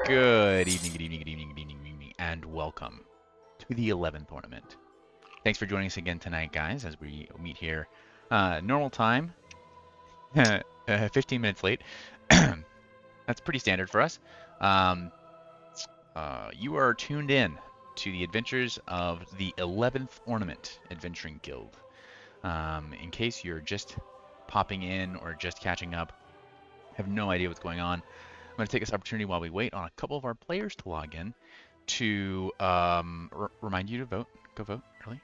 Good evening, good evening, good evening, good evening, good evening, and welcome to the 11th Ornament. Thanks for joining us again tonight, guys, as we meet here. Normal time, 15 minutes late. That's pretty standard for us. Um, you are tuned in to the adventures of the 11th Ornament Adventuring Guild. In case you're just popping in or just catching up, have no idea what's going on, I'm going to take this opportunity while we wait on a couple of our players to log in to remind you to vote. Go vote early.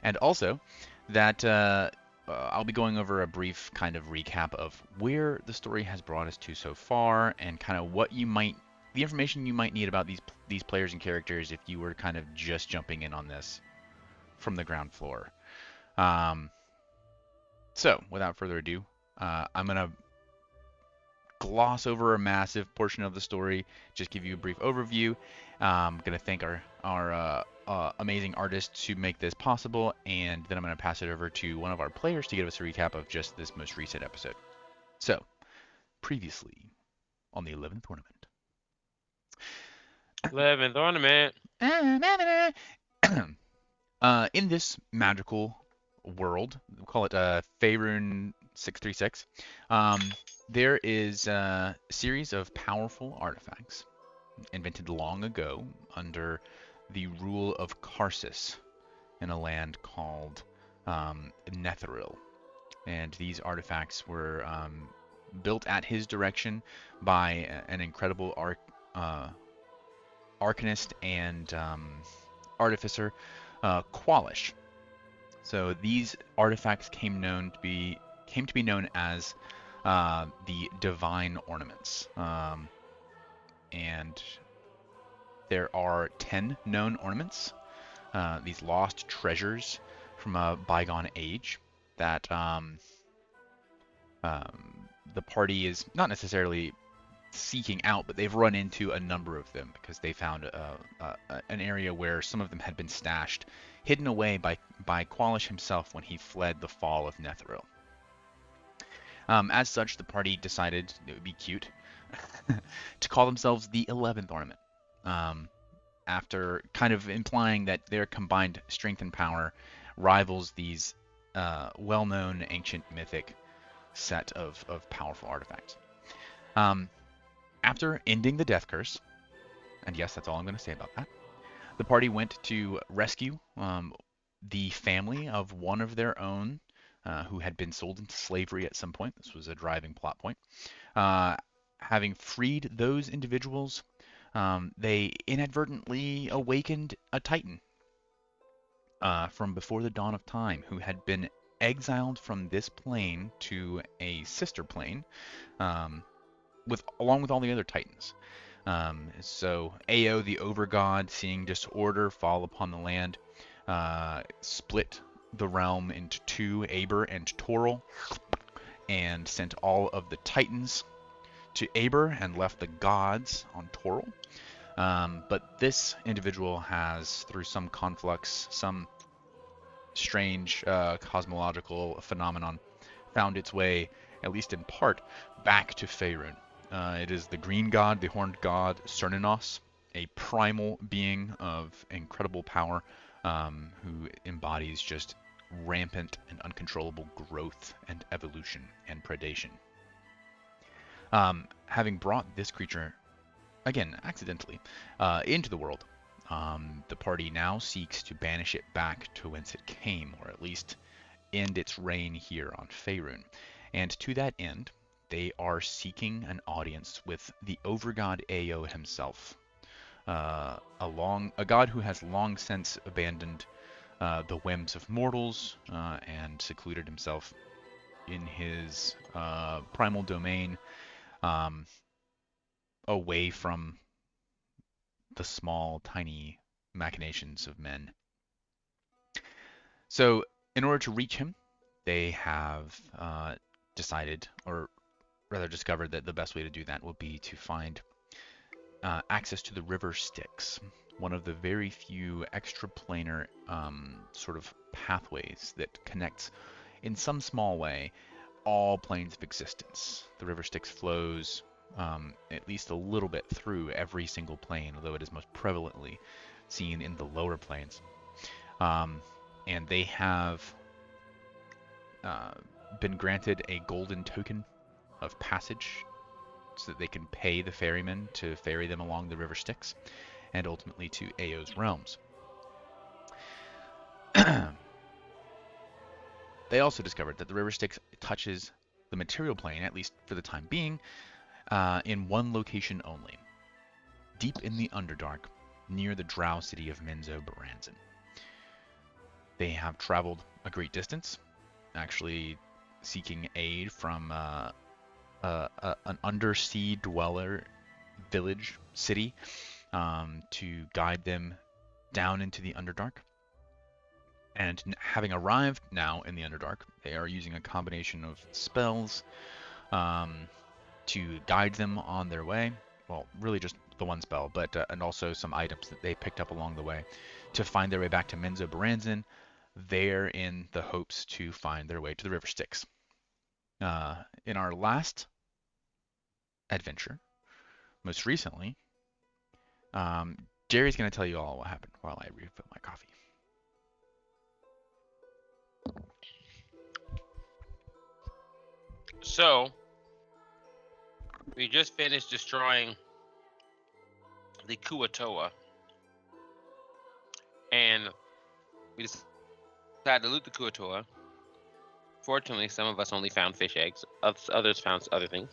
And also that I'll be going over a brief kind of recap of where the story has brought us to so far and kind of what the information you might need about these players and characters if you were kind of just jumping in on this from the ground floor. So without further ado, I'm going to gloss over a massive portion of the story, just give you a brief overview. I'm going to thank our amazing artists who make this possible, and then I'm going to pass it over to one of our players to give us a recap of just this most recent episode. So, previously on the 11th Ornament. 11th Ornament. In this magical world, we'll call it Faerun 636, there is a series of powerful artifacts invented long ago under the rule of Karsus in a land called Netheril. And these artifacts were built at his direction by an incredible arcanist and artificer, Qualish. So these artifacts came to be known as the Divine Ornaments. And there are 10 known ornaments, these lost treasures from a bygone age that the party is not necessarily seeking out, but they've run into a number of them because they found an area where some of them had been stashed, hidden away by Qualish himself when he fled the fall of Netheril. As such, the party decided it would be cute to call themselves the 11th Ornament, after kind of implying that their combined strength and power rivals these well-known ancient mythic set of powerful artifacts. After ending the death curse, and yes, that's all I'm going to say about that, the party went to rescue the family of one of their own who had been sold into slavery at some point. This was a driving plot point. Having freed those individuals, they inadvertently awakened a Titan from before the dawn of time who had been exiled from this plane to a sister plane along with all the other Titans. So Ao, the Overgod, seeing disorder fall upon the land, split the realm into two, Aber and Toril, and sent all of the Titans to Aber and left the gods on Toril. But this individual has, through some conflux, some strange cosmological phenomenon, found its way, at least in part, back to Faerun. It is the green god, the horned god, Cerninos, a primal being of incredible power, who embodies just rampant and uncontrollable growth and evolution and predation. Having brought this creature, again, accidentally, into the world, the party now seeks to banish it back to whence it came, or at least end its reign here on Faerun. And to that end, they are seeking an audience with the Overgod Ao himself, a god who has long since abandoned the whims of mortals and secluded himself in his primal domain, away from the small, tiny machinations of men. So, in order to reach him, they have decided, or rather discovered, that the best way to do that will be to find access to the River Styx, one of the very few extraplanar sort of pathways that connects, in some small way, all planes of existence. The River Styx flows at least a little bit through every single plane, although it is most prevalently seen in the lower planes. And they have uh, been granted a golden token of passage so that they can pay the ferrymen to ferry them along the river Styx and ultimately to Ao's realms. They also discovered that the river Styx touches the material plane, at least for the time being, in one location only, deep in the Underdark, near the drow city of Menzo Baranzan. They have traveled a great distance, actually seeking aid from an undersea dweller village city to guide them down into the Underdark. And having arrived now in the Underdark, they are using a combination of spells to guide them on their way. Well, really just the one spell, but and also some items that they picked up along the way to find their way back to Menzo Baranzan, there in the hopes to find their way to the River Styx. In our last adventure, most recently, Jerry's going to tell you all what happened while I refill my coffee. So, we just finished destroying the Kuatoa, and we decided to loot the Kuatoa. Fortunately, some of us only found fish eggs. Others found other things.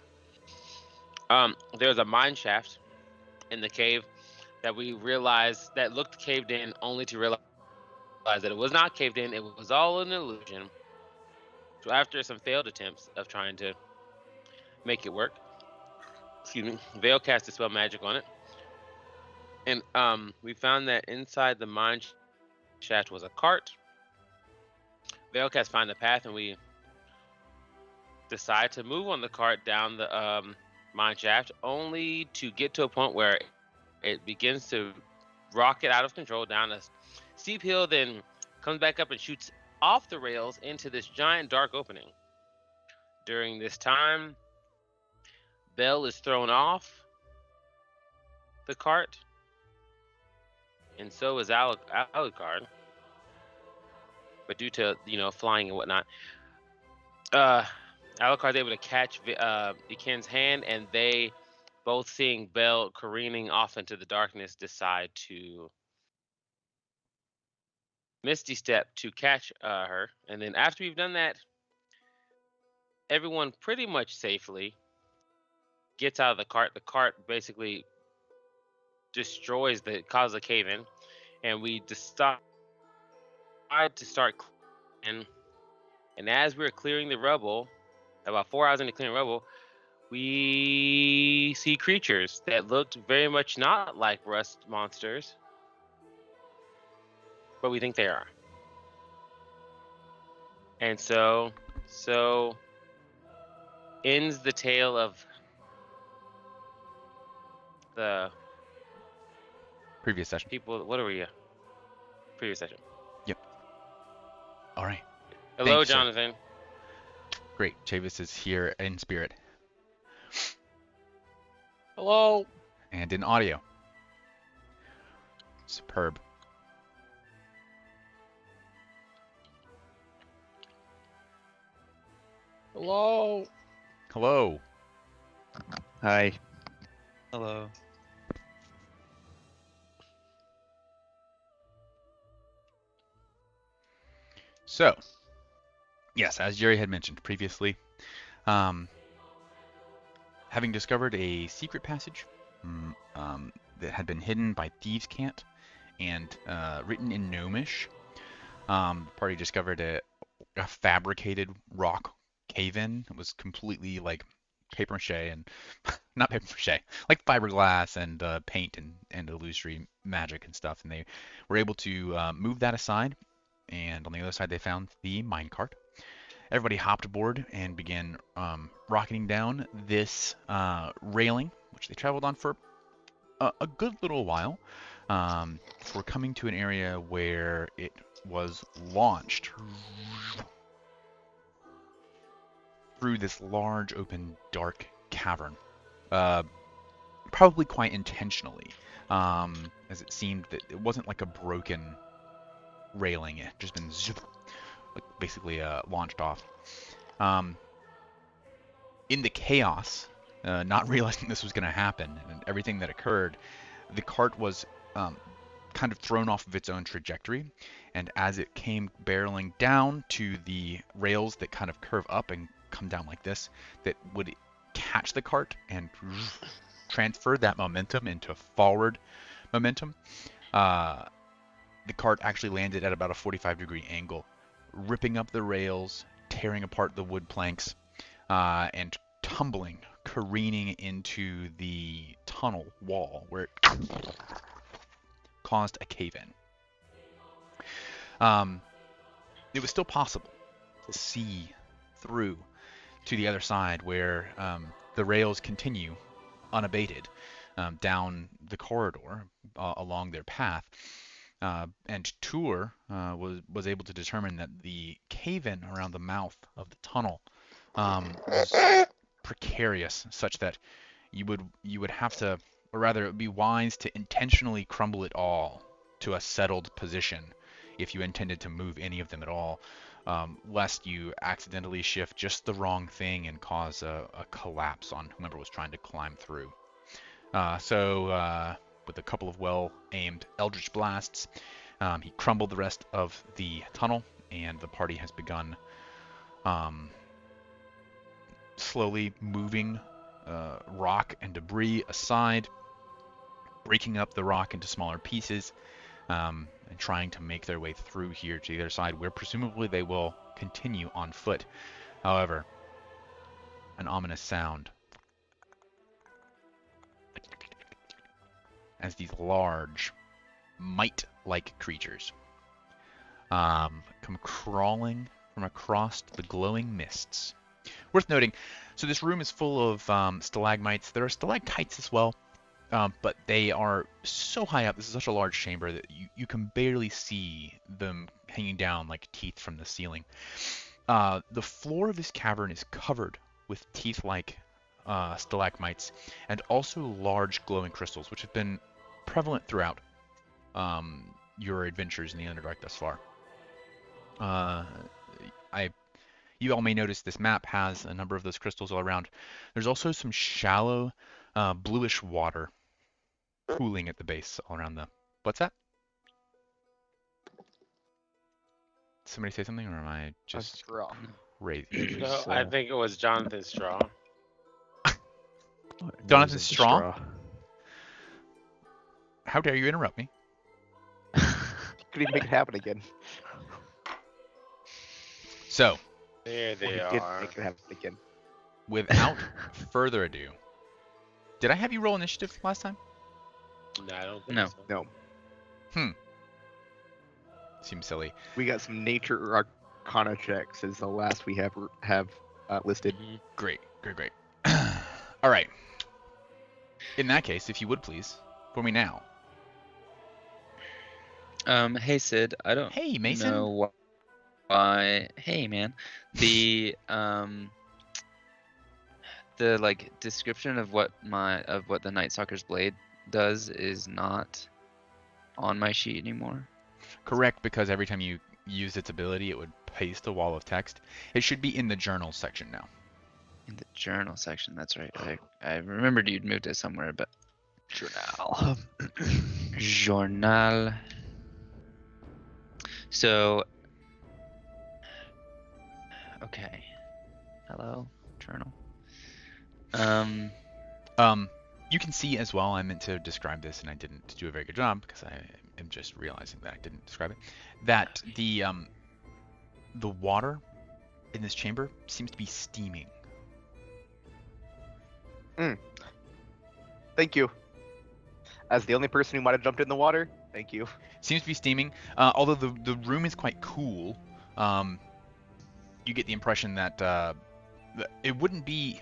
There was a mine shaft in the cave that we realized that looked caved in, only to realize that it was not caved in. It was all an illusion. So after some failed attempts of trying to make it work, Vale cast Dispel Magic on it, and we found that inside the mine shaft was a cart. Vale cast Find the Path, and we decide to move on the cart down the mine shaft, only to get to a point where it begins to rocket out of control down a steep hill, then comes back up and shoots off the rails into this giant dark opening. During this time, Belle is thrown off the cart, and so is Alucard. But due to flying and whatnot, Alucard's able to catch Iken's hand, and they, both seeing Belle careening off into the darkness, decide to Misty Step to catch her. And then after we've done that, everyone pretty much safely gets out of the cart. The cart basically causes a cave-in, and we decide to start clearing. And as we're clearing the rubble, about 4 hours into clearing rubble, we see creatures that looked very much not like rust monsters, but we think they are. And so ends the tale of the Previous session. people. What are we? Previous session. Yep. All right. Hello, Thanks, Jonathan. sir. Great. Chavis is here in spirit. Hello. And in audio. Superb. Hello. Hello. Hi. Hello. So, yes, as Jerry had mentioned previously, having discovered a secret passage that had been hidden by Thieves' Cant and written in Gnomish, the party discovered a fabricated rock cave-in. It was completely like paper mache and not paper mache, like fiberglass and paint and illusory magic and stuff. And they were able to move that aside. And on the other side, they found the minecart. Everybody hopped aboard and began rocketing down this railing, which they traveled on for a good little while. Before coming to an area where it was launched through this large, open, dark cavern probably quite intentionally, as it seemed that it wasn't like a broken railing. It had just been like basically launched off. Um, in the chaos, not realizing this was going to happen and everything that occurred, the cart was kind of thrown off of its own trajectory, and as it came barreling down to the rails that kind of curve up and come down like this, that would catch the cart and transfer that momentum into forward momentum. The cart actually landed at about a 45-degree angle, ripping up the rails, tearing apart the wood planks, and tumbling, careening into the tunnel wall where it caused a cave-in. It was still possible to see through to the other side where the rails continue unabated down the corridor along their path. And Tour was able to determine that the cave-in around the mouth of the tunnel was precarious, such that you would have to, or rather, it would be wise to intentionally crumble it all to a settled position if you intended to move any of them at all, lest you accidentally shift just the wrong thing and cause a collapse on whomever was trying to climb through. So with a couple of well-aimed Eldritch Blasts, he crumbled the rest of the tunnel, and the party has begun slowly moving rock and debris aside, breaking up the rock into smaller pieces, and trying to make their way through here to the other side, where presumably they will continue on foot. However, an ominous sound as these large, mite-like creatures come crawling from across the glowing mists. Worth noting, so this room is full of stalagmites. There are stalactites as well, but they are so high up. This is such a large chamber that you can barely see them hanging down like teeth from the ceiling. The floor of this cavern is covered with teeth-like stalagmites and also large glowing crystals, which have been prevalent throughout your adventures in the Underdark thus far. You all may notice this map has a number of those crystals all around. There's also some shallow bluish water pooling at the base all around the... What's that? Somebody say something, or am I just crazy? No, I think it was Jonathan's straw. Jonathan's straw? How dare you interrupt me? Could he make it happen again? So, There they Did are. make it happen again. without further ado, did I have you roll initiative last time? No, I don't think No. so. No, Seems silly. we got some nature arcana checks as the last we have listed. Mhm. Great. All right. In that case, if you would please, for me now. Hey Sid, I don't Hey, Mason. know why. Hey man, the like description of what the Night Stalker's blade does is not on my sheet anymore. Correct, because every time you use its ability, it would paste a wall of text. It should be in the journal section now. In the journal section, that's right. I remembered you'd moved it somewhere, but journal. Journal. So, okay. Hello, journal. You can see as well, I meant to describe this and I didn't do a very good job because I am just realizing that I didn't describe it, that the water in this chamber seems to be steaming. Thank you. As the only person who might have jumped in the water, thank you. Seems to be steaming, although the room is quite cool. You get the impression that it wouldn't be...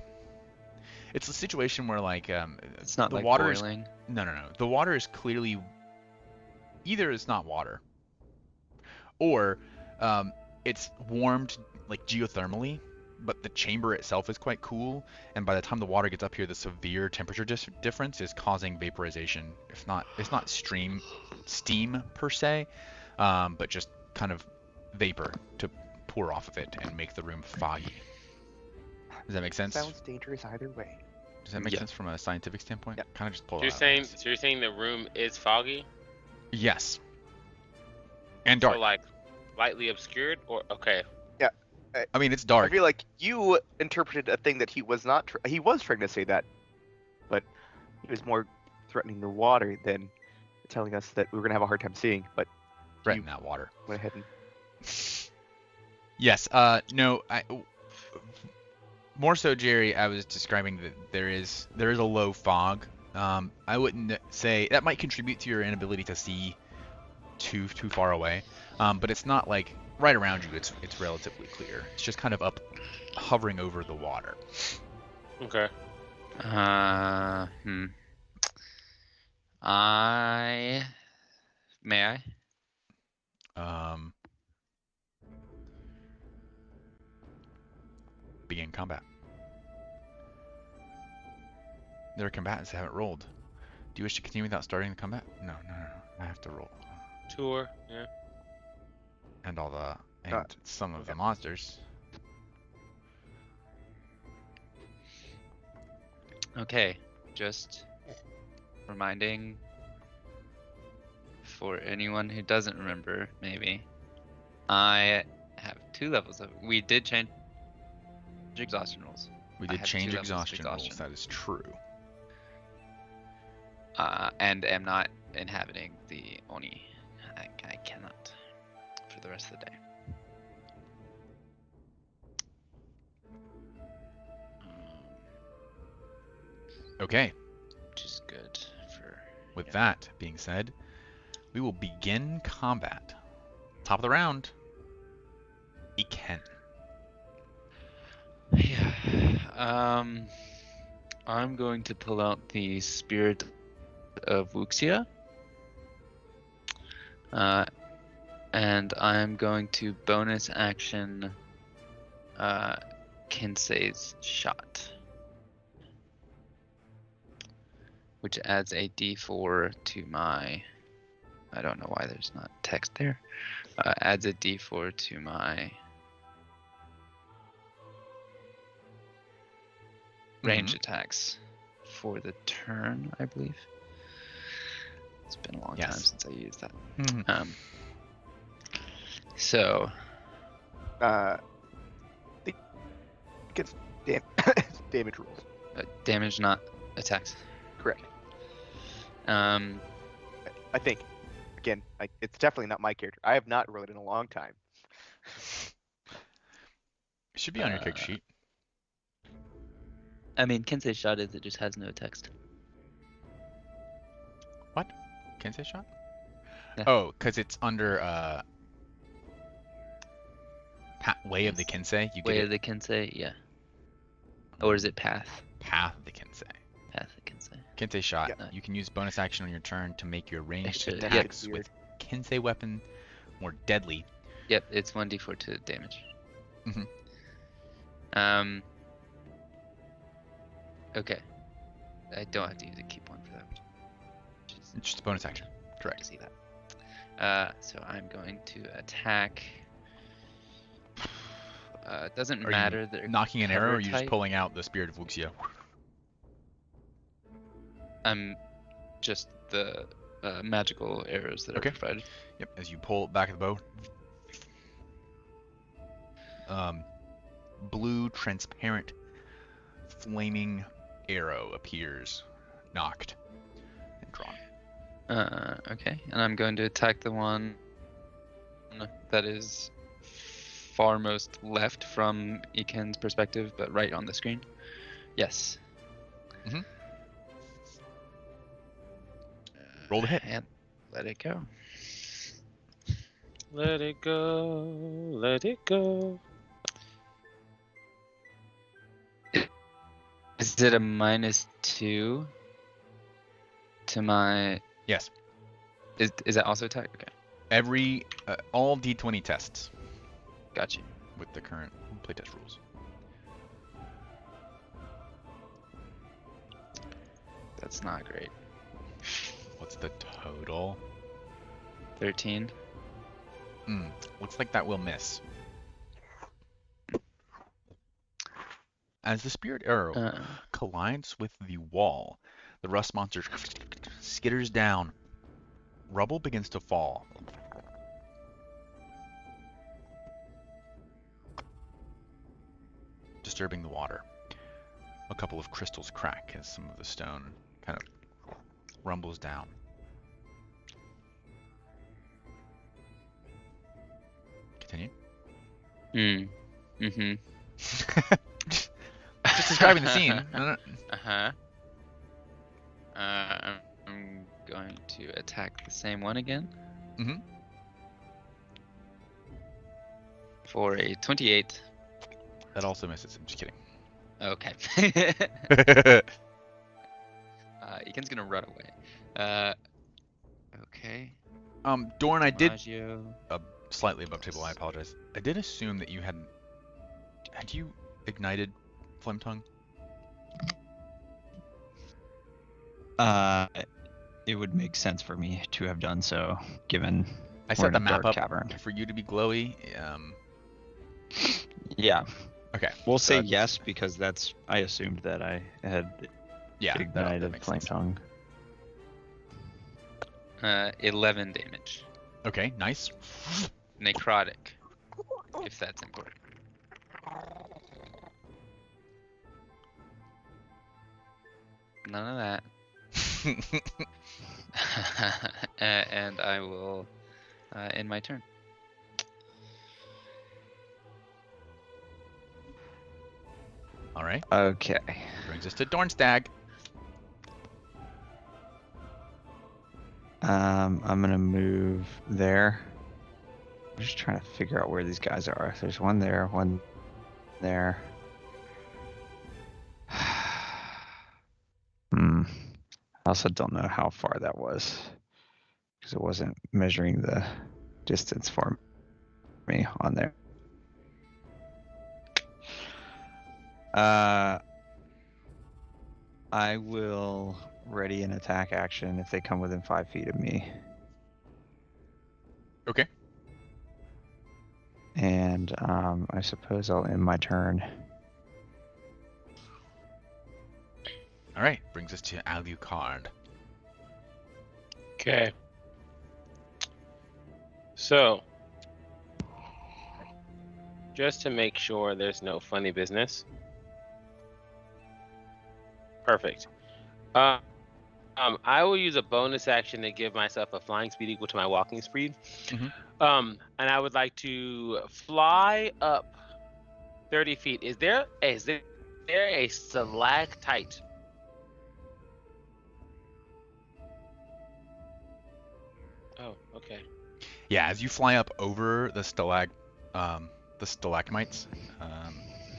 It's a situation where, like, It's not the like water boiling. No. The water is clearly... Either it's not water, or it's warmed, like, geothermally but the chamber itself is quite cool, and by the time the water gets up here, the severe temperature difference is causing vaporization. If not, it's not steam per se, but just kind of vapor to pour off of it and make the room foggy. Does that make sense? Sounds dangerous either way. Does that make Yeah. sense from a scientific standpoint? Yep. Kind of just pull So it you're out. saying the room is foggy? Yes. And So dark. like lightly obscured, or okay? I mean, it's I dark. feel like you interpreted a thing that he was not. He was trying to say that, but he was more threatening the water than telling us that we were gonna have a hard time seeing. But Right in that water. went ahead and Yes. No. More so, Jerry. I was describing that there is a low fog. I wouldn't say that might contribute to your inability to see too far away. But it's not like right around you. It's relatively clear. It's just kind of up, hovering over the water. Okay. May I? Begin combat. There are combatants that haven't rolled. Do you wish to continue without starting the combat? No. I have to roll. Tour. Yeah. And some of the monsters. Okay, just reminding for anyone who doesn't remember, maybe, I have 2 levels of. We did change exhaustion rules. We I did have change 2 levels of exhaustion rules. exhaustion. That is true. And am not inhabiting the Oni. I cannot for the rest of the day. Okay. Which is good for. With that being said, we will begin combat. Top of the round. Iken. Yeah. I'm going to pull out the Spirit of Wuxia. And I'm going to bonus action Kinsei's shot, which adds a d4 to my. I don't know why there's not text there. Adds a d4 to my range attacks for the turn, I believe. It's been a long time Yes. since I used that. Mhm. So I think it's damage rules. damage, not attacks. Correct. Um, I think. Again, it's definitely not my character. I have not rolled it in a long time. It should be on your kick sheet. I mean, Kinsei's shot is it just has no text. What? Kensei shot? Yeah. Oh, because it's under Way of the Kensei. You Way get of the Kensei, yeah. Or is it Path? Path of the Kensei. Path of Kensei. Kensei shot. Yeah. You can use bonus action on your turn to make your ranged Extra- yeah. attacks Weird. with Kensei weapon more deadly. Yep, it's 1d4 to damage. Mhm. Okay. I don't have to use a key point for that. Which is It's just a bonus action. I Correct. see that. So I'm going to attack. It doesn't Are matter you their knocking an arrow, or cover are you just type. pulling out the Spirit of Wuxia? Just the magical arrows that Okay. are provided. Yep. As you pull back of the bow, blue, transparent, flaming arrow appears, knocked, and drawn. Okay, and I'm going to attack the one that is far most left from Iken's perspective, but right on the screen. Yes. Mhm. Roll the hit. And let it go. Let it go. Let it go. Is it a -2 to my? Yes. Is that also attack? Okay, All D20 tests got you. with the current playtest rules. That's not great. What's the total? 13. Looks like that will miss. As the spirit arrow collides with the wall, the rust monster skitters down. Rubble begins to fall. Disturbing the water. A couple of crystals crack as some of the stone kind of rumbles down. Continue. Mm-hmm. Just describing the scene. Uh-huh. I'm going to attack the same one again. Mm-hmm. For a 28. That also misses. I'm just kidding. Okay. Iken's gonna run away. Okay. Dorn, I did Maggio. slightly above table. I apologize. I did assume that you had you ignited Flame Tongue? It would make sense for me to have done so, given I we're set in the a map dark up cavern. for you to be glowy. Yeah, Okay. we'll so say that's- yes because that's. I assumed that I had Yeah, that ignited makes flame sense. tongue. 11 damage. Okay, nice. Necrotic. If that's important. None of that. And I will end my turn. All right. Okay. Brings us to Dornstag. I'm gonna move there. I'm just trying to figure out where these guys are. There's one there, one there. I also don't know how far that was because it wasn't measuring the distance for me on there. I will ready an attack action if they come within 5 feet of me. Okay. And I suppose I'll end my turn. All right. Brings us to Alucard. Okay. So, just to make sure there's no funny business. Perfect. I will use a bonus action to give myself a flying speed equal to my walking speed. Mhm. And I would like to fly up 30 feet. Is there a stalactite? Oh, okay. Yeah, as you fly up over the stalagmites,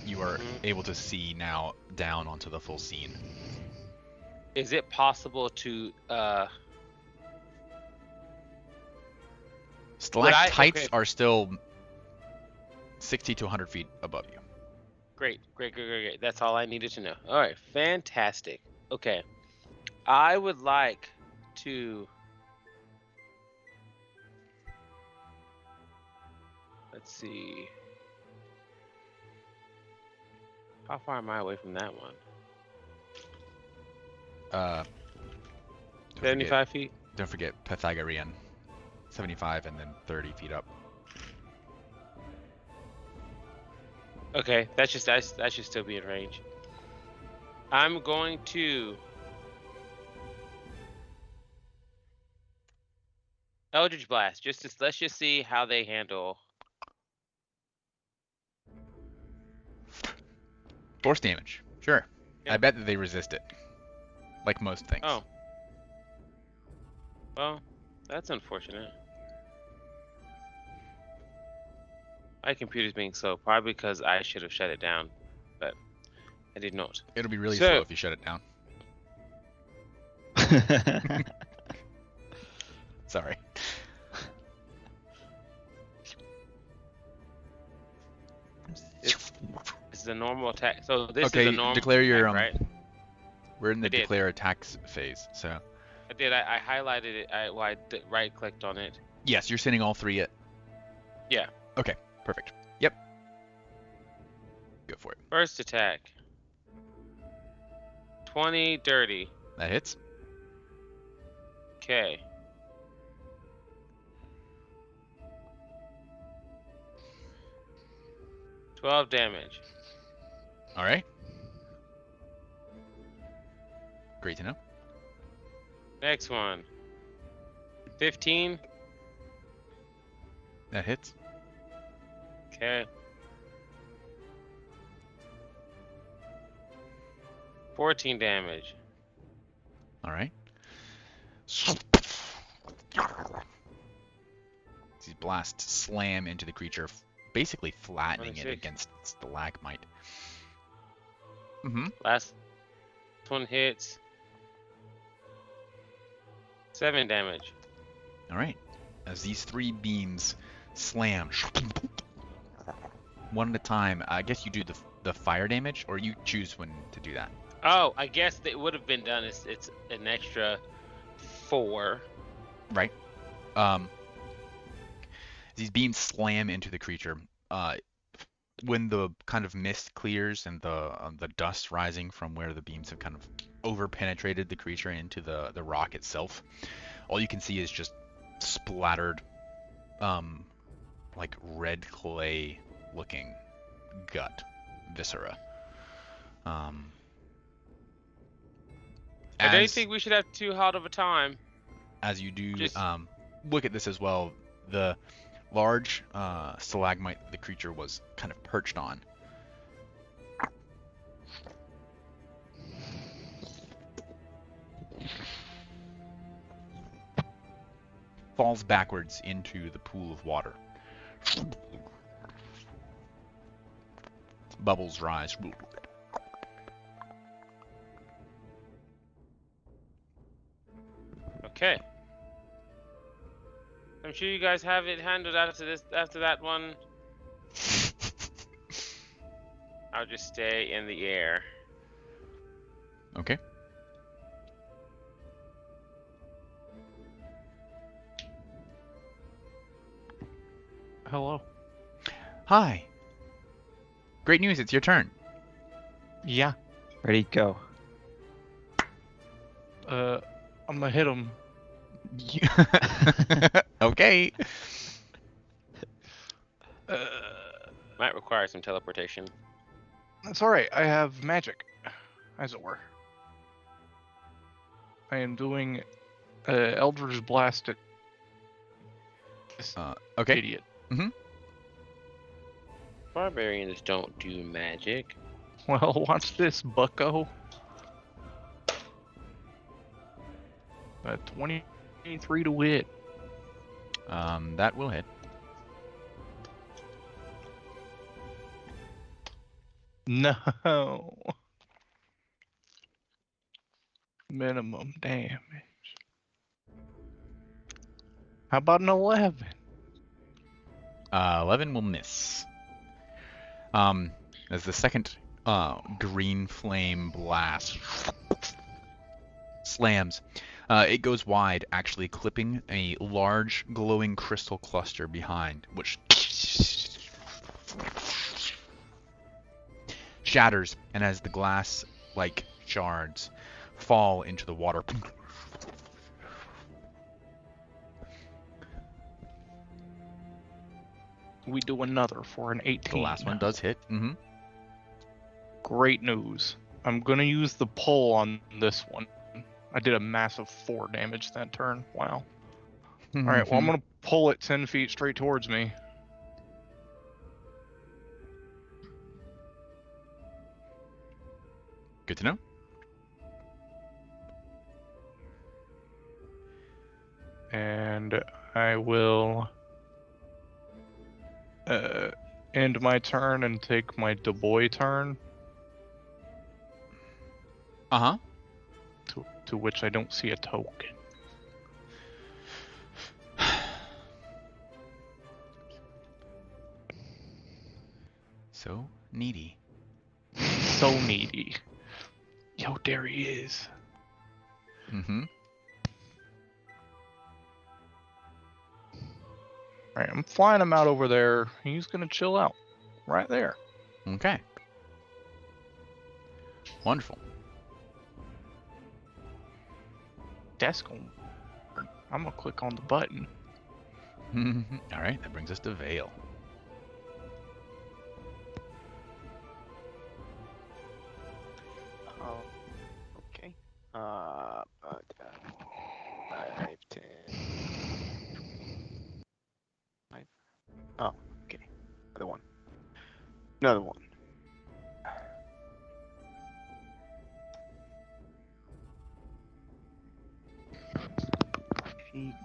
you are able to see now down onto the full scene. Is it possible to Stalactites okay. are still 60 to 100 feet above you. Great. That's all I needed to know. All right, fantastic. Okay. I would like to... Let's see. How far am I away from that one? Don't 75 feet? Don't forget Pythagorean. 75 and then 30 feet up. Okay, that should still be in range. I'm going to Eldritch Blast. Let's just see how they handle. Force damage. Sure. Yeah. I bet that they resist it. Like most things. Oh. Well, that's unfortunate. My computer's being slow, probably because I should have shut it down, but I did not. It'll be really So- slow if you shut it down. Sorry. This is a normal attack. So this Okay, is a normal declare your, attack, right? We're in the I did. declare attacks phase. So I did. I highlighted it. I right clicked on it. yes, you're sending all three at. Yeah. Okay, perfect. Yep. Go for it. First attack. 20 dirty. That hits. Okay. $12 damage. All right. Great to know. Next one. 15. That hits. Okay. 14 damage. All right. These blasts slam into the creature, basically flattening it 26. against stalagmite. Mm-hmm. Last one hits. 7 damage. All right. As these three beams slam, one at a time. I guess you do the fire damage, or you choose when to do that. Oh, I guess that would have been done. It's an extra 4. Right. These beams slam into the creature. When the kind of mist clears and the dust rising from where the beams have kind of over-penetrated the creature into the rock itself, all you can see is just splattered, like red clay looking gut, viscera. I don't think we should have too hard of a time. As you do Just- look at this as well, the large stalagmite the creature was kind of perched on falls backwards into the pool of water. Bubbles rise. Okay. I'm sure you guys have it handled after that one. I'll just stay in the air. Okay. Hello. Hi. Great news, it's your turn. Yeah. Ready, go. I'm gonna hit him. Okay. Might require some teleportation. That's all right. I have magic, as it were. I am doing Eldritch Blast at this Okay. idiot. Barbarians don't do magic. Well, watch this, bucko. 23 to hit. That will hit. No. Minimum damage. How about an 11? 11 will miss. As the second green flame blast slams, it goes wide, actually clipping a large glowing crystal cluster behind, which shatters, and as the glass-like shards fall into the water, We do another for an 18. the last one does hit. Great news. I'm gonna use the pull on this one. I did a massive 4 damage that turn. Wow. Alright, well I'm gonna pull it 10 feet straight towards me. Good to know. And I will end my turn and take my Dubois turn, Uh-huh. to which I don't see a token. So needy. So needy. Yo, there he is. Mm-hmm. Alright, I'm flying him out over there. He's gonna chill out. Right there. Okay. Wonderful. That's gonna work. I'm gonna click on the button. All right, that brings us to Vale. Okay. 5, 10. Oh, okay. Another one. Another one. Feet.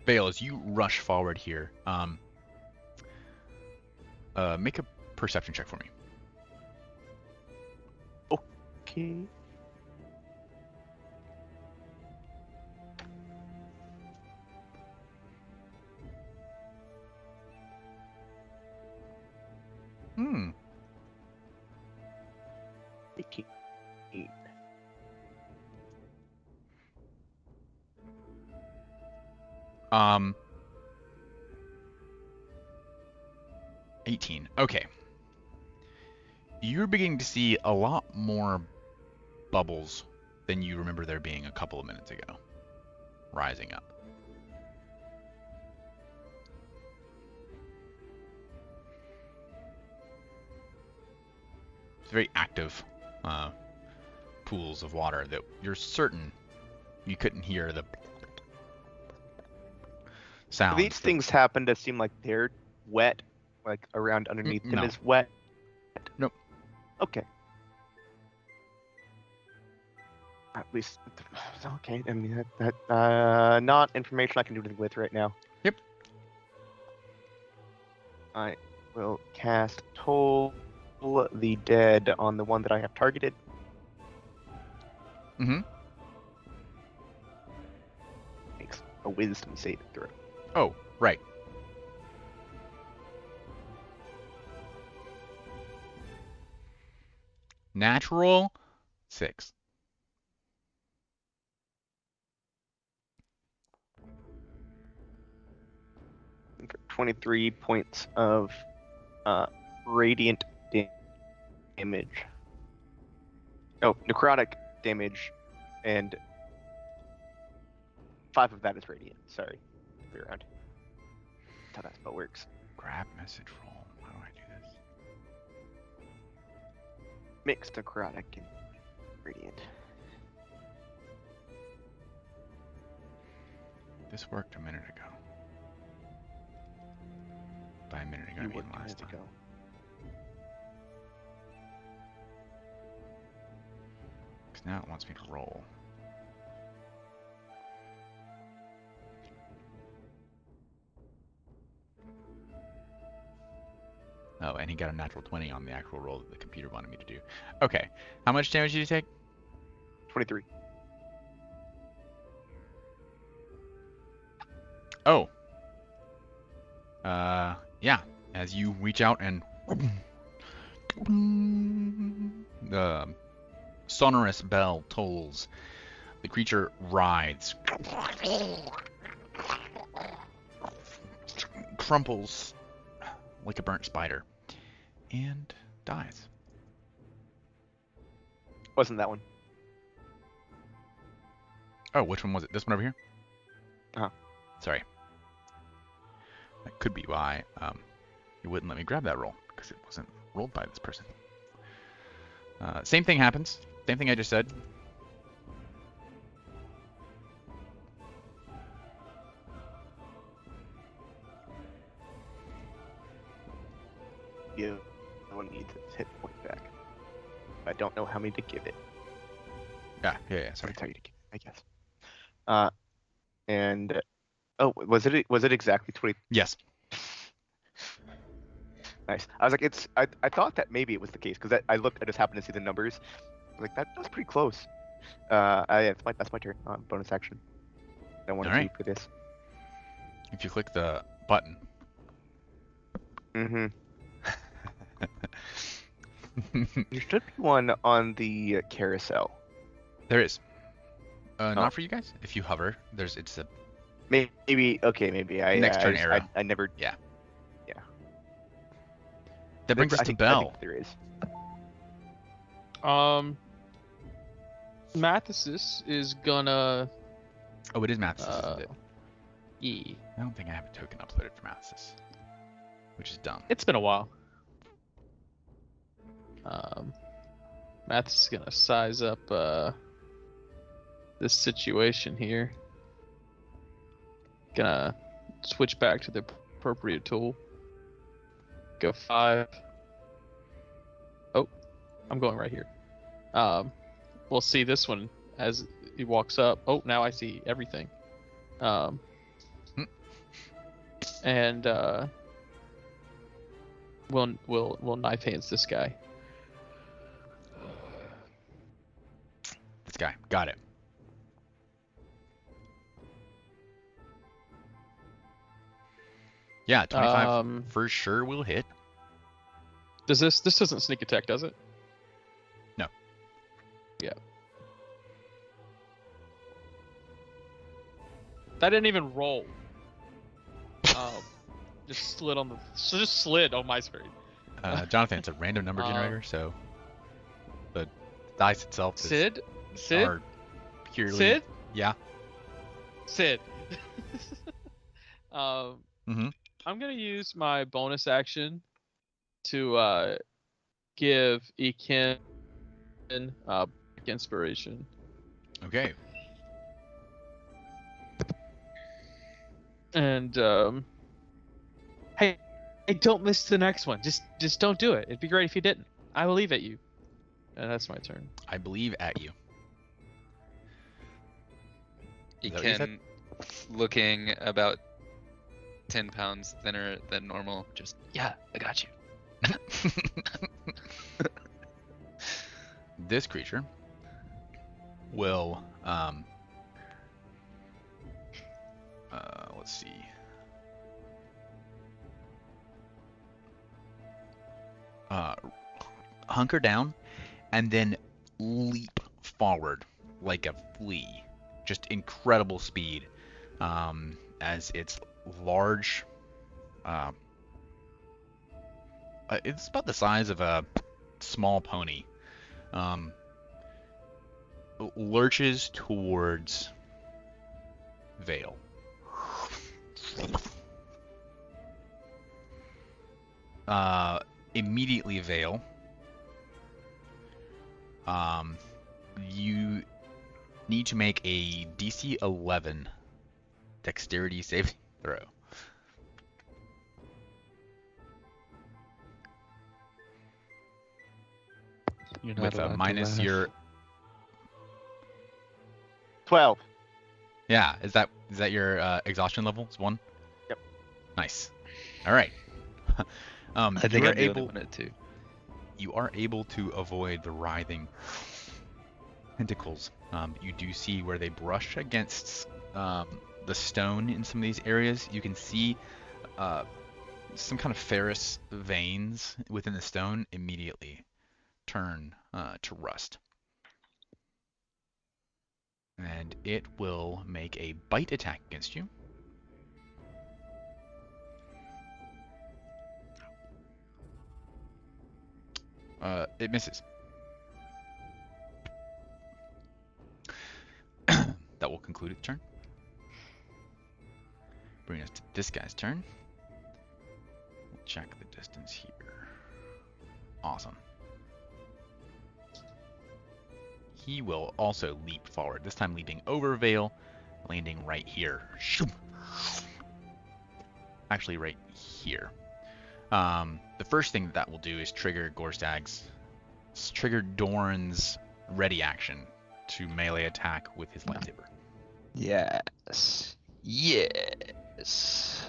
Vale, as you rush forward here, make a perception check for me. Okay. Hmm. 18. Um. 18. Okay. You're beginning to see a lot more bubbles than you remember there being a couple of minutes ago, rising up. It's very active pools of water that you're certain you couldn't hear the sounds. These things happen to seem like they're wet, like around underneath them no. is wet. Nope. Okay. At least, okay. I mean, that not information I can do anything with right now. Yep. I will cast Toll the Dead on the one that I have targeted. Mm-hmm. Makes a Wisdom saving throw. Oh, right. Natural 6. For 23 points of radiant damage. Oh, necrotic damage, and 5 of that is radiant. Sorry, be around. That's how that spell works. Grab message roll. How do I do this? Mixed necrotic and radiant. This worked a minute ago. By a minute ago, I You mean worked a last minute time. ago. Because now it wants me to roll. Oh, and he got a natural 20 on the actual roll that the computer wanted me to do. Okay. How much damage did you take? 23. Oh. Yeah. As you reach out and the sonorous bell tolls, the creature writhes, crumples like a burnt spider, and dies. Wasn't that one? Oh, which one was it? This one over here? Uh-huh. Sorry. That could be why you wouldn't let me grab that roll, because it wasn't rolled by this person. Same thing happens. Same thing I just said. You don't need to hit point back. I don't know how many to give it. Yeah. Sorry, Sorry. tell you to give it, I guess. And oh, was it exactly 20? Yes. Nice. I was like, I thought that maybe it was the case because I looked. I just happened to see the numbers. I was like, that's pretty close. That's my turn. Bonus action. I wanted All right. to for this. If you click the button Mm-hmm. There should be one on the carousel. There is. Oh. Not for you guys. If you hover, it's a Maybe. Okay. Maybe I. Next turn arrow. I never. that brings us I to think Bell. there is. Mathesis is gonna. Oh, it is Mathis, isn't it? Yeah. I don't think I have a token uploaded for Mathis, which is dumb. It's been a while. Mathis is gonna size up this situation here. Gonna switch back to the appropriate tool. Go 5. Oh, I'm going right here. We'll see this one as he walks up. Oh, now I see everything. And we'll knife hands this guy. This guy. Got it. Yeah, 25 for sure will hit. Does this doesn't sneak attack, does it? No. Yeah. That didn't even roll. Just slid on my screen. Jonathan, it's a random number generator, so the dice itself is Sid? are purely Sid? Yeah. Sid. Mm-hmm. I'm gonna use my bonus action to give Ekin inspiration. Okay. And hey, don't miss the next one. Just don't do it. It'd be great if you didn't. I will leave at you. And that's my turn. I believe at you. He Is that what you said? can, looking about 10 pounds thinner than normal, just, yeah, I got you. This creature will let's see. Hunker down and then leap forward like a flea. Just incredible speed. As its large it's about the size of a small pony. Lurches towards Vale. Immediately Vale. You need to make a DC 11 dexterity saving throw. You're not With a allowed to minus laugh. your 12. yeah. Is that your exhaustion level? It's 1. Yep. Nice. All right. I think you I'm are the only able. one at 2. You are able to avoid the writhing tentacles. You do see where they brush against the stone in some of these areas. You can see some kind of ferrous veins within the stone immediately turn to rust. And it will make a bite attack against you. It misses. That will conclude its turn. Bring us to this guy's turn. We'll check the distance here. Awesome. He will also leap forward, this time leaping over Vale, landing right here. Actually, right here. The first thing that will do is trigger Dorn's ready action to melee attack with his lightsaber. Yes. Yes.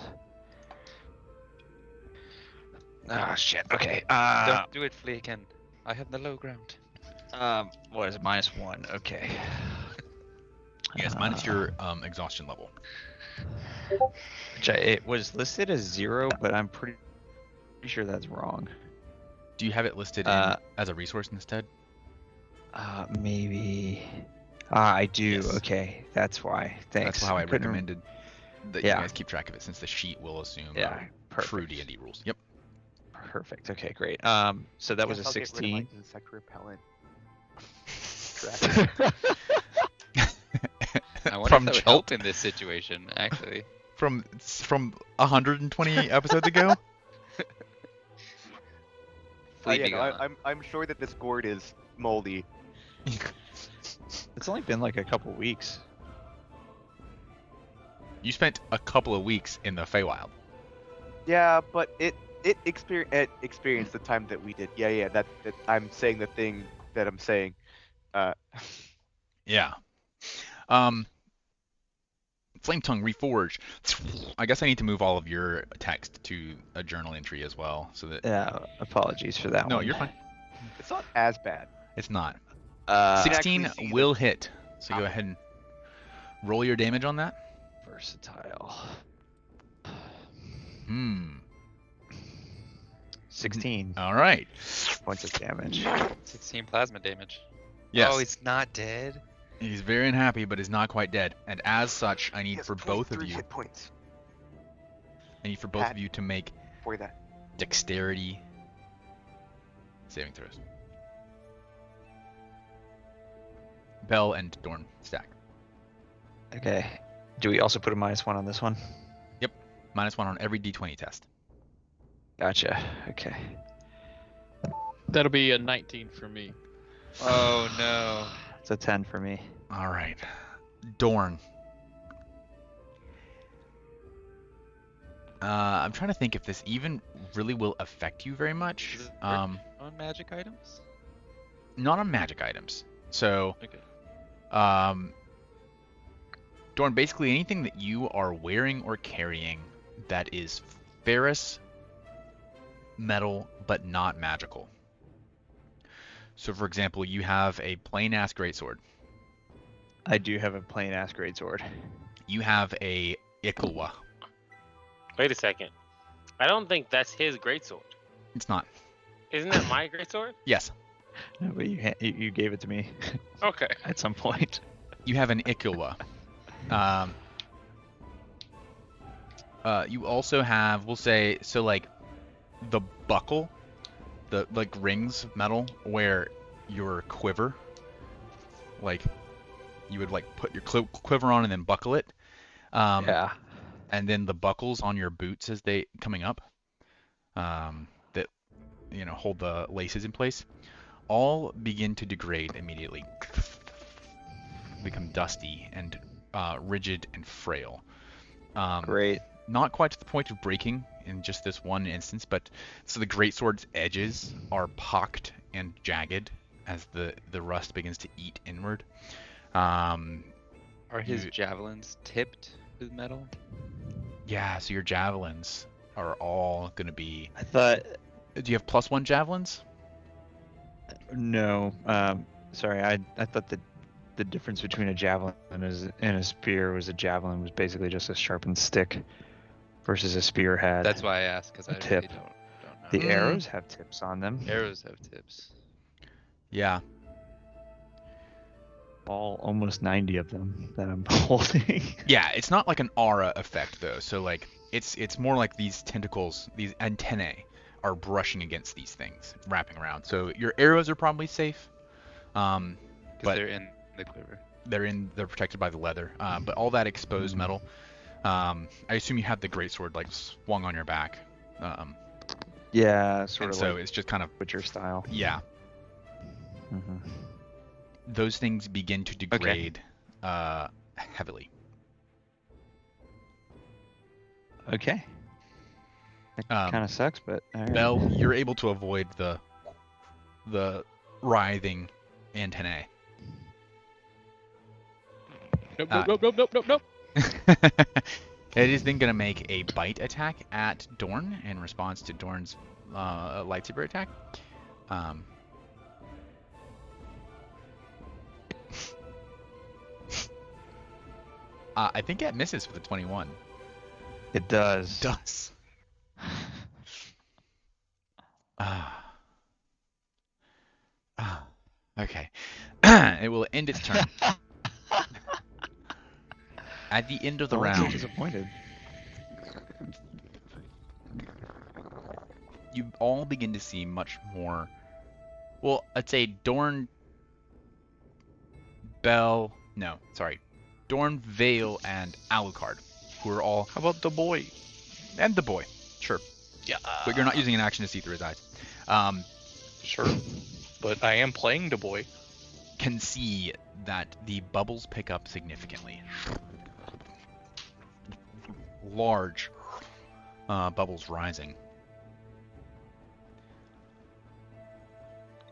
Ah, shit. Okay. Don't do it, Fleekin. I have the low ground. What is it? -1. Okay. Yes, minus your exhaustion level. Which it was listed as 0, but I'm pretty Pretty sure that's wrong. Do you have it listed as a resource instead? Maybe. I do. Yes. Okay, that's why. Thanks. That's how I couldn't rem- recommended that Yeah. you guys keep track of it, since the sheet will assume Yeah, true perfect. D&D rules. Yep. Perfect. Okay, great. So that was a Guess I'll get rid of 16. my insect repellent. Track. I wonder From if that would Jolt? help in this situation, actually. From 120 episodes ago. Fleet Yeah, be no, gone. I'm sure that this gourd is moldy. It's only been like a couple weeks. You spent a couple of weeks in the Feywild. Yeah, but it experienced the time that we did. Yeah, that I'm saying the thing that I'm saying. Yeah. Flame Tongue Reforged. I guess I need to move all of your text to a journal entry as well, so that. Yeah, apologies for that No, one. you're fine. It's not as bad. It's not. Uh, 16 actually see will the hit. So go topic. ahead and roll your damage on that. versatile. Hmm. 16 All right. points of damage. 16 plasma damage. Yes. Oh, he's not dead. He's very unhappy, but is not quite dead. And as such, I He need has for both of 23 you. hit points I need for both Pat. of you to make for that. dexterity saving throws. Bell and Dorn stack. Okay. Do we also put a -1 on this one? -1 on every d20 test. Gotcha. Okay. That'll be a 19 for me. Oh no. It's a 10 for me. All right. Dorn. I'm trying to think if this even really will affect you very much. Does it work on magic items? Not on magic items. So, Okay. Dorn, basically anything that you are wearing or carrying that is ferrous, metal, but not magical. So, for example, you have a plain ass greatsword. I do have a plain ass greatsword. You have a Ikalwa. Wait a second. I don't think that's his greatsword. It's not. Isn't that my greatsword? Yes. No, but you gave it to me Okay. at some point. You have an Ikalwa. You also have, we'll say, so like the buckle, the like rings of metal where your quiver, like you would like put your quiver on and then buckle it. Yeah. And then the buckles on your boots as they coming up, that hold the laces in place, all begin to degrade immediately, become dusty and rigid and frail. Great. Not quite to the point of breaking in just this one instance, but so the greatsword's edges are pocked and jagged as the rust begins to eat inward. Are his You- javelins tipped with metal? Yeah, so your javelins are all going to be. I thought Do you have +1 javelins? no. Sorry. I thought the difference between a javelin and a spear was a javelin was basically just a sharpened stick versus a spear had. That's why I asked, because I A really tip. don't know. The Mm. arrows have tips on them. Arrows have tips. Yeah. All almost 90 of them that I'm holding. Yeah, it's not like an aura effect though. So like it's more like these tentacles, these antennae are brushing against these things, wrapping around. So your arrows are probably safe. Because But- they're in the quiver. They're protected by the leather. But all that exposed metal, I assume you have the greatsword like swung on your back. Yeah, sort And of so like it's just kind of, Witcher style. yeah, hmm those things begin to degrade heavily. Okay. It Um, kind of sucks, but all right. Bell, you're able to avoid the writhing antennae. Nope, Ah. nope, nope, nope, nope, nope, nope. It is then going to make a bite attack at Dorn in response to Dorn's lightsaber attack. I think it misses with a 21. It does. Does. Okay. It will end its turn. At the end of the Oh, I'm so round, disappointed. you all begin to see much more. Well, I'd say Dorn, Bell. No, sorry. Dorn, Vale, and Alucard, who are all. How about the boy? And the boy. Sure. Yeah. But you're not using an action to see through his eyes. Sure. But I am playing the boy. Can see that the bubbles pick up significantly. Large bubbles rising.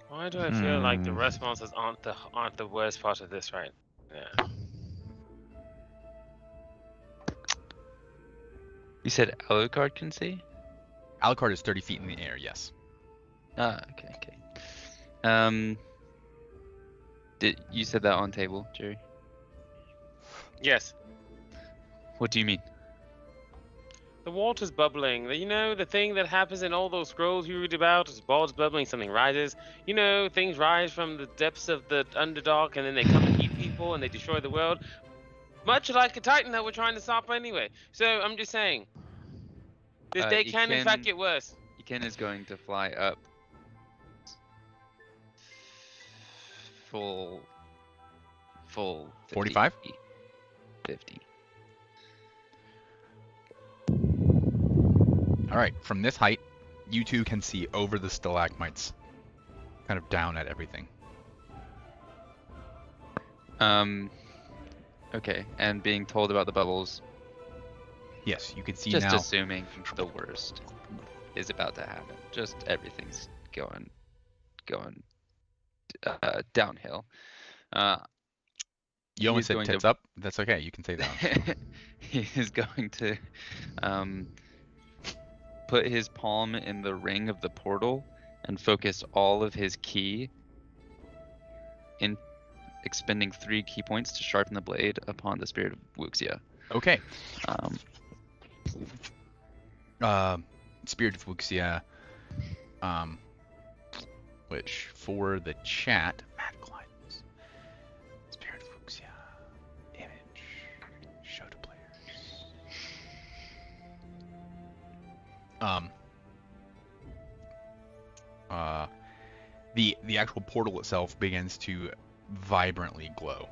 Why do I feel like the responses aren't the worst part of this right now? You said Alucard can see? Alucard is 30 feet in the air, yes. Ah, okay. Did you said that on table, Jerry? Yes. What do you mean? The water's bubbling. You know, the thing that happens in all those scrolls you read about is water's bubbling, something rises. You know, things rise from the depths of the Underdark and then they come and eat people and they destroy the world. Much like a Titan that we're trying to stop anyway. So I'm just saying, this day can in fact get worse. Iken is going to fly up full 50 45? feet. 50. All right, from this height, you two can see over the stalagmites, kind of down at everything. Okay, and being told about the bubbles, Yes, you can see just now. assuming the worst is about to happen. Just everything's going downhill. You almost he's said going tits to- up. That's okay. You can say that. He is going to put his palm in the ring of the portal and focus all of his ki in expending 3 key points to sharpen the blade upon the spirit of Wuxia. Okay. Um, Spirit of Wuxia, which for the chat, magical items. Spirit of Wuxia, image, show to players. The actual portal itself begins to vibrantly glow.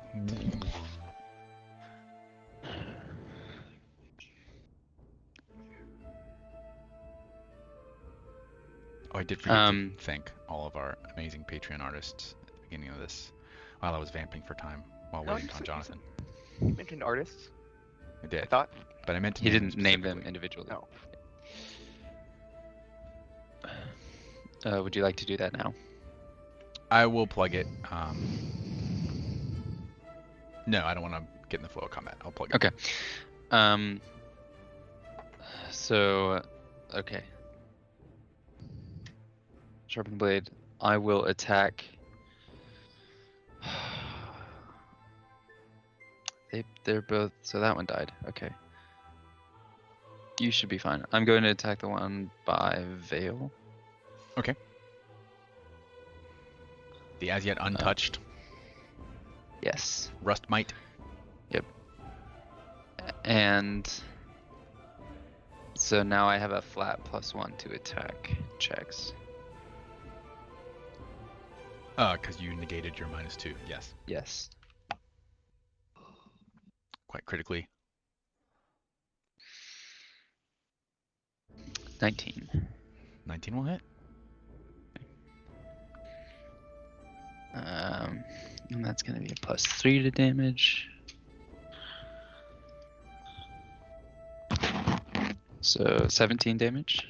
Oh, I did forget to thank all of our amazing Patreon artists at the beginning of this while I was vamping for time while No, waiting on Jonathan. You mentioned artists. I did, I thought. but I meant to he name didn't name them specifically. individually. No. Would you like to do that now? I will plug it. No, I don't want to get in the flow of combat. I'll plug it. Okay. So, okay. Sharpen the blade. I will attack. They're both. So that one died. Okay. You should be fine. I'm going to attack the one by Vale. Okay. The as yet untouched Yes. Rustmite. And so now I have a flat +1 to attack checks. Because you negated your -2. Yes. Yes. Quite critically. 19. 19 will hit. And that's gonna be a +3 to damage. So 17 damage.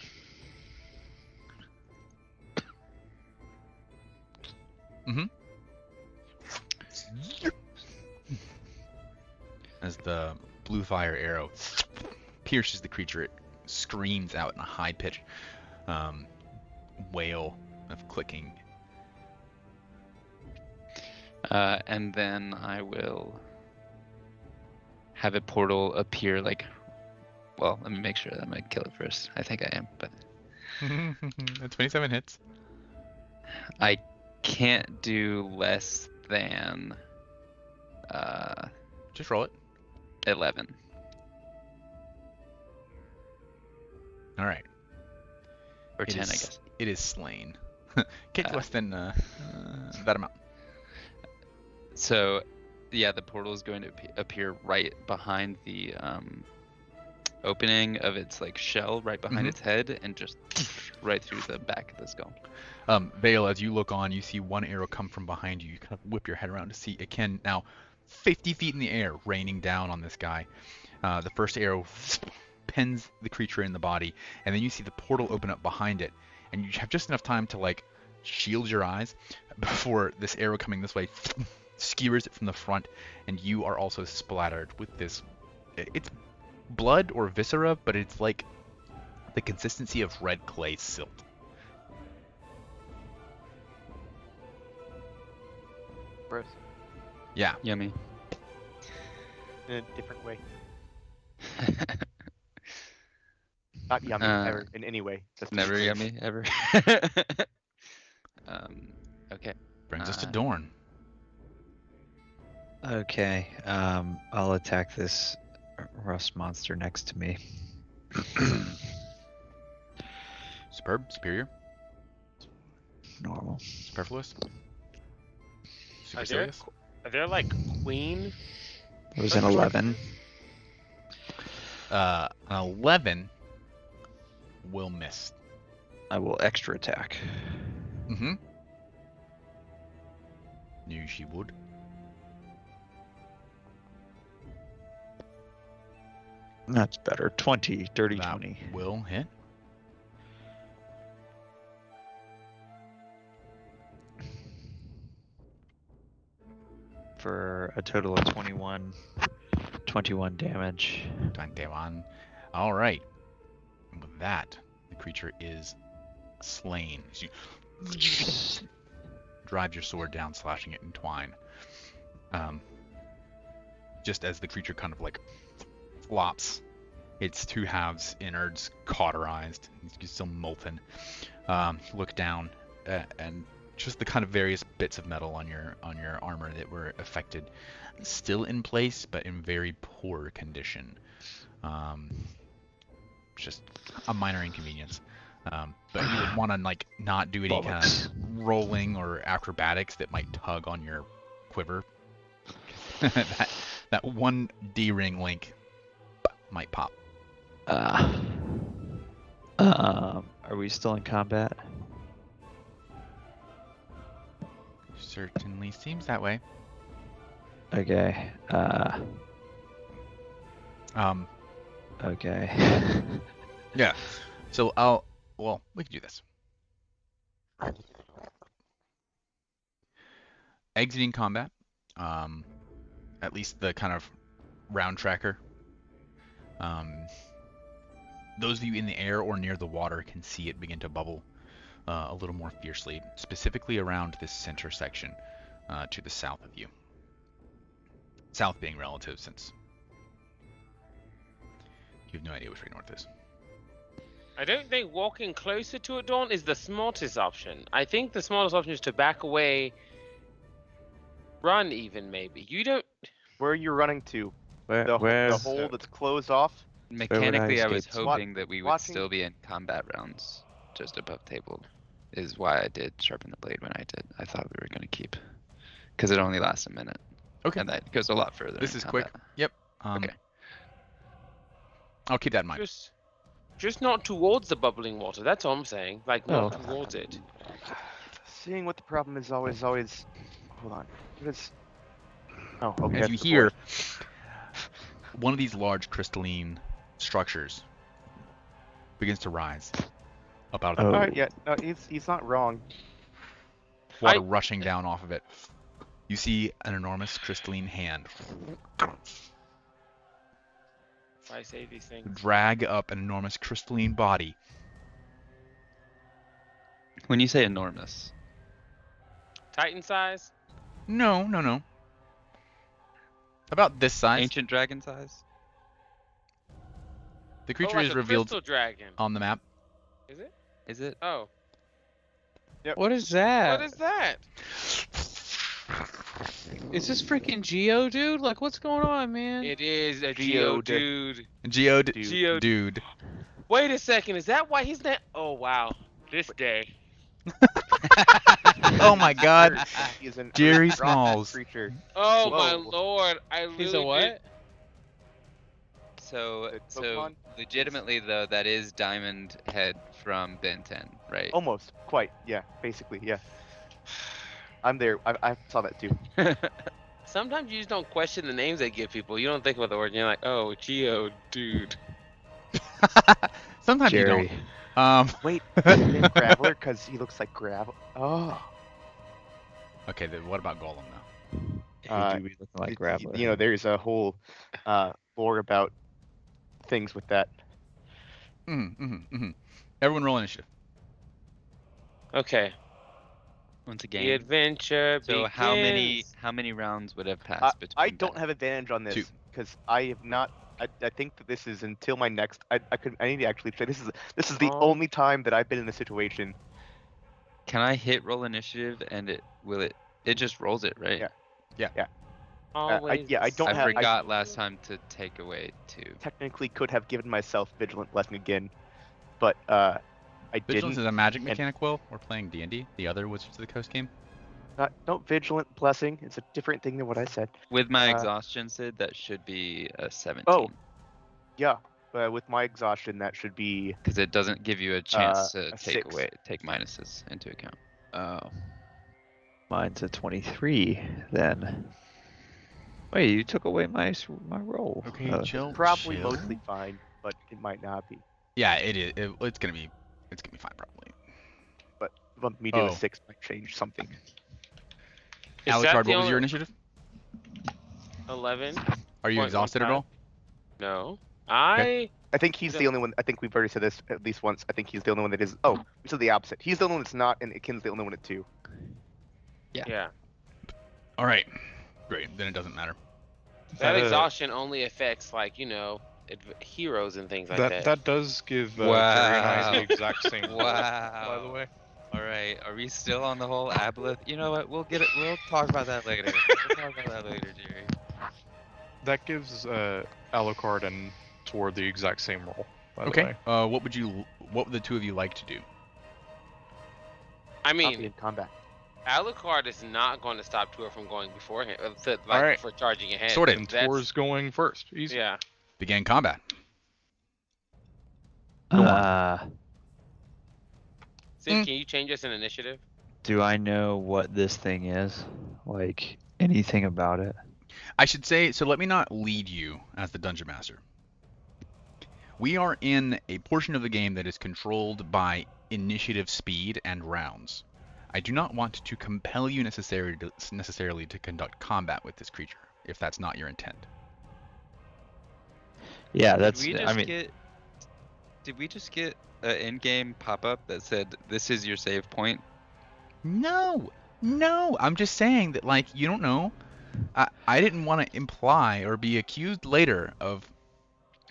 As the blue fire arrow pierces the creature, it screams out in a high pitch wail of clicking. And then I will have a portal appear like. Well, let me make sure that I'm gonna kill it first. I think I am, but 27 hits. I can't do less than Just roll it. 11. All right. Or It 10, I is- guess. It is slain. Can't do Uh, less than that amount. So, yeah, the portal is going to appear right behind the opening of its like shell, right behind Mhm. its head, and just right through the back of the skull. Vale, as you look on, you see one arrow come from behind you. You kind of whip your head around to see it can now 50 feet in the air, raining down on this guy. The first arrow pins the creature in the body, and then you see the portal open up behind it, and you have just enough time to like shield your eyes before this arrow coming this way skewers it from the front, and you are also splattered with this. It's blood or viscera, but it's like the consistency of red clay silt. Gross. Yeah. Yummy. In a different way. Not yummy ever in any way. Just Never yummy, ever. Okay. Brings us to Dorn. Okay, I'll attack this rust monster next to me. Superb, superior, Normal. superfluous, Are there, supercilious. are there like queen? It was an 11. An 11 will miss. I will extra attack. Mm-hmm. Knew she would. That's better. 20, dirty That 20. will hit. For a total of 21 damage. 21. All right. And with that, the creature is slain. As you drive your sword down, slashing it in twine. Just as the creature kind of like flops, its two halves, innards cauterized, it's still molten. You look down, and just the kind of various bits of metal on your armor that were affected, still in place, but in very poor condition. Just a minor inconvenience. But you would want to like not do any kind of rolling or acrobatics that might tug on your quiver. that one D-ring link might pop. Are we still in combat? Certainly seems that way. Okay. Okay. Yeah. So we can do this. Exiting combat, at least the kind of round tracker. Those of you in the air or near the water can see it begin to bubble a little more fiercely, specifically around this center section to the south of you. South being relative, since you have no idea which way north is. I don't think walking closer to it, Dawn, is the smartest option. I think the smartest option is to back away, run even maybe. You don't. Where are you running to? Where, The where's hole that's closed off? Mechanically, I was escape? hoping that we would Watching- still be in combat rounds, just above table, is why I did sharpen the blade when I did. I thought we were going to keep, because it only lasts a minute, Okay. and that goes a lot further. This in is quick. combat. Yep. Okay. I'll keep that in mind. Just not towards the bubbling water. That's all I'm saying. Like not towards it. Seeing what the problem is always. Hold on. What is? Oh, okay. As that's you the hear, voice. one of these large crystalline structures begins to rise up out of the Oh. All right, yeah, no, he's not wrong. water rushing down off of it. You see an enormous crystalline hand I say these things. drag up an enormous crystalline body. When you say enormous, Titan size. No. About this size. ancient dragon size. The creature like is a revealed crystal dragon. on the map. Is it? Is it? Oh. What is that? What is that? Is this freaking Geodude? Like, what's going on, man? It is a Geode. Geodude. Geode, dude. Wait a second. Is that why he's not? Oh wow. This day. Oh my God, He is an Jerry earth rock Smalls. creature. Oh my Whoa. lord. I literally He's a what? So, The so Pokemon legitimately though, that is Diamond Head from Ben 10, right? Almost, quite, yeah, basically, yeah. I'm there. I saw that too. Sometimes you just don't question the names they give people. You don't think about the word. You're like, oh, Geodude. Sometimes you Jerry. don't. Wait, isn't it Graveler? Because he looks like gravel. Oh, Okay, then what about Golem though? He Uh, do be looking like it- Graveler. you know, there's a whole lore about things with that. Everyone roll initiative. Okay. Once The again. adventure So begins. how many rounds would have passed between? I don't that? have advantage on this Two. because I have not. I think that this is until my next. I need to actually say this is the Oh. only time that I've been in a situation. Can I hit roll initiative and it just rolls it, right? Yeah. Always yeah, I the don't I have- I- forgot last time to take away 2. Technically, could have given myself vigilant blessing again, but I Vigilance didn't. is a magic and- mechanic. Will we're playing D&D, the other Wizards of the Coast game. Don't vigilant blessing. It's a different thing than what I said. With my Uh, exhaustion, Sid, that should be a 17. Oh. Yeah, with my exhaustion, that should be. Because it doesn't give you a chance to a take 6. take minuses into account. Oh. Mine's a 23 then. Wait, you took away my roll. chill. Probably chill. mostly fine, but it might not be. Yeah, it is. It's gonna be fine probably. But bump me to Oh. a 6 might change something. Is that Alucard, the what was your only- initiative? 11. Are you exhausted at all? No. I I think he's the Yeah. only one. I think we've already said this at least once. I think he's the only one that is. Oh, we said the opposite. He's the only one that's not, and Akin's the only one at 2. yeah. All right, great. Then it doesn't matter. That Uh, exhaustion only affects like heroes and things like that. That does give Jerry Wow. and I the exact same roll, Wow. by the way. All right, are we still on the whole aboleth? You know what? We'll get it. We'll talk about that later. We'll talk about that later, Jerry. That gives Alucard and Toward the exact same roll, by the Okay. way. What would the two of you like to do? I Not be mean, in combat. Alucard is not going to stop Tor from going before him, Alright. for charging ahead. Sorted. And That's- Tor's going first. Easy. Yeah. Begin combat. Go Sid, can you change us in initiative? Do I know what this thing is? Like anything about it? I should say, so let me not lead you as the Dungeon Master. We are in a portion of the game that is controlled by initiative speed and rounds. I do not want to compel you necessarily to conduct combat with this creature, if that's not your intent. Yeah, that's. Did we I just mean, did we just get an in-game pop-up that said this is your save point? No, I'm just saying that, like, you don't know. I didn't want to imply or be accused later of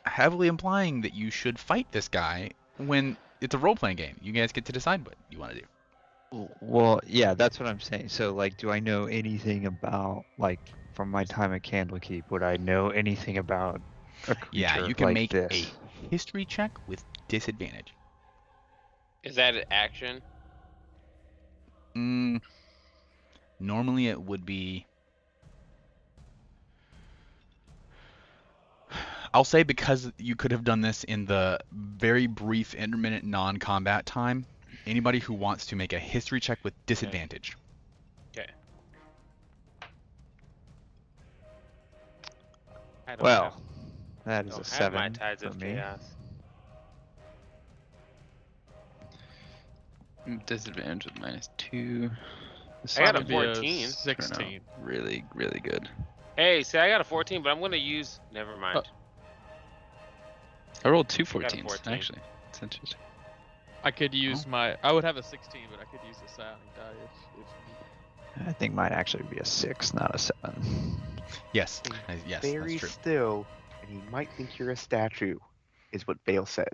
heavily implying that you should fight this guy when it's a role-playing game. You guys get to decide what you want to do. well, yeah, that's what I'm saying. So, like, do I know anything about, like, from my time at Candlekeep? Would I know anything about a creature Yeah, you can like make this? a history check with disadvantage. Is that an action? Normally it would be. I'll say because you could have done this in the very brief intermittent non-combat time. Anybody who wants to make a history check with disadvantage. Okay. I don't Well, have, that is don't a have my 7 Tides for of me. Chaos. Disadvantage with -2. This I got a is gonna be 14. 16. really, really good. Hey, see, I got a 14, but I'm going to use. Never mind. I rolled two got a 14s 14. actually. It's interesting. I could use my. I would have a 16, but I could use the psionic die if I think mine actually would be a 6, not a 7. Yes, yes, Very that's still, and he might think you're a statue, is what Bale says.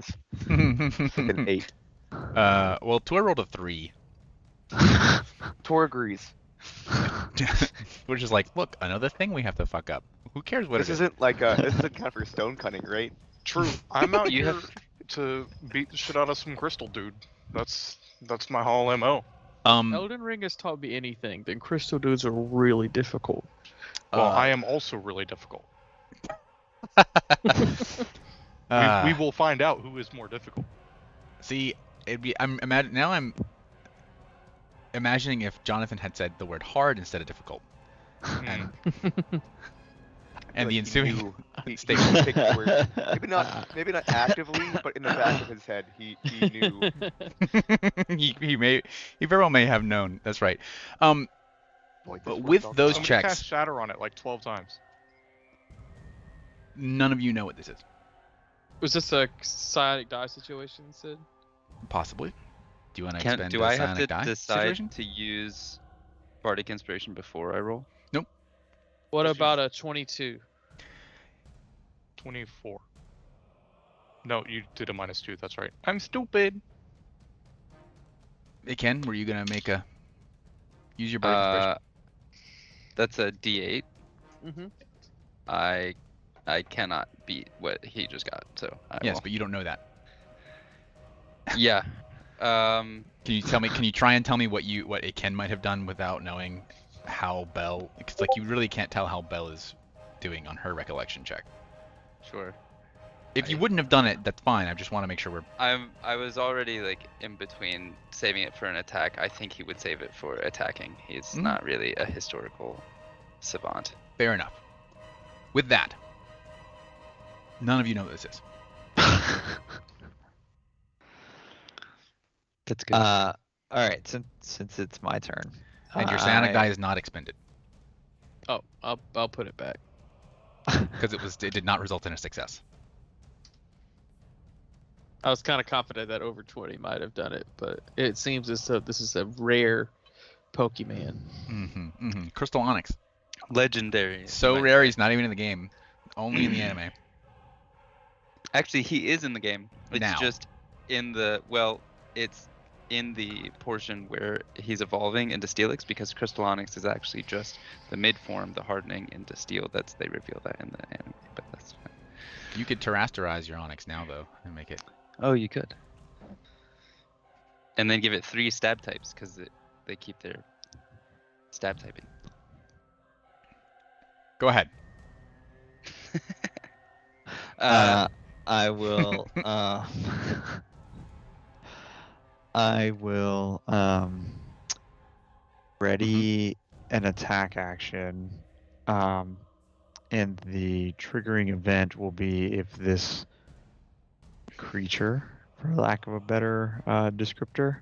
true. With an 8. Well, Tor rolled a 3. Tor agrees. We're just like, look, another thing we have to fuck up. Who cares what This it is? isn't like this isn't count for stone cutting, right? True. I'm out You here have- to beat the shit out of some crystal dude. That's my whole MO. Elden Ring has taught me anything. Then crystal dudes are really difficult. Well, I am also really difficult. uh, We will find out who is more difficult. See, I'm imagining if Jonathan had said the word hard instead of difficult, and and the ensuing he statement. picked the word. Maybe not actively, but in the back of his head, he knew. he very well may have known. That's right. Boy, this But worked with all the those time. Somebody checks, cast Shatter on it like 12 times. none of you know what this is. Was this a psionic die situation, Sid? Possibly. Do you want to Can expend do the I have to psionic die decide situation? to use bardic inspiration before I roll? What Yes, you- about a 22? 24. No, you did a -2. That's right. I'm stupid. Hey Ken, were you gonna use your bardic inspiration? That's a D8. Mm-hmm. I cannot beat what he just got, so I Yes, will. but you don't know that. Yeah. Can you tell me? Can you try and tell me what a Ken might have done without knowing how Belle? Because like you really can't tell how Belle is doing on her recollection check. Sure. If you wouldn't have done it, that's fine. I just want to make sure we're. I was already like in between saving it for an attack. I think he would save it for attacking. He's Mhm. not really a historical savant. Fair enough. With that, none of you know what this is. That's good. All right, since it's my turn. And your psionic die is not expended Oh, I'll put it back. because it did not result in a success. I was kind of confident that over 20 might have done it, but it seems as though this is a rare Pokemon. Crystal Onyx. Legendary. So might rare, say. he's not even in the game. Only in the anime. Actually, he is in the game. It's Now. just in the it's in the portion where he's evolving into Steelix, because Crystal Onyx is actually just the mid form, the hardening into Steel. They reveal that in the anime, but that's fine. You could terrasterize your Onyx now though and make it. Oh, you could. And then give it 3 stab types, because they keep their stab typing. Go ahead. I will. I will ready an attack action, and the triggering event will be if this creature, for lack of a better descriptor,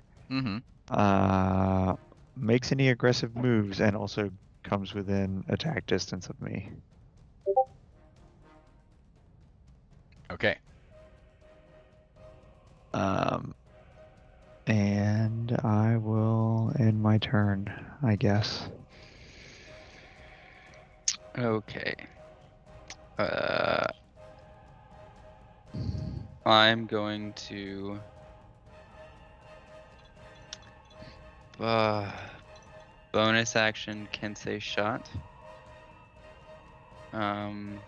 makes any aggressive moves and also comes within attack distance of me. Okay. And I will end my turn, I guess. Okay. I'm going to bonus action Kensei shot. And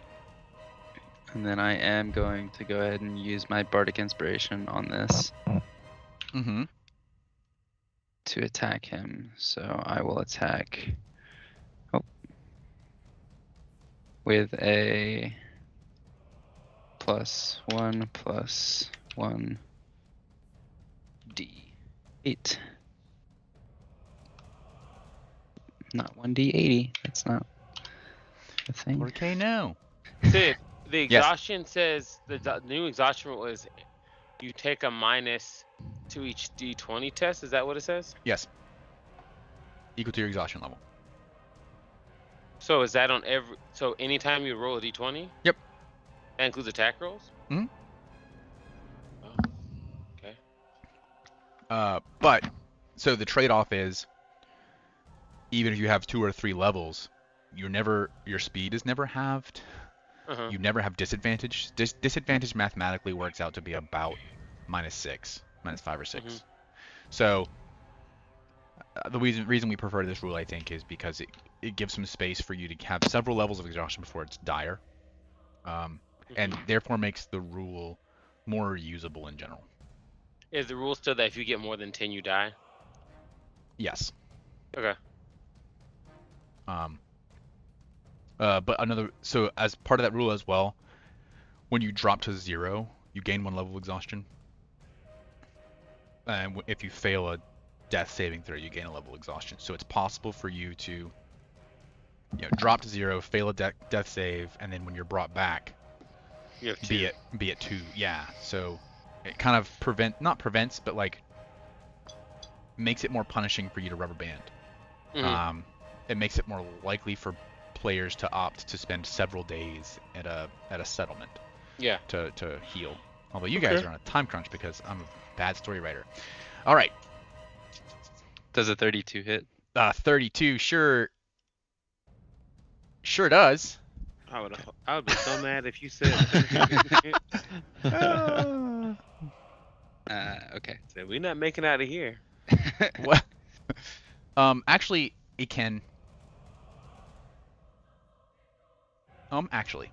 then I am going to go ahead and use my bardic inspiration on this to attack him. So I will attack with a +1/+1 D8. Not 1D80. That's not a thing. Okay, no. Sid, the Yes. exhaustion says the new exhaustion rule is you take a minus to each D20 test. Is that what it says? Yes. Equal to your exhaustion level. So is that on every? So anytime you roll a D20? Yep. That includes attack rolls. Mhm. Oh, okay. But so the trade-off is, even if you have 2 or 3 levels, your speed is never halved. Uh-huh. You never have disadvantage. Disadvantage mathematically works out to be about -6, -5 or 6. So the reason we prefer this rule, I think, is because it gives some space for you to have several levels of exhaustion before it's dire, and therefore makes the rule more usable in general. Is the rule still that if you get more than 10, you die? Yes. Okay. But so as part of that rule as well, when you drop to 0, you gain 1 level of exhaustion. And if you fail a death saving throw, you gain a level of exhaustion. So it's possible for you to, drop to 0, fail a death save, and then when you're brought back, You have 2. be it 2. Yeah. So it kind of not prevents, but like makes it more punishing for you to rubber band. Mhm. It makes it more likely for players to opt to spend several days at a settlement. Yeah. To heal. Although you guys are on a time crunch because I'm a bad story writer. All right. Does a 32 hit? 32 sure does. I would be so mad if you said Okay. said we're not making out of here. What? Actually, it can. Actually.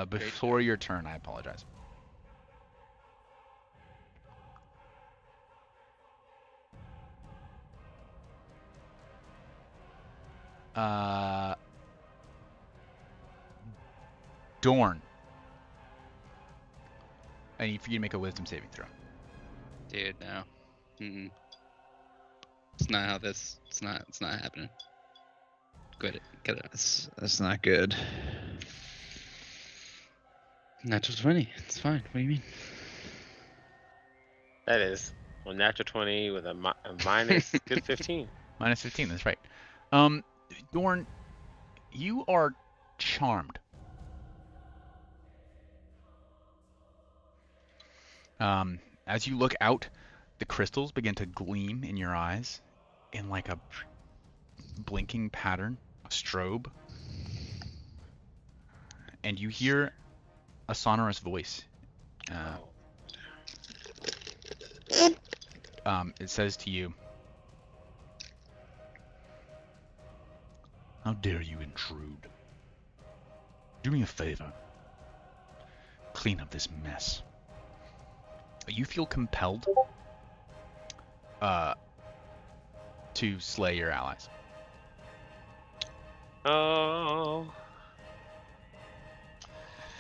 Before your turn, I apologize. Dorn. I need for you to make a wisdom saving throw. Dude, no. Mm-mm. It's not how this. It's not happening. Get it. That's not good. Natural 20. It's fine. What do you mean? That is a natural 20 with a minus good 15. Minus 15, that's right. Dorn, you are charmed. As you look out, the crystals begin to gleam in your eyes in like a blinking pattern, a strobe. And you hear a sonorous voice. It says to you, "How dare you intrude? Do me a favor. Clean up this mess." You feel compelled to slay your allies. Oh.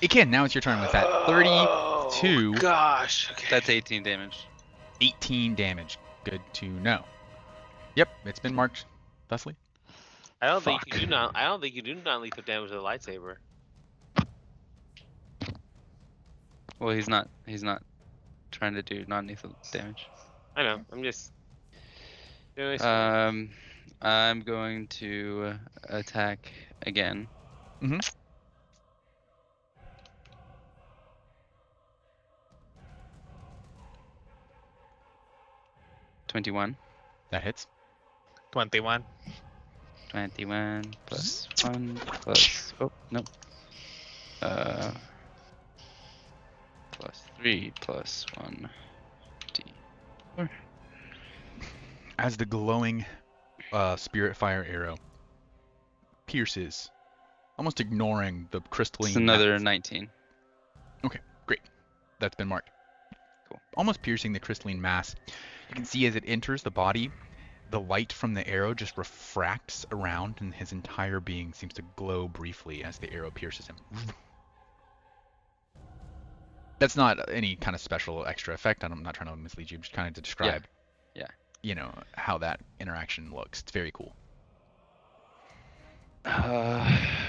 It can. Now it's your turn with that. 32. Gosh. Okay. That's 18 damage. 18 damage. Good to know. Yep, it's been marked thusly. I don't think you do not lethal damage with a lightsaber. Well, he's not trying to do non-lethal damage. I know. I'm just. I'm going to attack again. Mm-hmm. 21. That hits. 21. 21 plus 1 plus. Oh, no. Plus 3 plus 1. D4. As the glowing spirit fire arrow pierces, almost ignoring the crystalline. It's another 19. Okay, great. That's been marked. Cool. Almost piercing the crystalline mass. You can see as it enters the body, the light from the arrow just refracts around, and his entire being seems to glow briefly as the arrow pierces him. That's not any kind of special extra effect. I'm not trying to mislead you. I'm just kind of to describe, Yeah. How that interaction looks. It's very cool.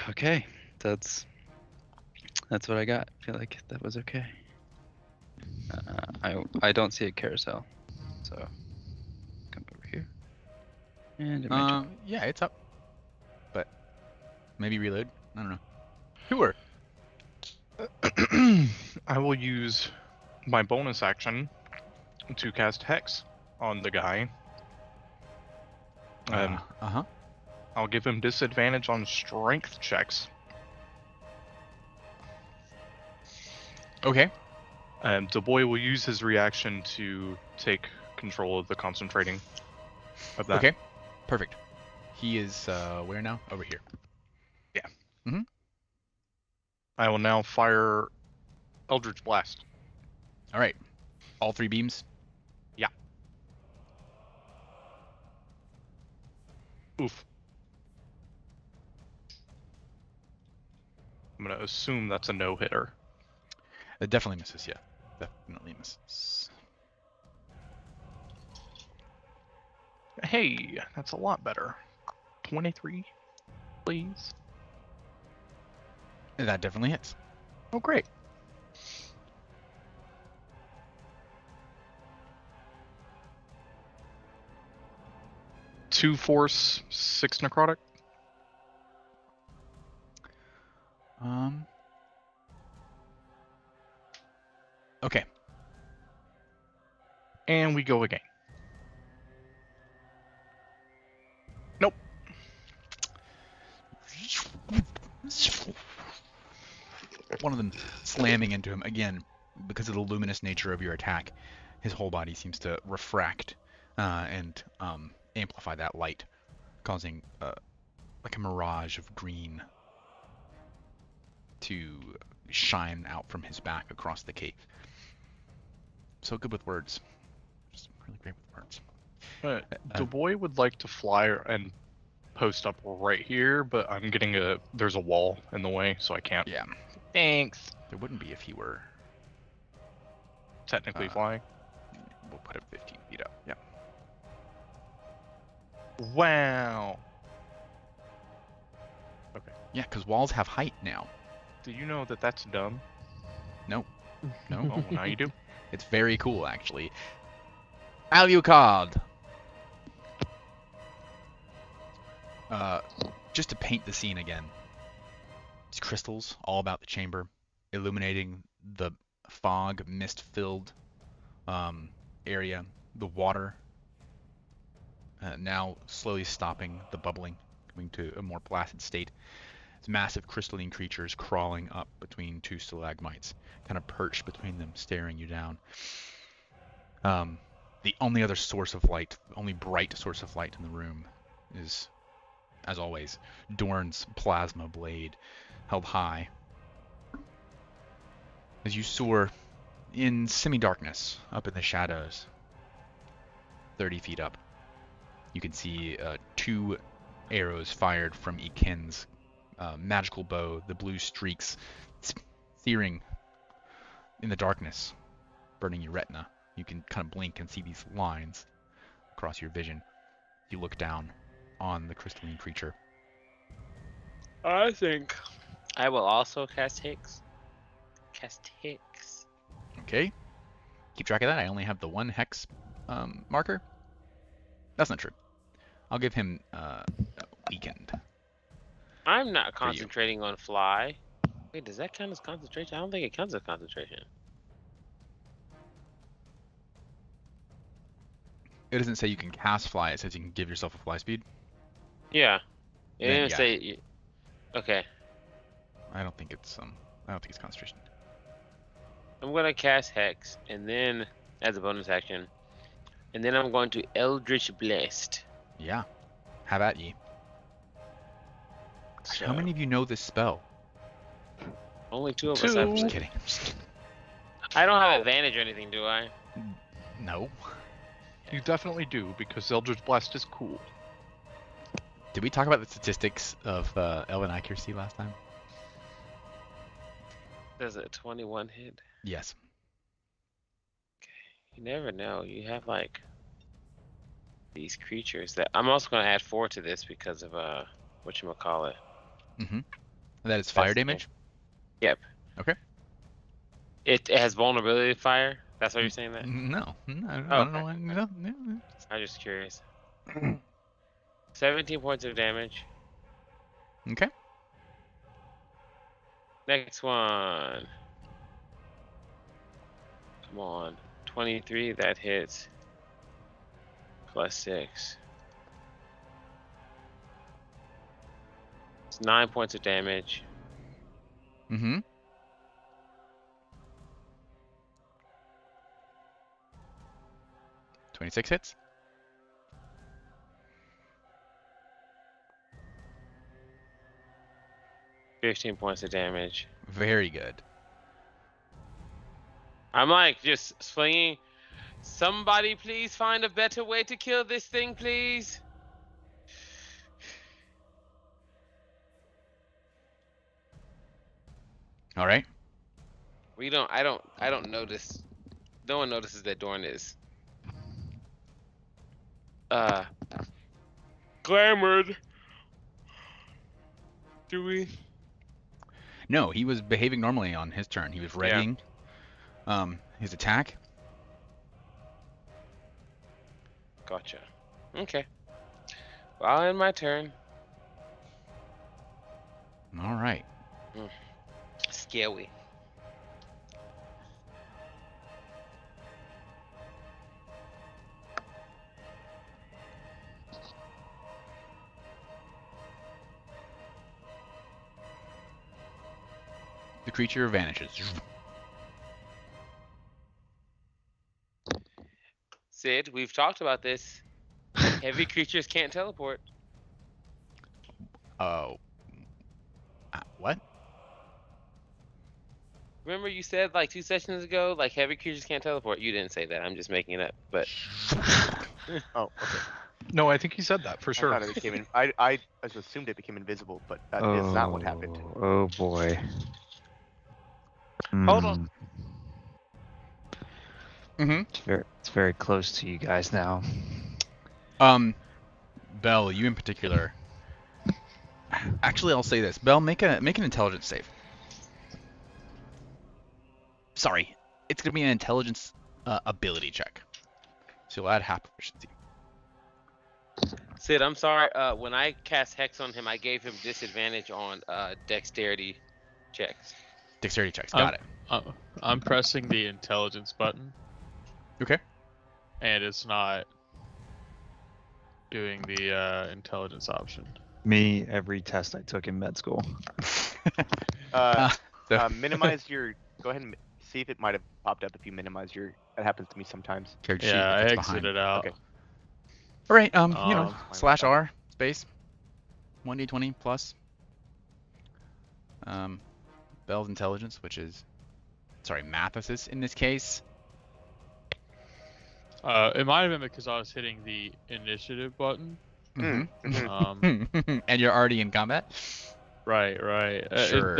Okay. That's what I got. I feel like that was okay. I don't see a carousel, so come over here. And Yeah, it's up. But maybe reload. I don't know. Sure. I will use my bonus action to cast Hex on the guy. I'll give him disadvantage on strength checks. Okay. The boy will use his reaction to take control of the concentrating. of that. Okay, perfect. He is where now? Over here. I will now fire Eldritch Blast. All right. All 3 beams. Oof. I'm gonna assume that's a no-hitter. It definitely misses. Yeah, definitely misses. Hey, that's a lot better. 23, please. That definitely hits. Oh, great. Two force, 6 necrotic. Okay. And we go again. Nope. One of them slamming into him again because of the luminous nature of your attack. His whole body seems to refract and amplify that light, causing like a mirage of green to shine out from his back across the cave. So good with words. Just really great with words. Du Bois would like to fly and post up right here, but I'm getting there's a wall in the way, so I can't. Yeah. Thanks. There wouldn't be if he were. Technically flying. We'll put him 15 feet up. Yeah. Wow. Okay. Yeah, because walls have height now. Do you know that that's dumb? No. Oh, well, now you do. It's very cool, actually. Alucard! Just to paint the scene again. These crystals all about the chamber, illuminating the fog, mist-filled area. The water now slowly stopping the bubbling, coming to a more placid state. It's massive crystalline creatures crawling up between 2 stalagmites, kind of perched between them, staring you down. The only other source of light, the only bright source of light in the room is, as always, Dorn's plasma blade, held high. As you soar in semi-darkness, up in the shadows, 30 feet up, you can see 2 arrows fired from Iken's magical bow, the blue streaks searing in the darkness, burning your retina. You can kind of blink and see these lines across your vision. You look down on the crystalline creature. I think I will also cast Hicks. Okay. Keep track of that. I only have the 1 hex marker. That's not true. I'll give him weakened. I'm not concentrating on fly. Wait, does that count as concentration? I don't think it counts as concentration. It doesn't say you can cast fly. It says you can give yourself a fly speed. Yeah. It Then, didn't yeah. say. Okay. I don't think it's concentration. I'm gonna cast Hex, and then as a bonus action, and then I'm going to Eldritch Blast. Yeah. Have at ye. So, How many of you know this spell? Only 2 of us. 2. Have I'm just it. kidding. I'm just kidding. I don't have advantage or anything, do I? No. You definitely do, because Eldritch Blast is cool. Did we talk about the statistics of elven accuracy last time? Does a 21 hit? Yes. You never know. You have like these creatures that I'm also gonna add 4 to this because of whatchamacallit. Mm-hmm. That is fire That's the damage? Yep. Okay. It has vulnerability to fire. That's why you're saying that? No. I Oh, don't know. okay. No. I'm just curious. 17 points of damage. Okay. Next one. Come on. 23, that hits. Plus 6. It's 9 points of damage. Mm-hmm. $26 hits. 15 points of damage. Very good. I'm like just swinging. Somebody please find a better way to kill this thing, please. All right. I don't notice. No one notices that Dorn is glamored. Do we? No, he was behaving normally on his turn. He was readying his attack. Gotcha. Okay. Well, I'll end my turn. All right. Scary. The creature vanishes. Sid, we've talked about this. Heavy creatures can't teleport. Oh. What? Remember you said like 2 sessions ago, like heavy creatures can't teleport. You didn't say that. I'm just making it up. But Oh, okay. No, I think he said that for I sure. thought it became I just assumed it became invisible, but that is not what happened. Oh boy. Hold on. Mm-hmm. It's very close to you guys now. Bell, you in particular. Actually, I'll say this. Bell, make an intelligence save. Sorry, it's gonna be an intelligence ability check. So you'll add half proficiency. Sid, I'm sorry. When I cast Hex on him, I gave him disadvantage on dexterity checks. Dexterity checks. Got it. I'm pressing the intelligence button, Okay. and it's not doing the intelligence option. Me, every test I took in med school. Minimize your. Go ahead and see if it might have popped up if you minimize your. That happens to me sometimes. Character sheet Yeah, I if it's behind. exited out. Okay. All right. You know, Um, /R space 1d20 plus. Bell's intelligence, which is, sorry, math assist in this case. It might have been because I was hitting the initiative button. Mm-hmm. And you're already in combat. Right. Sure.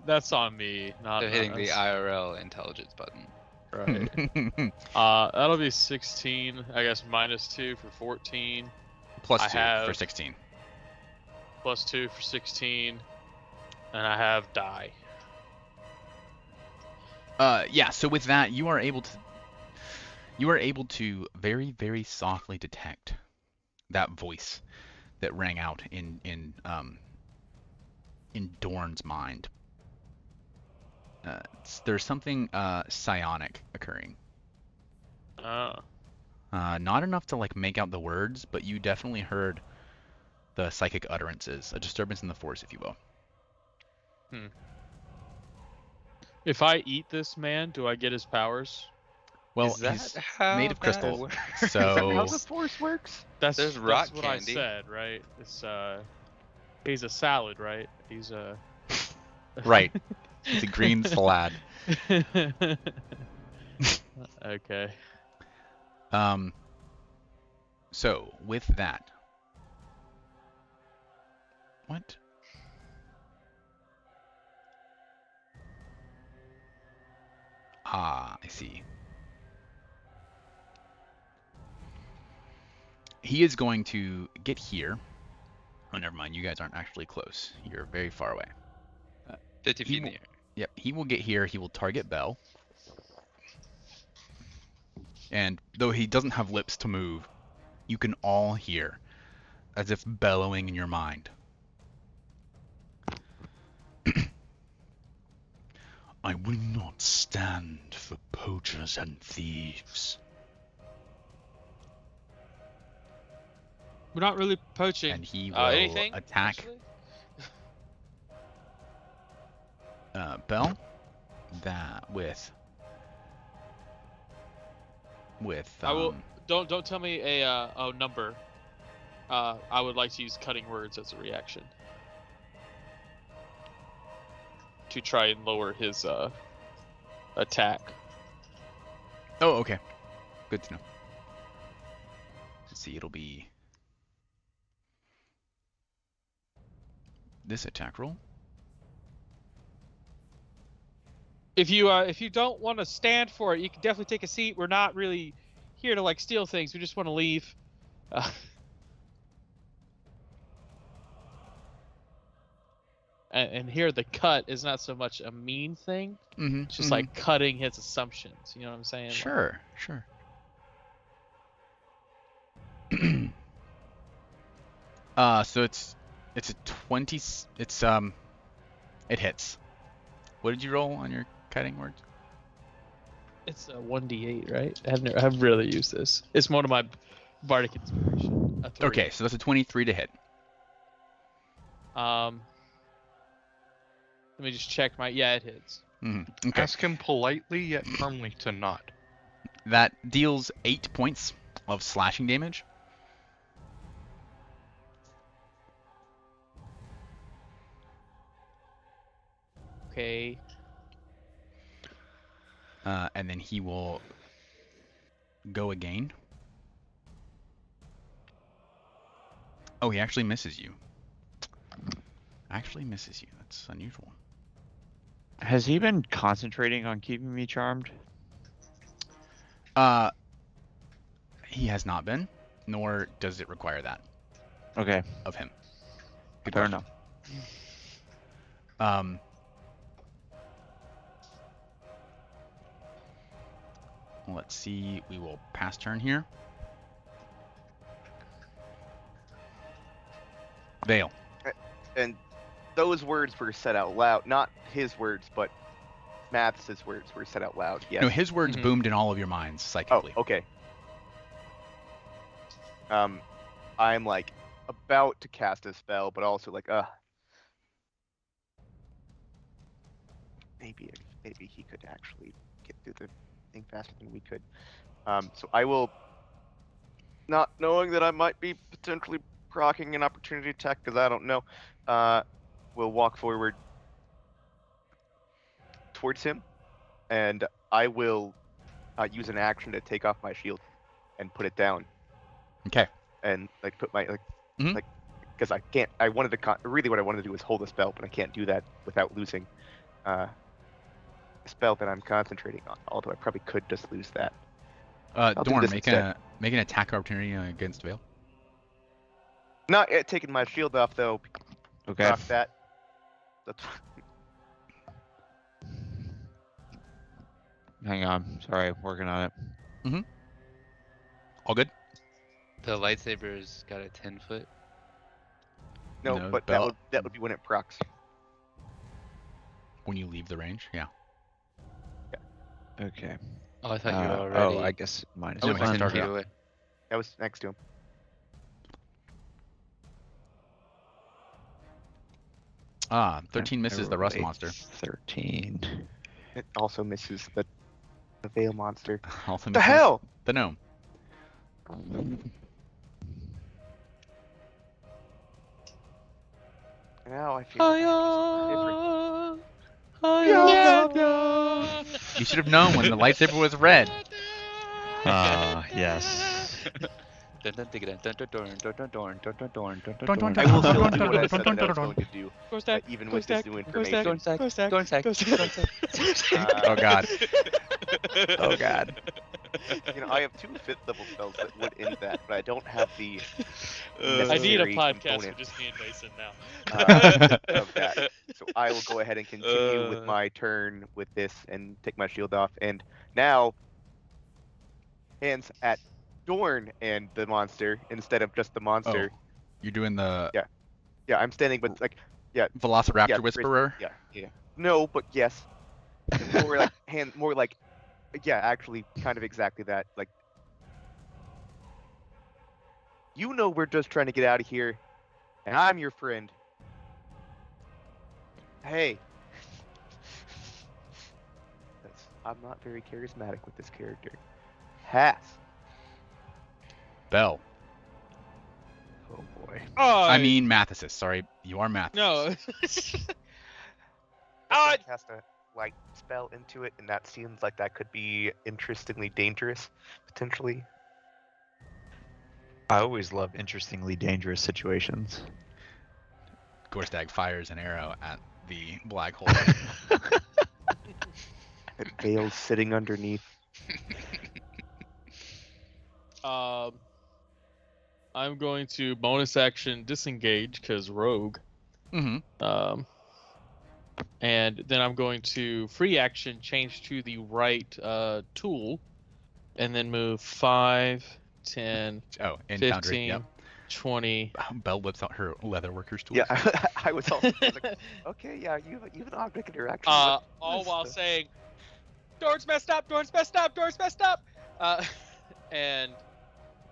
That's on me, not They're hitting the us. IRL intelligence button. Right. That'll be 16. I guess -2 for 14. Plus I 2 have- for 16. +2 for 16. And I have die. Yeah. So with that, you are able to very, very softly detect that voice that rang out in Dorn's mind. There's something psionic occurring. Not enough to like make out the words, but you definitely heard the psychic utterances, a disturbance in the force, if you will. If I eat this man, do I get his powers? Well, Is that he's how made of that crystal, works? Is that how so the force works? That's rock what candy. I said, right? It's he's a salad, right? He's a right. It's a green salad. Okay. So with that, what? Ah, I see. He is going to get here. Oh, never mind. You guys aren't actually close. You're very far away. 50 He feet in will- the air. Yep, he will get here. He will target Bell. And though he doesn't have lips to move, you can all hear, as if bellowing in your mind. I will not stand for poachers and thieves. We're not really poaching. And he will Anything? attack actually? Bell. That with I will. Don't tell me a number. I would like to use cutting words as a reaction. to try and lower his attack. Oh, okay. Good to know. Let's see, it'll be this attack roll. If you don't want to stand for it, you can definitely take a seat. We're not really here to like steal things. We just want to leave. And here the cut is not so much a mean thing. Mm-hmm. It's just like cutting his assumptions. You know what I'm saying? Sure, sure. So it's a 20. It hits. What did you roll on your kiting words? It's a 1d8, right? I've rarely used this. It's one of my bardic inspiration. A 3. Okay, so that's a 23 to hit. Let me just check my. Yeah, it hits. Mm-hmm. Okay. Ask him politely yet firmly to not. That deals 8 points of slashing damage. Okay. And then he will go again. Oh, he actually misses you. Actually misses you. That's unusual. Has he been concentrating on keeping me charmed? He has not been, nor does it require that Okay, of him. Good fair question. enough. Let's see. We will pass turn here. Vale. And those words were said out loud. Not his words, but Mathis' words were said out loud. Yes. No, his words Mhm. boomed in all of your minds Oh, psychically. okay. I'm like about to cast a spell, but also like, maybe he could actually get through the thing faster than we could. So I will, not knowing that I might be potentially proccing an opportunity attack because I don't know, will walk forward towards him, and I will use an action to take off my shield and put it down. Okay. And like put my Mhm. like, because I can't. I wanted to really what I wanted to do was hold the spell, but I can't do that without losing a spell that I'm concentrating on. Although I probably could just lose that. do Dorn, this make instead. an attack opportunity against Vale. Not yet taking my shield off though. Okay. Knock that. That's Hang on. Sorry, working on it. All good? The lightsaber's got a 10-foot. no, No, but bell- that would be when it procs. When you leave the range, yeah. Okay. Oh, I thought you were already. Oh, I guess mine is No, was he fine. 10 started feet out. away. That was next to him. Ah, 13 misses the rust Rolled a monster. 13. It also misses the Veil monster. Also The misses hell! the gnome. Now I feel different. You should have known when the lightsaber was red. Ah, yes. I will still do what I said that I was going to do, even with this new information. Oh god. Oh god. You know, I have 2 5th-level spells that would end that, but I don't have the I need a necessary podcast component with just me and Mason now. of that. So I will go ahead and continue with my turn with this and take my shield off. And now, hands at Dorn and the monster instead of just the monster. You're doing the Yeah, I'm standing, but like, Velociraptor yeah, Whisperer. yeah. No, but yes. More like yeah, actually, kind of exactly that. Like, you know, we're just trying to get out of here, and I'm your friend. Hey. I'm not very charismatic with this character. Pass. Bell. Oh boy. Oh, I mean Mathesis. Sorry, you are Mathesis. no. Oh, cast a light spell into it, and that seems like that could be interestingly dangerous, potentially. I always love interestingly dangerous situations. Gorstag fires an arrow at the black hole. That Vale's sitting underneath. I'm going to bonus action disengage because rogue. Mm-hmm. And then I'm going to free action change to the right tool, and then move 5, 10, Oh, in Foundry. 15, Yep. 20. Belle whips out her leatherworker's tool. Yeah, I was also like, okay, yeah, you have an object in your action. All What is while the- saying, "Door's messed up. Door's messed up. Door's messed up." And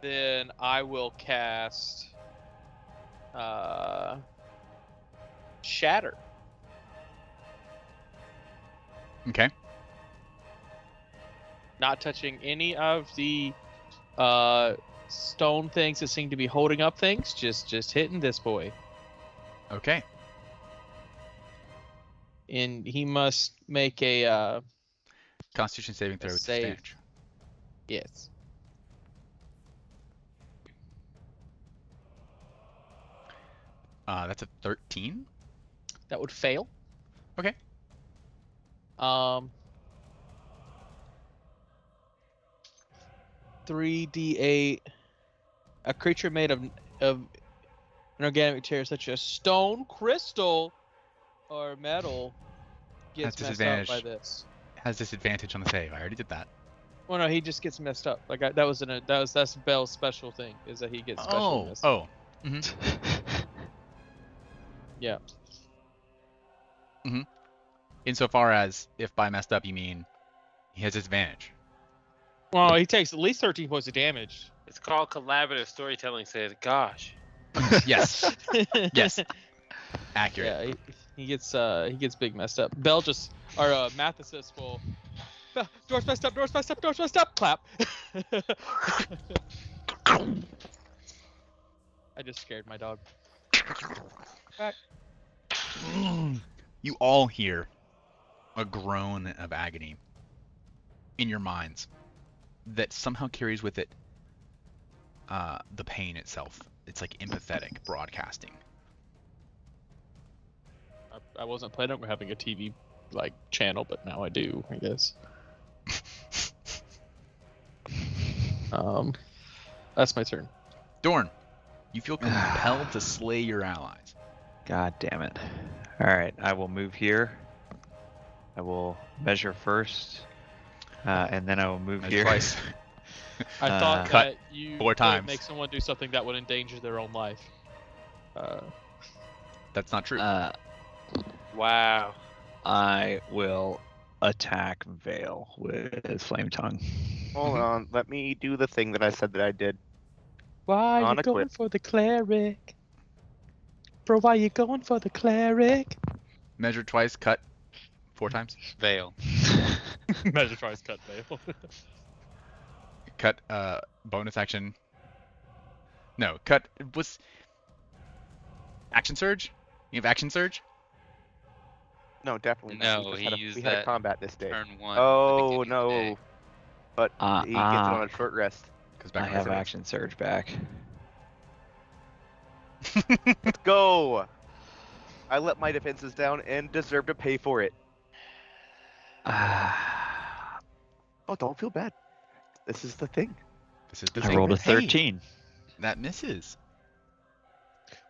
then I will cast Shatter. Okay. Not touching any of the stone things that seem to be holding up things. Just hitting this boy, Okay. and he must make a Constitution saving throw with save. disadvantage. yes. That's a 13. That would fail. Okay. 3d8. A creature made of an organic material such as stone, crystal, or metal gets That's messed up by disadvantage. this. Has disadvantage on the save. I already did that. Well, no, he just gets messed up. Like that's Bell's special thing is that he gets special messed up. Oh. Mm-hmm. Yeah. Mm-hmm. Insofar as if by messed up you mean he has disadvantage. Well, he takes at least 13 points of damage. it's called collaborative storytelling. Says, gosh. Yes. Yes. Accurate. Yeah, he gets big messed up. Bell just or Mathesis will. Door's messed up. Door's messed up. Door's messed up. Clap. I just scared my dog. You all hear a groan of agony in your minds that somehow carries with it the pain itself. It's like empathetic broadcasting. I wasn't planning on having a TV like channel, but now I do, I guess. That's my turn. Dorn, you feel compelled to slay your allies. God damn it. Alright, I will move here. I will measure first. And then I will move Measure here. twice. I thought Cut that you 4 could times. make someone do something that would endanger their own life. That's not true. Wow. I will attack Vale with Flame Tongue. Hold on, let me do the thing that I said that I did. Why On you a going quip. for the cleric? Bro, why you going for the cleric? Measure twice, cut 4 times. Veil. Measure twice, cut fail. Cut bonus action. No, cut was action surge? You have action surge? No, definitely not. No, We just he had a, used we had a that combat this day. Turn 1. Oh no, but he gets it Uh-uh. on a short rest. Goes back I on have reserve. action surge back. Let's go. I let my defenses down and deserve to pay for it. Oh, don't feel bad. This is the thing. This is the I thing rolled a with- hey, 13. that misses.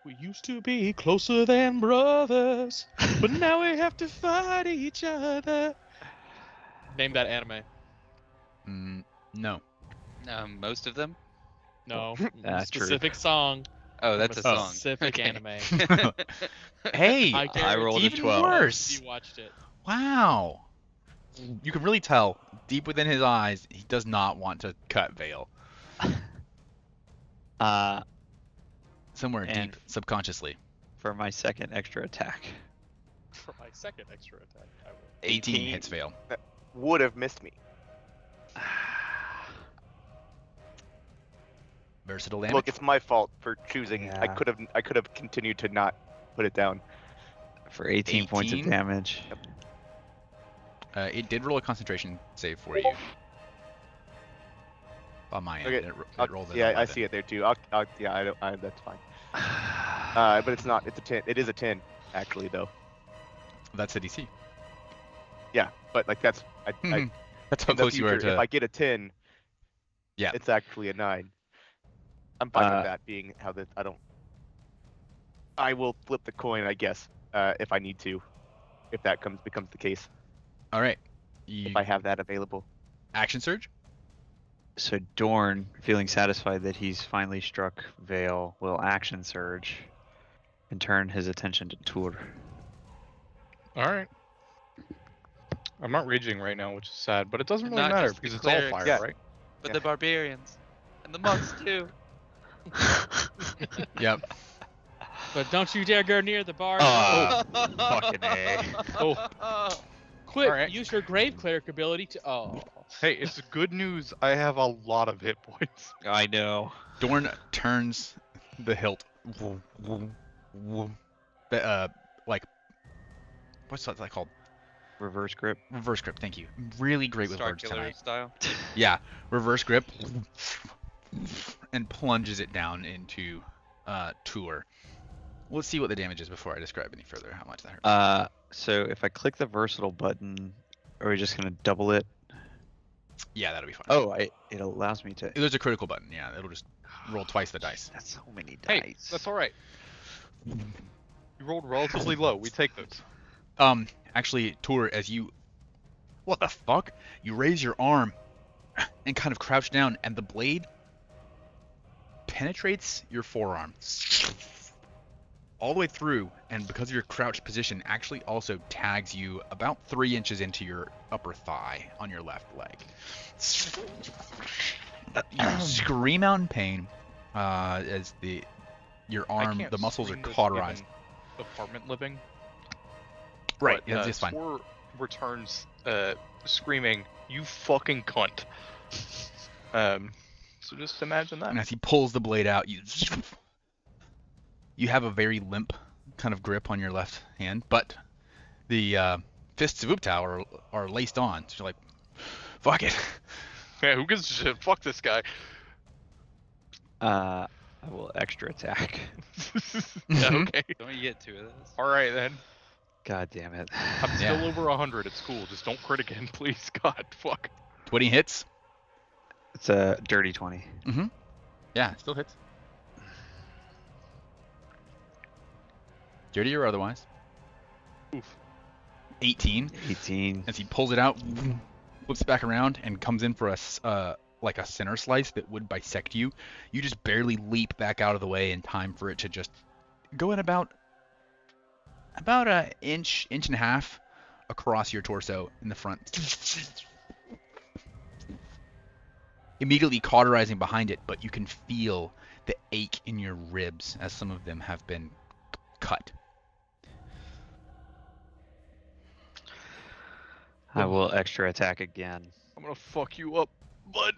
We used to be closer than brothers, but now we have to fight each other. Name that anime. No. Most of them? No, True. specific song. Oh, that's a from song. Specific Okay. anime. Hey, I guarantee rolled a even 12. worse. You watched it. Wow. You can really tell deep within his eyes he does not want to cut Vale. Somewhere And- deep subconsciously. For my second extra attack. For my second extra attack, I will. 18 hits Vale. Would have missed me. Versatile damage. Look, it's my fault for choosing. Yeah. I could have continued to not put it down. For 18 points of 18? damage. It did roll a concentration save for you. On my end, Okay, it rolled an yeah, 11. I see it there too. Yeah, that's fine. But it's not. It's a 10. It is a 10, actually, though. That's a DC. Yeah, but like that's That's how in the close you are future, to. if I get a 10, Yeah. it's actually a 9. I'm fine with that being how that. I will flip the coin, I guess, if I need to, if that becomes the case. All right. If I have that available. Action surge. So Dorn, feeling satisfied that he's finally struck Vale, will action surge and turn his attention to Tur. All right. I'm not raging right now, which is sad, but it doesn't And really not matter just the because it's all clerics. fire, Yeah. right? But Yeah. the barbarians and the monks too. Yep. But don't you dare go near the bar. Fucking A. Oh. Quick, Alright. use your grave cleric ability to. Oh. Hey, it's good news. I have a lot of hit points. I know. Dorn turns the hilt. Like, what's that called? Reverse grip. Reverse grip. Thank you. Really great with Star words Killer tonight. style. Yeah, reverse grip, and plunges it down into Tur. Let's see what the damage is before I describe any further how much that hurt. So if I click the versatile button, are we just gonna double it? Yeah, that'll be fine. Oh, it allows me to. There's a critical button. Yeah, it'll just roll twice the dice. That's so many Hey, dice. that's all right. You rolled relatively low. We take those. Actually, Tur, as you, what the fuck? You raise your arm and kind of crouch down, and the blade penetrates your forearm all the way through, and because of your crouched position, actually also tags you about 3 inches into your upper thigh on your left leg. You scream out in pain as your arm, the muscles are cauterized. Apartment living. Right, But, yeah, it's fine. Tor returns screaming, "You fucking cunt!" So just imagine that. And as he pulls the blade out, you have a very limp kind of grip on your left hand, but the fists of Uptau are laced on. So you're like, fuck it. Yeah, who gives a shit? Fuck this guy. I will extra attack. Yeah, okay. Don't you get 2 of those? All right then. God damn it. I'm still over 100. It's cool. Just don't crit again, please. God, fuck. 20 hits. It's a dirty 20. Yeah, still hits. Dirty or otherwise. Oof. 18. 18. As he pulls it out, flips back around, and comes in for a like a center slice that would bisect you. You just barely leap back out of the way in time for it to just go in about an inch and a half across your torso in the front. Immediately cauterizing behind it, but you can feel the ache in your ribs as some of them have been cut. I will extra attack again. I'm gonna fuck you up, bud.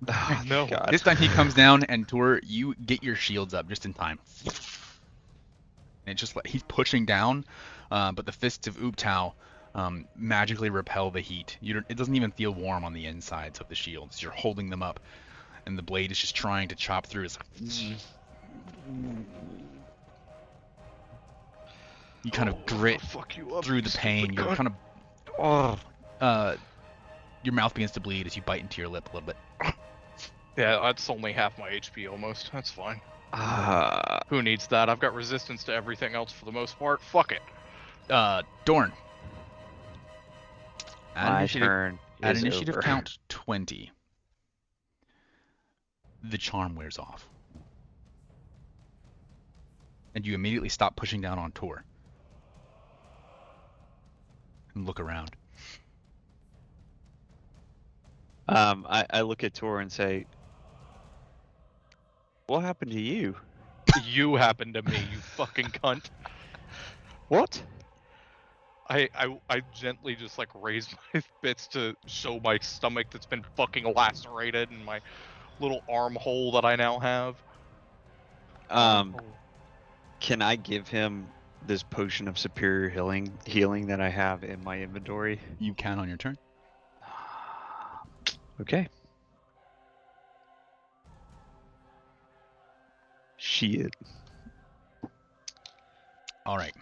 Oh, No. God. This time he comes down, and Tur, you get your shields up just in time. And it's just like he's pushing down, but the fists of Uptau magically repel the heat. It doesn't even feel warm on the insides of the shields. You're holding them up, and the blade is just trying to chop through. It's like, you kind of grit Fuck you up, through the you pain. stupid You're cunt. kind of, your mouth begins to bleed as you bite into your lip a little bit. Yeah, that's only half my HP almost. That's fine. Ah, Who needs that? I've got resistance to everything else for the most part. Fuck it. Dorn. Add my initiative, turn at is initiative over. count 20. The charm wears off. And you immediately stop pushing down on Tur. And look around. I look at Tor and say, "What happened to you?" You happened to me, you fucking cunt. What? I gently just like raise my bits to show my stomach that's been fucking lacerated and my little arm hole that I now have. Can I give him this potion of superior healing that I have in my inventory? You can on your turn. Okay. Shit. All right.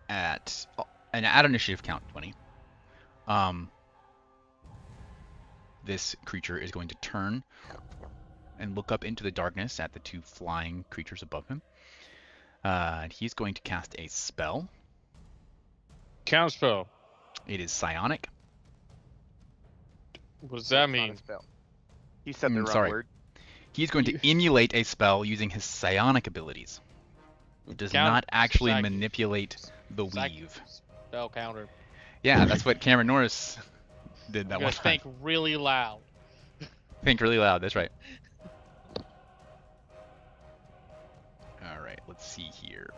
At initiative count 20. This creature is going to turn and look up into the darkness at the two flying creatures above him. And he's going to cast a spell. Counterspell. It is psionic. What does So that it's not a mean? spell. He said the wrong Sorry. word. He's going to emulate a spell using his psionic abilities. It does not actually manipulate the weave. Spell counter. Yeah, that's what Cameron Norris did that I'm one gonna time. think really loud. Think really loud, that's right. Alright, let's see here.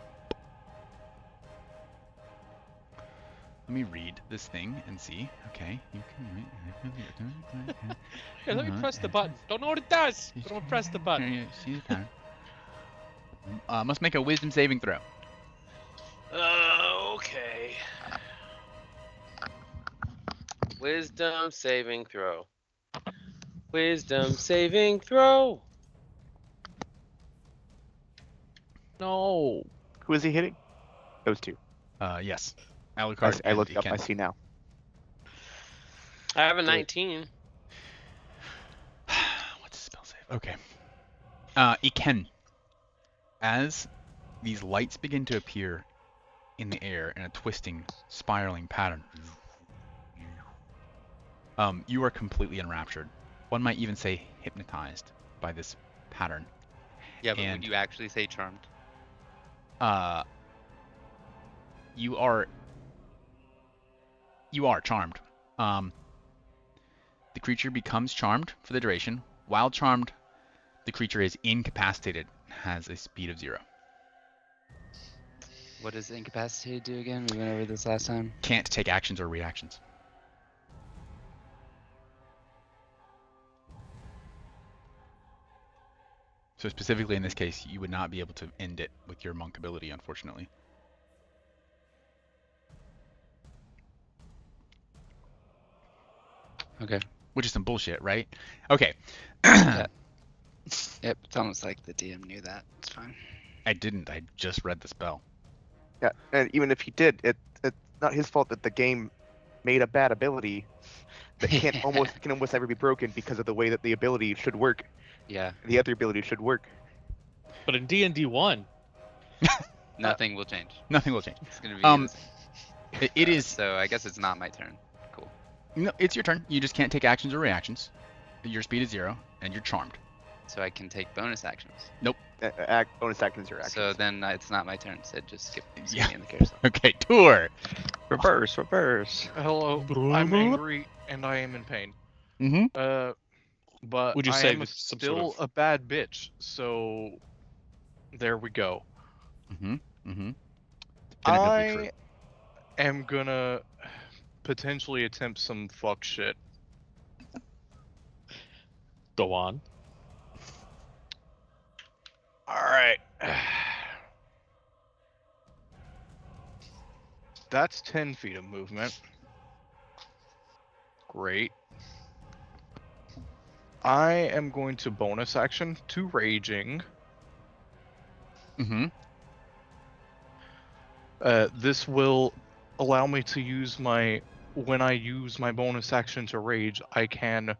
Let me read this thing and see. Okay, you can Here, let me press the button. Don't know what it does, but I'm gonna press the button. Must make a wisdom saving throw. Okay. Wisdom saving throw. Wisdom saving throw. No. Who is he hitting? Those two. Yes. Alucard. I looked and up. I Iken. see now. I have a 19. What's the spell save? Okay. Iken. As these lights begin to appear in the air in a twisting, spiraling pattern, you are completely enraptured. One might even say hypnotized by this pattern. Yeah, but And- would you actually say charmed? You are charmed. The creature becomes charmed for the duration. While charmed, the creature is incapacitated, has a speed of 0. What does incapacitated do again? We went over this last time. Can't take actions or reactions. So specifically in this case, you would not be able to end it with your monk ability, unfortunately. Okay. Which is some bullshit, right? Okay. Yeah. Yep, it's almost like the DM knew that. It's fine. I didn't. I just read the spell. Yeah, and even if he did, it's not his fault that the game made a bad ability that can almost never be broken because of the way that the ability should work. Yeah. The other ability should work. But in D&D 1, Nothing will change. Nothing will change. It's gonna be Um, the same. It is. So I guess it's not my turn. Cool. No, it's your turn. You just can't take actions or reactions. Your speed is 0, and you're charmed. So I can take bonus actions. Bonus actions are actions. So then it's not my turn. So just skip Yeah. me in the carousel. Okay, Tour. Reverse. Hello, I'm angry and I am in pain. Mm-hmm. But Would you I say am with some still sort of- a bad bitch. So there we go. Mm-hmm. Mm-hmm. I am gonna potentially attempt some fuck shit. go on. All right. That's 10 feet of movement. Great. I am going to bonus action to raging. Mm-hmm. This will allow me to use when I use my bonus action to rage, I can,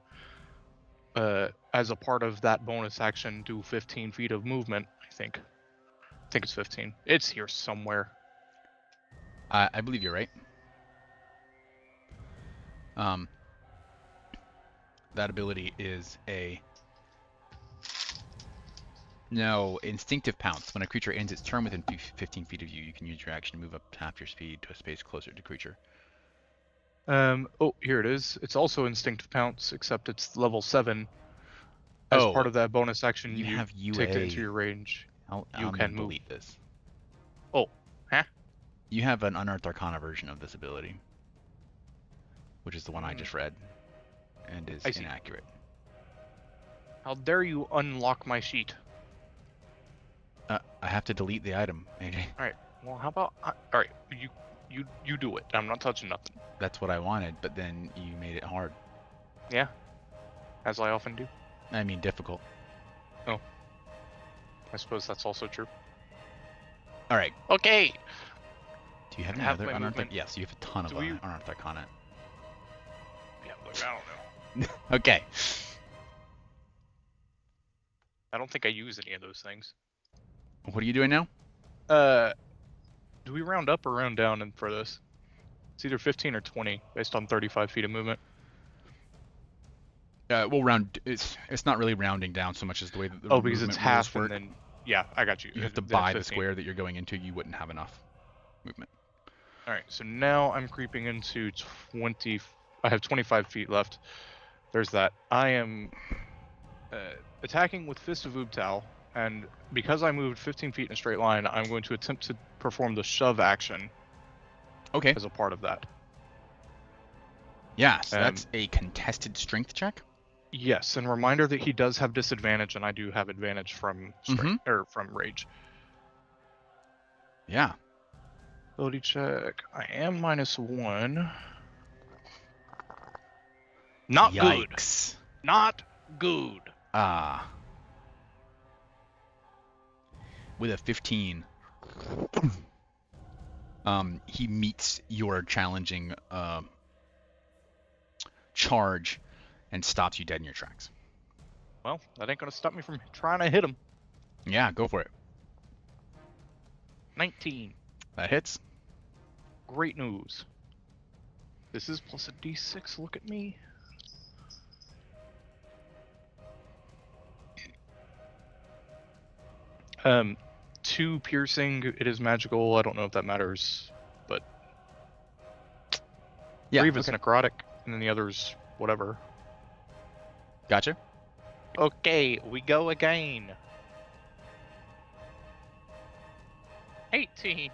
as a part of that bonus action, do 15 feet of movement, I think. I think it's 15. It's here somewhere. I believe you're right. That ability is instinctive pounce. When a creature ends its turn within 15 feet of you, you can use your action to move up half your speed to a space closer to creature. Oh, here it is. It's also instinctive pounce, except it's level 7. As part of that bonus action, you have take it UA. into your range. I'm can gonna move. delete this. Oh, huh? You have an Unearthed Arcana version of this ability, which is the one I just read, and is I see. inaccurate. How dare you unlock my sheet? I have to delete the item, AJ. Well, how about all right? You do it. I'm not touching nothing. That's what I wanted, but then you made it hard. Yeah, as I often do. I mean, difficult. I suppose that's also true. All right. Okay. Do you have any Have other my unearthed? movement. Yes, you have a ton of Do we- unearthed arcana. Yeah, look, I don't know. Okay. I don't think I use any of those things. What are you doing now? Do we round up or round down for this? It's either 15 or 20, based on 35 feet of movement. We'll round. It's not really rounding down so much as the way that the Oh, because it's movement half, rules and work. then yeah, I got you. You have to Then buy the 15. square that you're going into. You wouldn't have enough movement. All right, so now I'm creeping into 20. I have 25 feet left. There's that. I am attacking with Fist of Ubtao, and because I moved 15 feet in a straight line, I'm going to attempt to perform the shove action Okay. as a part of that. Yeah, so that's a contested strength check. Yes, and reminder that he does have disadvantage, and I do have advantage from strength, or from rage. Yeah. Ability check. I am -1. Not good. Yikes. Not good. Ah. With a 15, he meets your challenging charge and stops you dead in your tracks. Well, that ain't gonna stop me from trying to hit him. Yeah, go for it. 19. That hits. Great news. This is plus a d6. Look at me. Um, 2 piercing. It is magical. I don't know if that matters, but Yeah. 3 of it's Okay. necrotic, and then the others whatever. Gotcha. Okay, we go again. 18.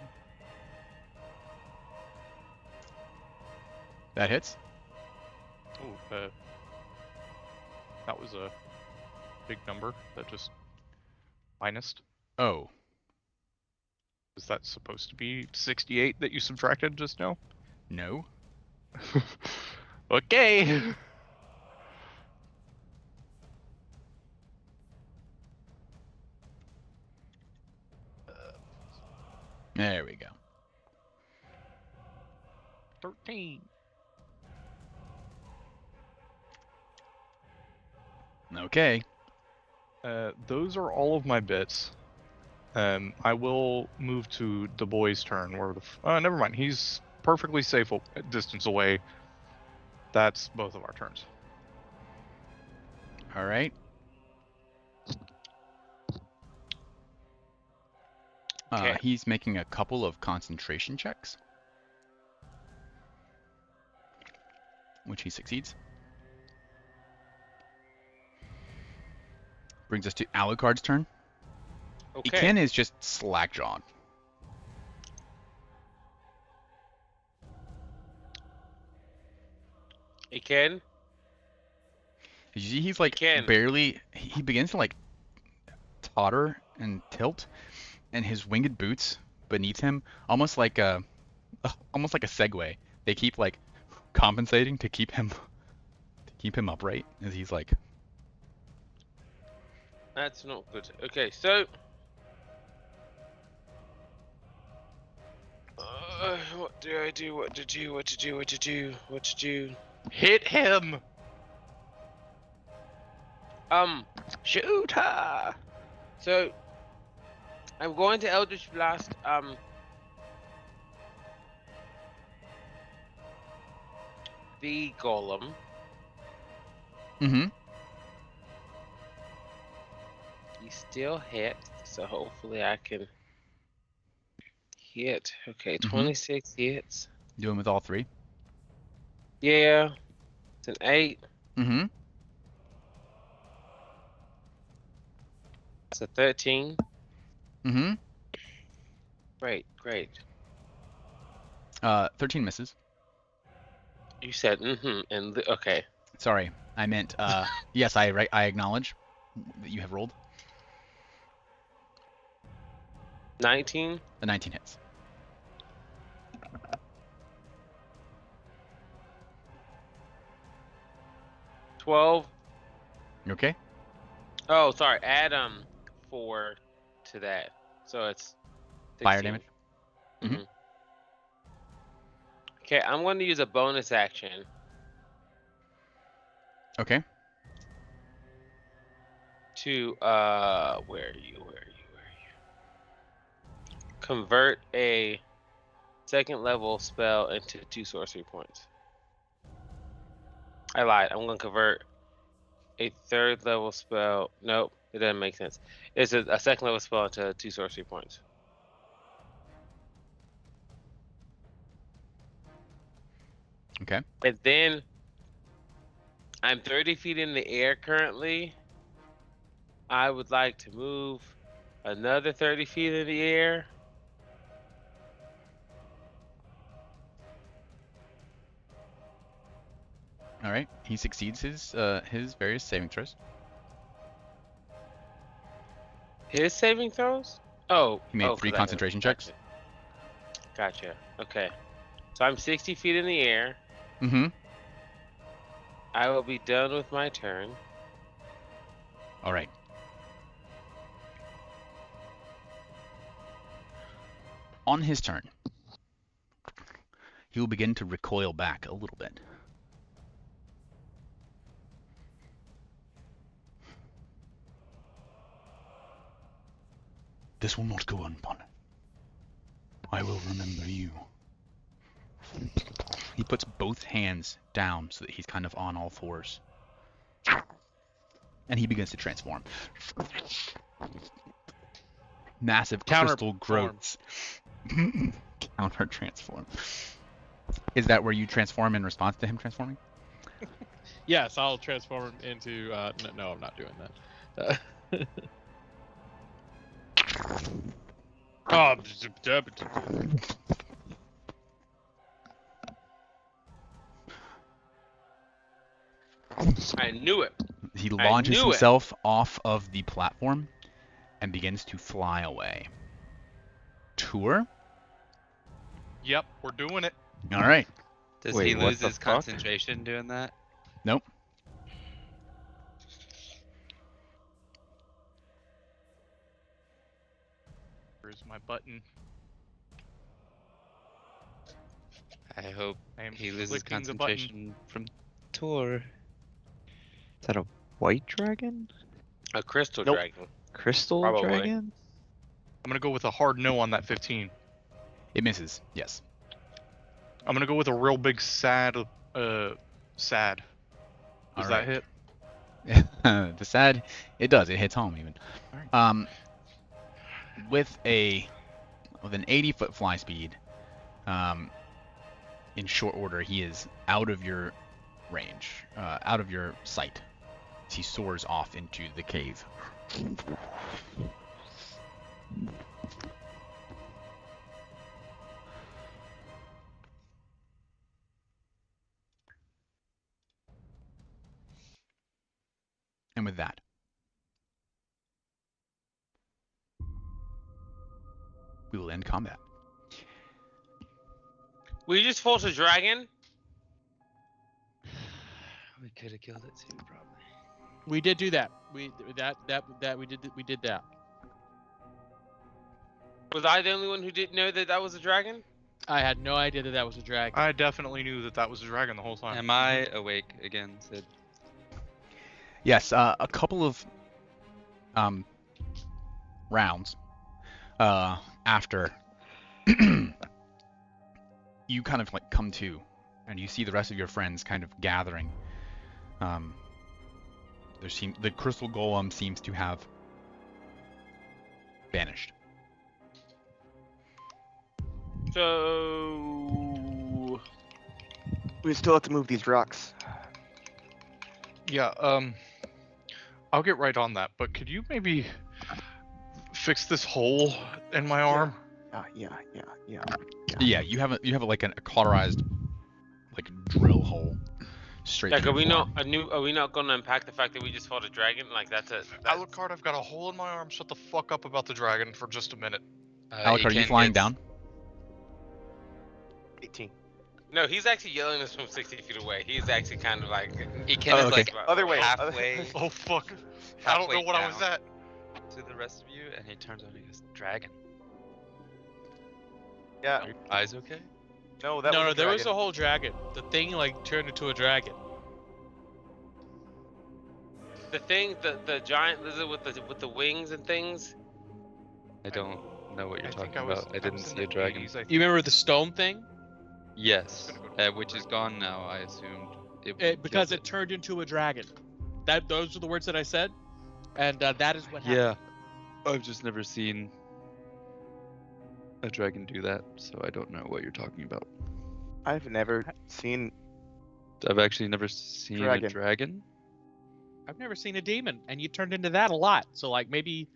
That hits. Oh, that was a big number that just minused. Oh. Is that supposed to be 68 that you subtracted just now? No. Okay. There we go. 13. Okay. Those are all of my bits. I will move to the boy's turn. Where never mind. He's perfectly safe distance away. That's both of our turns. All right. Okay. He's making a couple of concentration checks, which he succeeds. Brings us to Alucard's turn. Okay. Iken is just slack-jawed. He can. You see, he's like Iken. barely. He begins to like totter and tilt, and his winged boots beneath him, almost like a Segway. They keep like compensating to keep him upright as he's like. That's not good. Okay, so. What do I do? What to do? What to do? What to do? What to do? Hit him! Shoot her! So, I'm going to Eldritch Blast, the Golem. Mm-hmm. He still hit, so hopefully I can hit. Okay, 26 hits. Do him with all three. Yeah, it's an 8. Mm-hmm. That's a 13. Mm-hmm. Great, great. 13 misses. You said and okay. Sorry, I meant yes. I acknowledge. that you have rolled? 19. A 19 hits. $12. You okay? Oh, sorry. Add 4 to that, so it's 16. Fire damage. Mhm. Okay, I'm going to use a bonus action Okay. to where are you? Convert a second level spell into 2 sorcery points. I lied. I'm going to convert a third level spell. Nope, it doesn't make sense. It's a second level spell into 2 sorcery points. Okay. And then I'm 30 feet in the air currently. I would like to move another 30 feet in the air. All right. He succeeds his various saving throws. His saving throws? Oh, He made 3 'cause concentration checks. Gotcha. Okay. So I'm 60 feet in the air. Mm-hmm. I will be done with my turn. All right. On his turn, he will begin to recoil back a little bit. This will not go unpunished. I will remember you. He puts both hands down so that he's kind of on all fours. And he begins to transform. Massive crystal growths. Counter transform. Is that where you transform in response to him transforming? Yes, I'll transform him into. No, I'm not doing that. Oh, I knew it. He launches himself off of the platform and begins to fly away. Tour? Yep, we're doing it. All right. Does Wait, he what lose the his fuck? concentration doing that? Nope. Where's my button? I hope I am he loses clicking the button. concentration from Tor. Is that a white dragon? A crystal Nope. dragon. Crystal Probably. dragon? I'm gonna go with a hard no on that 15. It misses. Yes. I'm gonna go with a real big sad. Sad. Does All that right. hit? The sad, it does. It hits home even. All With an 80-foot fly speed, in short order, he is out of your range, out of your sight. He soars off into the cave. And with that, we will end combat. Will you just force a dragon? We could have killed it too, probably. we did do that. We did that. Was I the only one who didn't know that was a dragon? I had no idea that was a dragon. I definitely knew that was a dragon the whole time. Am I awake again, Sid? Yes, a couple of rounds after you kind of like come to, and you see the rest of your friends kind of gathering. The crystal golem seems to have vanished. So We still have to move these rocks. Yeah, I'll get right on that, but could you maybe fix this hole in my arm? Yeah. Yeah, you have like a cauterized like drill hole straight Like, through are we your not forearm. are we not gonna unpack the fact that we just fought a dragon? Like that's Alucard, I've got a hole in my arm. Shut the fuck up about the dragon for just a minute. Alucard, are you flying down? 18. No, he's actually yelling this from 60 feet away. He's actually kind of like Iken Oh, is okay. like Other way. halfway Oh fuck. I don't know what I was down at. to the rest of you, and he turns around and goes, "Dragon, Yeah. are your eyes okay?" No, that was No, a there was dragon. a whole dragon. The thing like turned into a dragon. the thing, the giant lizard with the wings and things. I don't know what you're I think talking I was. about. I I didn't was in see the a dragon. 80s, I think. You remember the stone thing? Yes, I'm gonna go which is gone now. I assumed Because killed it turned into a dragon. Those are the words that I said, and that is what happened. Yeah, I've just never seen a dragon do that, so I don't know what you're talking about. I've never seen. I've actually never seen Dragon. a dragon. I've never seen a demon, and you turned into that a lot. So like maybe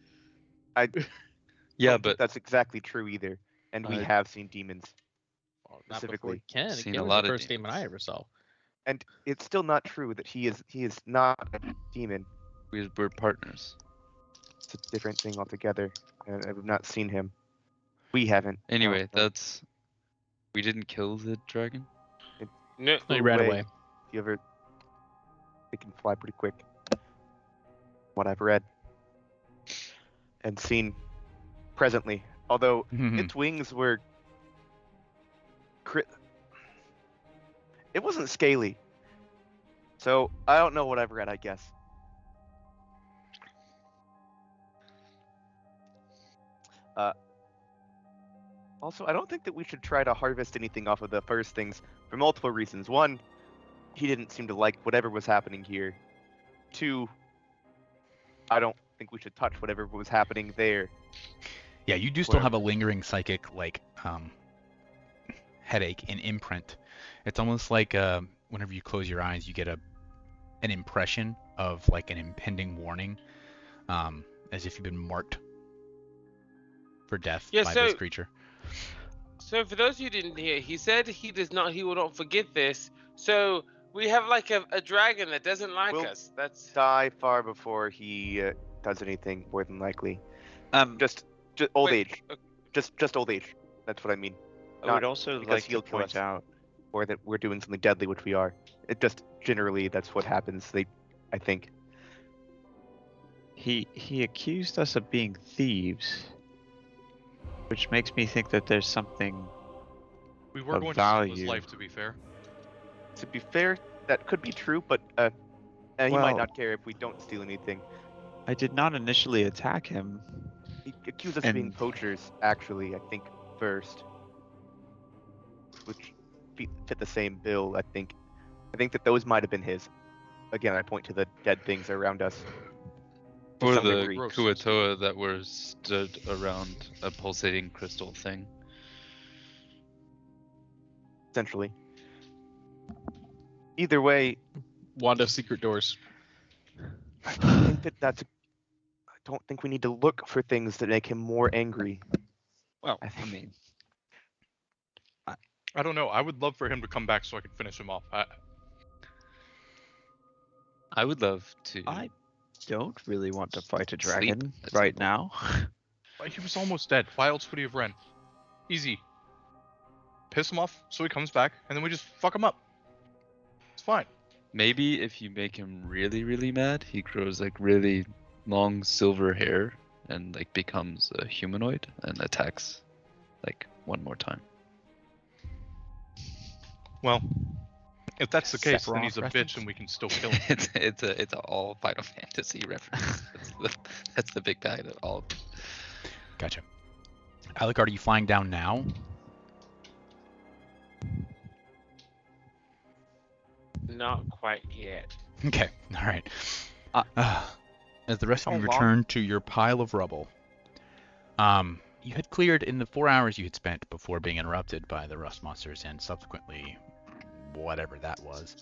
Yeah, don't think but that's exactly true either. And we I- have seen demons, well, not before Specifically. Ken. Seen Ken a was lot the of first demon I ever saw. and it's still not true that he is not a demon. we're partners. It's a different thing altogether. And I've not seen him. We haven't. Anyway, No. we didn't kill the dragon. No, He Flew ran away. You ever? They can fly pretty quick. What I've read and seen presently, although its wings were. It wasn't scaly. So I don't know what I've read. I guess. Also, I don't think that we should try to harvest anything off of the first things for multiple reasons. One, he didn't seem to like whatever was happening here. Two, I don't think we should touch whatever was happening there. Yeah, you do still Where- have a lingering psychic headache and imprint. It's almost like whenever you close your eyes, you get an impression of like an impending warning, as if you've been marked for death Yeah, by so- this creature. So for those who didn't hear, he said he will not forget this. So we have like a dragon that doesn't like We'll us. That's Die far before he does anything, more than likely. Um, Just old Wait, age. Just old age. That's what I mean. I would not also because like to he'll kill point us. out Or that we're doing something deadly, which we are. It just generally that's what happens. I think. he accused us of being thieves, which makes me think that there's something. We were Of going to steal his value. life, to be fair. To be fair, that could be true, but he might Well- not care if we don't steal anything. I did not initially attack him. He accused us of being And- poachers, actually, I think, first. Which fit the same bill, I think. I think that those might have been his. Again, I point to the dead things around us. To Or some the degree. Gross. Kuatoa that were stood around a pulsating crystal thing. Essentially. Either way, Wanda secret doors. I don't think I don't think we need to look for things that make him more angry. Well, I I think- mean, I don't know. I would love for him to come back so I could finish him off. I would love to. I don't really want to fight a Sleep dragon at some right point. now. He was almost dead. Why else would he have ran? Easy. Piss him off so he comes back, and then we just fuck him up. It's fine. Maybe if you make him really, really mad, he grows like really long silver hair and like becomes a humanoid and attacks like one more time. Well, if that's the case, then Sephiroth he's a reference? bitch and we can still kill him. it's a all Final Fantasy reference. That's the big guy that all. Gotcha. Alucard, are you flying down now? not quite yet. Okay, all right. As the rest of you How long? return to your pile of rubble, you had cleared in the 4 hours you had spent before being interrupted by the rust monsters and subsequently whatever that was.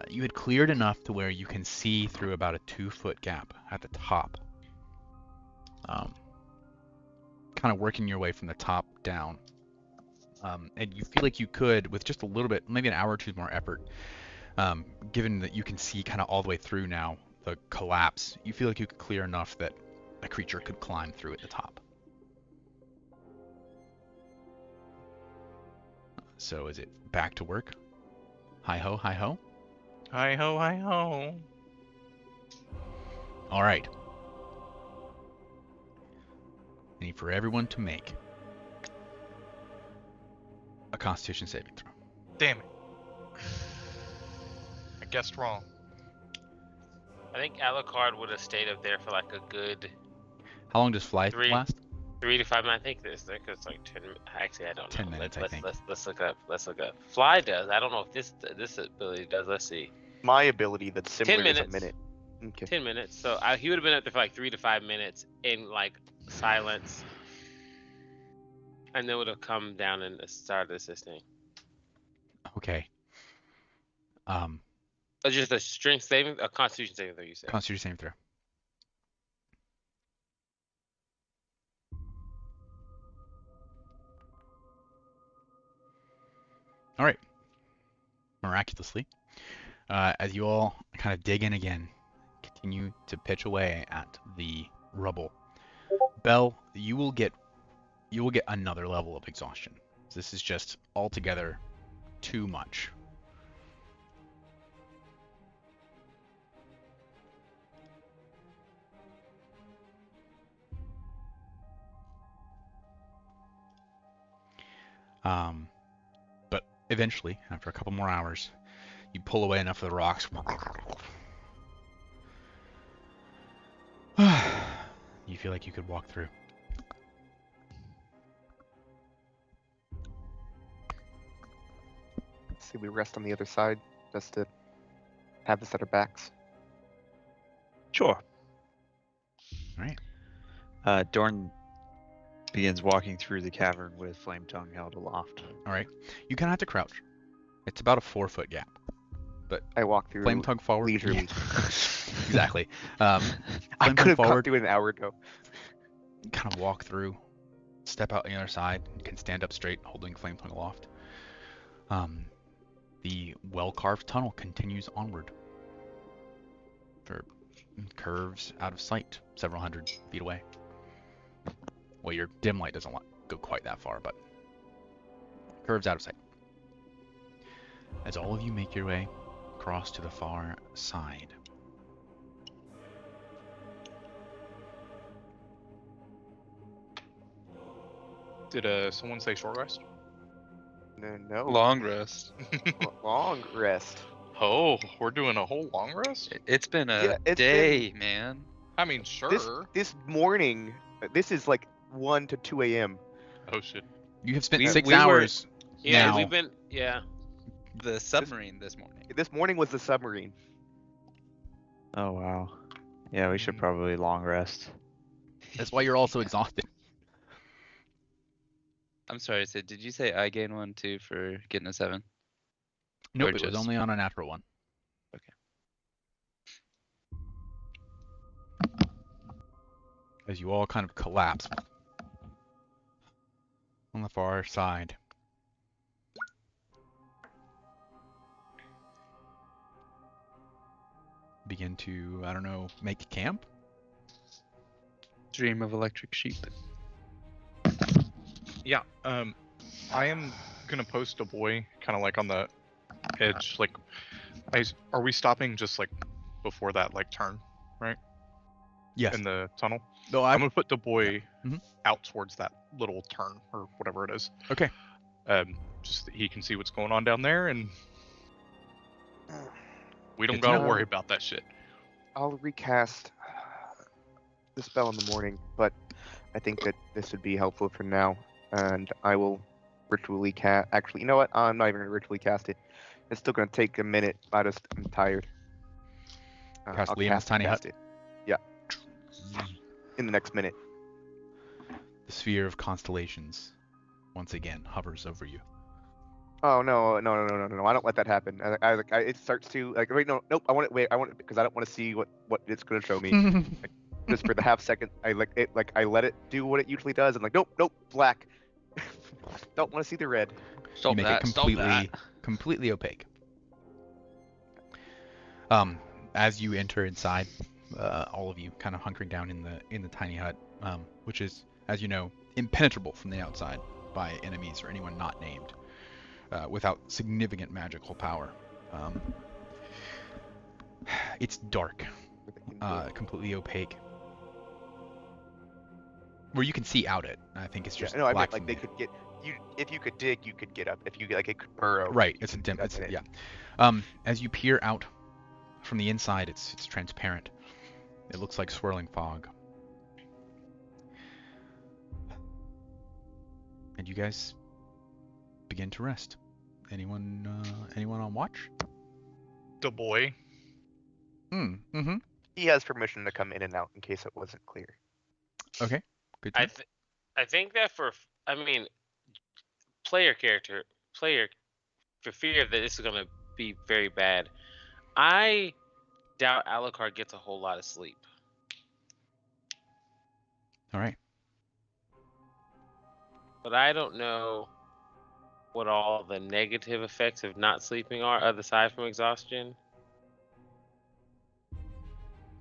You had cleared enough to where you can see through about a 2-foot gap at the top. Kind of working your way from the top down. And you feel like you could, with just a little bit, maybe an hour or two more effort, Given that you can see kind of all the way through now the collapse, you feel like you could clear enough that a creature could climb through at the top. So is it back to work? Hi ho, hi ho. Hi ho, hi ho. All right. I need for everyone to make a Constitution saving throw. Damn it. I guessed wrong. I think Alucard would have stayed up there for like a good How long does fly Three. last? 3 to 5 minutes. I think it's like 10. Actually, I don't know. 10 minutes, I think. Let's look up. Let's look up. Fly does. I don't know if this ability does. Let's see. My ability that's 10 similar is a minutes. minute. Okay. 10 minutes. So he would have been up there for like 3 to 5 minutes in like silence, and then would have come down and started assisting. Okay. Just a strength saving, a Constitution saving, though you said. Constitution saving throw. All right. Miraculously, as you all kind of dig in again, continue to pitch away at the rubble. Bell, you will get another level of exhaustion. This is just altogether too much. But eventually, after a couple more hours, you pull away enough of the rocks. You feel like you could walk through. See, we rest on the other side just to have this at our backs. Sure. All right. Dorn begins walking through the cavern with Flame Tongue held aloft. All right. You kind of have to crouch. It's about a 4-foot gap. I walk through Flame tongue forward. leisurely. Exactly. I Flame could tongue have forward. cut through it an hour ago. Kind of walk through, step out on the other side. You can stand up straight, holding flame tongue aloft. The well-carved tunnel continues onward. For curves out of sight, several hundred feet away. Well, your dim light doesn't go quite that far, but curves out of sight. As all of you make your way across to the far side. Did someone say short rest? No. Long rest. Long rest. Oh, we're doing a whole long rest? It's been a Yeah, it's day, man. I mean, sure. This morning, this is like 1 to 2 a.m. Oh shit. You have spent We- 6 we were- hours Yeah, now. we've been. Yeah. The submarine this morning. This morning was the submarine. Oh wow. Yeah, we should probably long rest. That's why you're also exhausted. I'm sorry, Sid. Did you say I gain 1 too for getting a 7? Nope, Or it was just- only on a natural one. Okay. As you all kind of collapse on the far side. Begin to, I don't know, make camp? Dream of electric sheep. Yeah, I am gonna post a buoy kind of like on the edge. Like, are we stopping just like before that like turn Yes. in the tunnel? No, I'm gonna put the buoy Mhm. out towards that little turn or whatever it is. Okay. Just that he can see what's going on down there, and we don't Good to gotta know. worry about that shit. I'll recast the spell in the morning, but I think that this would be helpful for now, and I will ritually cast. Actually, you know what? I'm not even gonna ritually cast it. It's still gonna take a minute. I'm tired. Cast I'll Liam's tiny cast hut. it. Yeah. In the next minute. The sphere of constellations once again hovers over you. Oh no! I don't let that happen. It starts to like. Wait, no, nope. I want it. Wait, I want it because I don't want to see what it's gonna show me. Just for the half second, I like it. Like I let it do what it usually does. And like, nope, black. Don't want to see the red. You Stop make that. it Stop that. completely opaque. As you enter inside, all of you kind of hunkering down in the tiny hut, which is, as you know, impenetrable from the outside by enemies or anyone not named, without significant magical power. It's dark, completely opaque. Where you can see out it. I think it's just no, I black meant like from they the- could get you if you could dig, you could get up. If you like, it could burrow. Right. you It's a could dim. get up It's in it. yeah. As you peer out from the inside, it's transparent. It looks like swirling fog. And you guys begin to rest. Anyone on watch? The boy. Mm-hmm. He has permission to come in and out in case it wasn't clear. Okay. Good to know. I think that player for fear that this is gonna be very bad, I doubt Alucard gets a whole lot of sleep. All right. But I don't know what all the negative effects of not sleeping are, aside from exhaustion.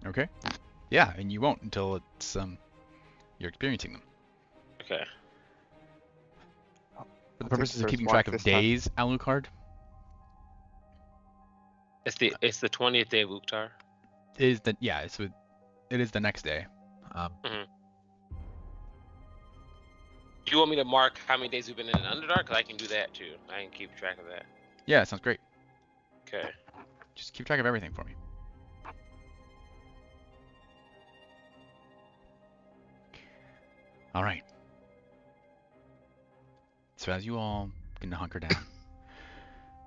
Okay. Yeah, and you won't until it's you're experiencing them. Okay. For the I'll take purposes of first keeping watch track of this time. days, Alucard, It's the 20th day of Uktar. is the it is the next day. Do you want me to mark how many days we've been in an Underdark? Because I can do that too. I can keep track of that. Yeah, sounds great. Okay. Just keep track of everything for me. All right. So as you all begin to hunker down,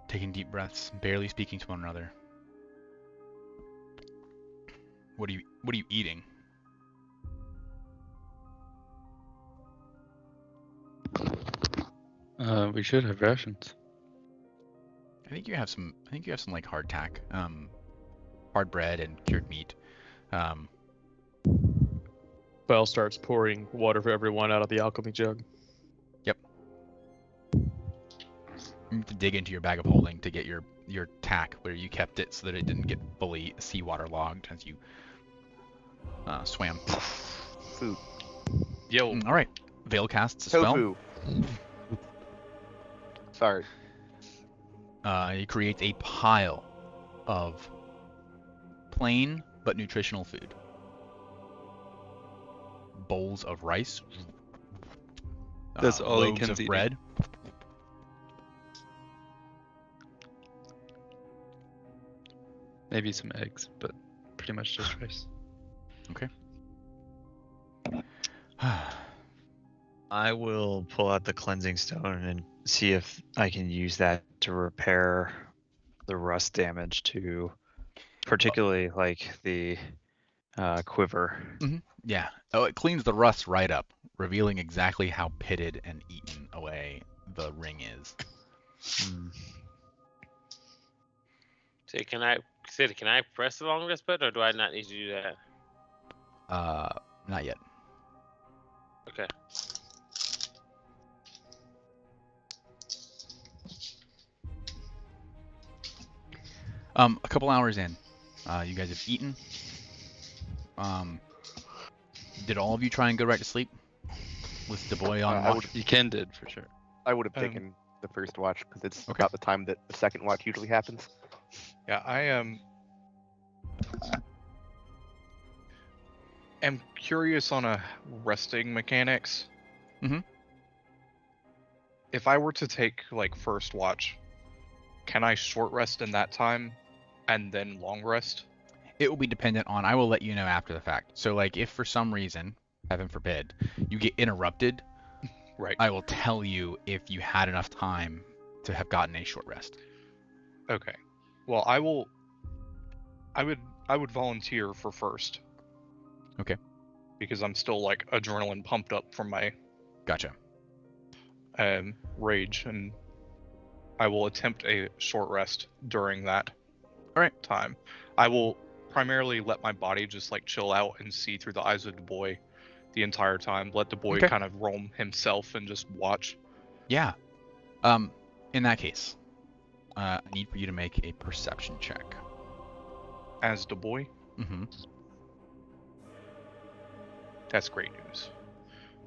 taking deep breaths, barely speaking to one another, what are you eating? We should have rations. I think you have some like hardtack, hard bread and cured meat. Bell starts pouring water for everyone out of the alchemy jug. You need to dig into your bag of holding to get your tack where you kept it so that it didn't get fully seawater logged as you swam. Food. Yo. All right. Veil casts a spell. Tofu. Sorry. It creates a pile of plain but nutritional food. Bowls of rice. That's all loaves Iken's of eating. bread. Maybe some eggs, but pretty much just rice. I will pull out the cleansing stone and see if I can use that to repair the rust damage to, particularly like the quiver. Yeah. Oh, it cleans the rust right up, revealing exactly how pitted and eaten away the ring is. So can I press the long rest button, or do I not need to do that? Not yet. Okay. A couple hours in, you guys have eaten. Did all of you try and go right to sleep? With the boy on I watch? Iken did for sure. I would have Um, taken the first watch because it's Okay. about the time that the second watch usually happens. Yeah, I am curious on a resting mechanics. Mhm. If I were to take like first watch, can I short rest in that time and then long rest? It will be dependent on. I will let you know after the fact. So, like, if for some reason, heaven forbid, you get interrupted, Right. I will tell you if you had enough time to have gotten a short rest. Okay. Well, I would volunteer for first. Okay. Because I'm still like adrenaline pumped up from my Gotcha. rage, and I will attempt a short rest during that Alright. time. I will primarily let my body just like chill out and see through the eyes of the boy the entire time. Let the boy Okay. kind of roam himself and just watch. Yeah. In that case, I need for you to make a perception check. as the boy. Mm-hmm. That's great news.